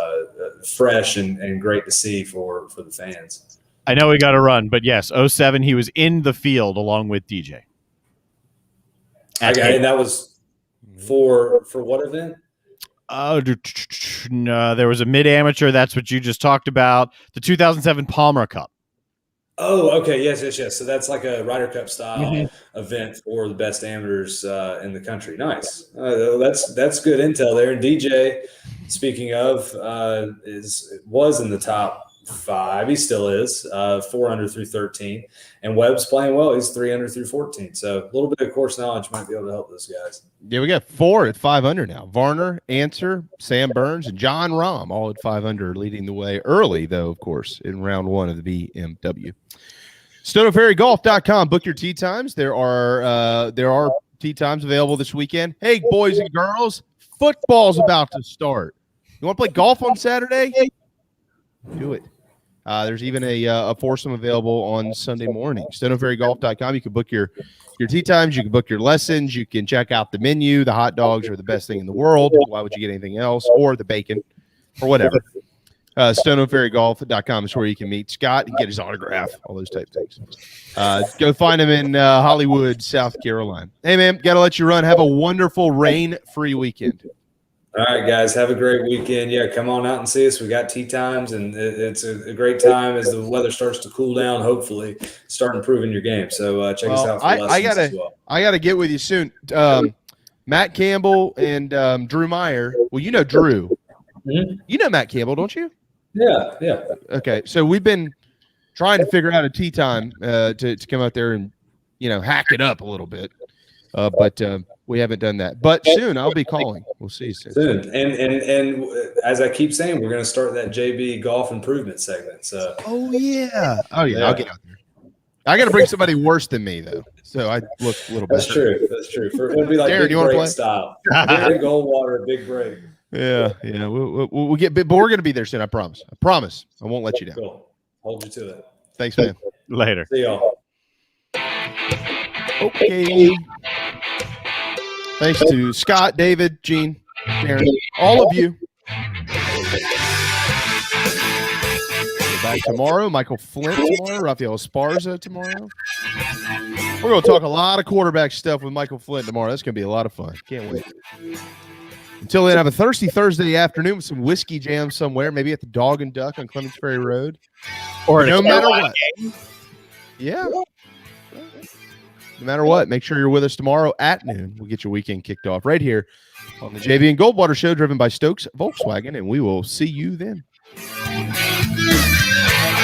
S14: fresh and great to see for the fans.
S6: I know we got to run, but yes, 07, he was in the field along with DJ.
S14: Okay, and that was for what event?
S6: No, there was a mid-amateur. That's what you just talked about. The 2007 Palmer Cup.
S14: Oh, okay. Yes. So that's like a Ryder Cup style event for the best amateurs in the country. Nice. That's good intel there. And DJ, speaking of, was in the top 5. He still is 4 under through 13, and Webb's playing well. He's 3 under through 14. So a little bit of course knowledge might be able to help those guys.
S5: Yeah, we got 4 at 5 under now. Varner, Answer, Sam Burns, and John Rahm all at 5 under, leading the way early, though, of course, in round 1 of the BMW. StoneFerryGolf.com. Book your tee times. There are tee times available this weekend. Hey, boys and girls, football's about to start. You want to play golf on Saturday? Do it. There's even a foursome available on Sunday morning. StoneFerryGolf.com. You can book your tee times. You can book your lessons. You can check out the menu. The hot dogs are the best thing in the world. Why would you get anything else? Or the bacon or whatever. StoneFerryGolf.com is where you can meet Scott and get his autograph, all those type of things. Go find him in Hollywood, South Carolina. Hey, man, got to let you run. Have a wonderful rain-free weekend.
S14: All right, guys, have a great weekend. Yeah, come on out and see us. We got tee times, and it's a great time as the weather starts to cool down. Hopefully, start improving your game. So check us out for lessons as well.
S5: I gotta get with you soon. Matt Campbell and Drew Meyer. Well, you know Drew.
S14: Mm-hmm.
S5: You know Matt Campbell, don't you?
S14: Yeah.
S5: Okay, so we've been trying to figure out a tee time to come out there and hack it up a little bit, but we haven't done that. But soon I'll be calling. We'll see you soon.
S14: And as I keep saying, we're going to start that JB golf improvement segment. So
S5: I'll get out there. I got to bring somebody worse than me though, so I look a little better.
S14: That's true. It'll be like
S5: Darren,
S14: big break style. Darren Goldwater, big break.
S5: Yeah. We'll get, but we're going to be there soon. I promise. I won't let you down.
S14: Cool. Hold you to it.
S5: Thanks, man.
S6: Later.
S14: See y'all.
S5: Okay. Thanks to Scott, David, Gene, Darren, all of you. We're back tomorrow. Michael Flint tomorrow. Rafael Esparza tomorrow. We're going to talk a lot of quarterback stuff with Michael Flint tomorrow. That's going to be a lot of fun. Can't wait. Until then, have a thirsty Thursday afternoon with some whiskey jam somewhere, maybe at the Dog and Duck on Clements Ferry Road.
S6: Or
S5: no matter what. Yeah. No matter what, make sure you're with us tomorrow at noon. We'll get your weekend kicked off right here on the JB and Goldwater Show, driven by Stokes Volkswagen, and we will see you then.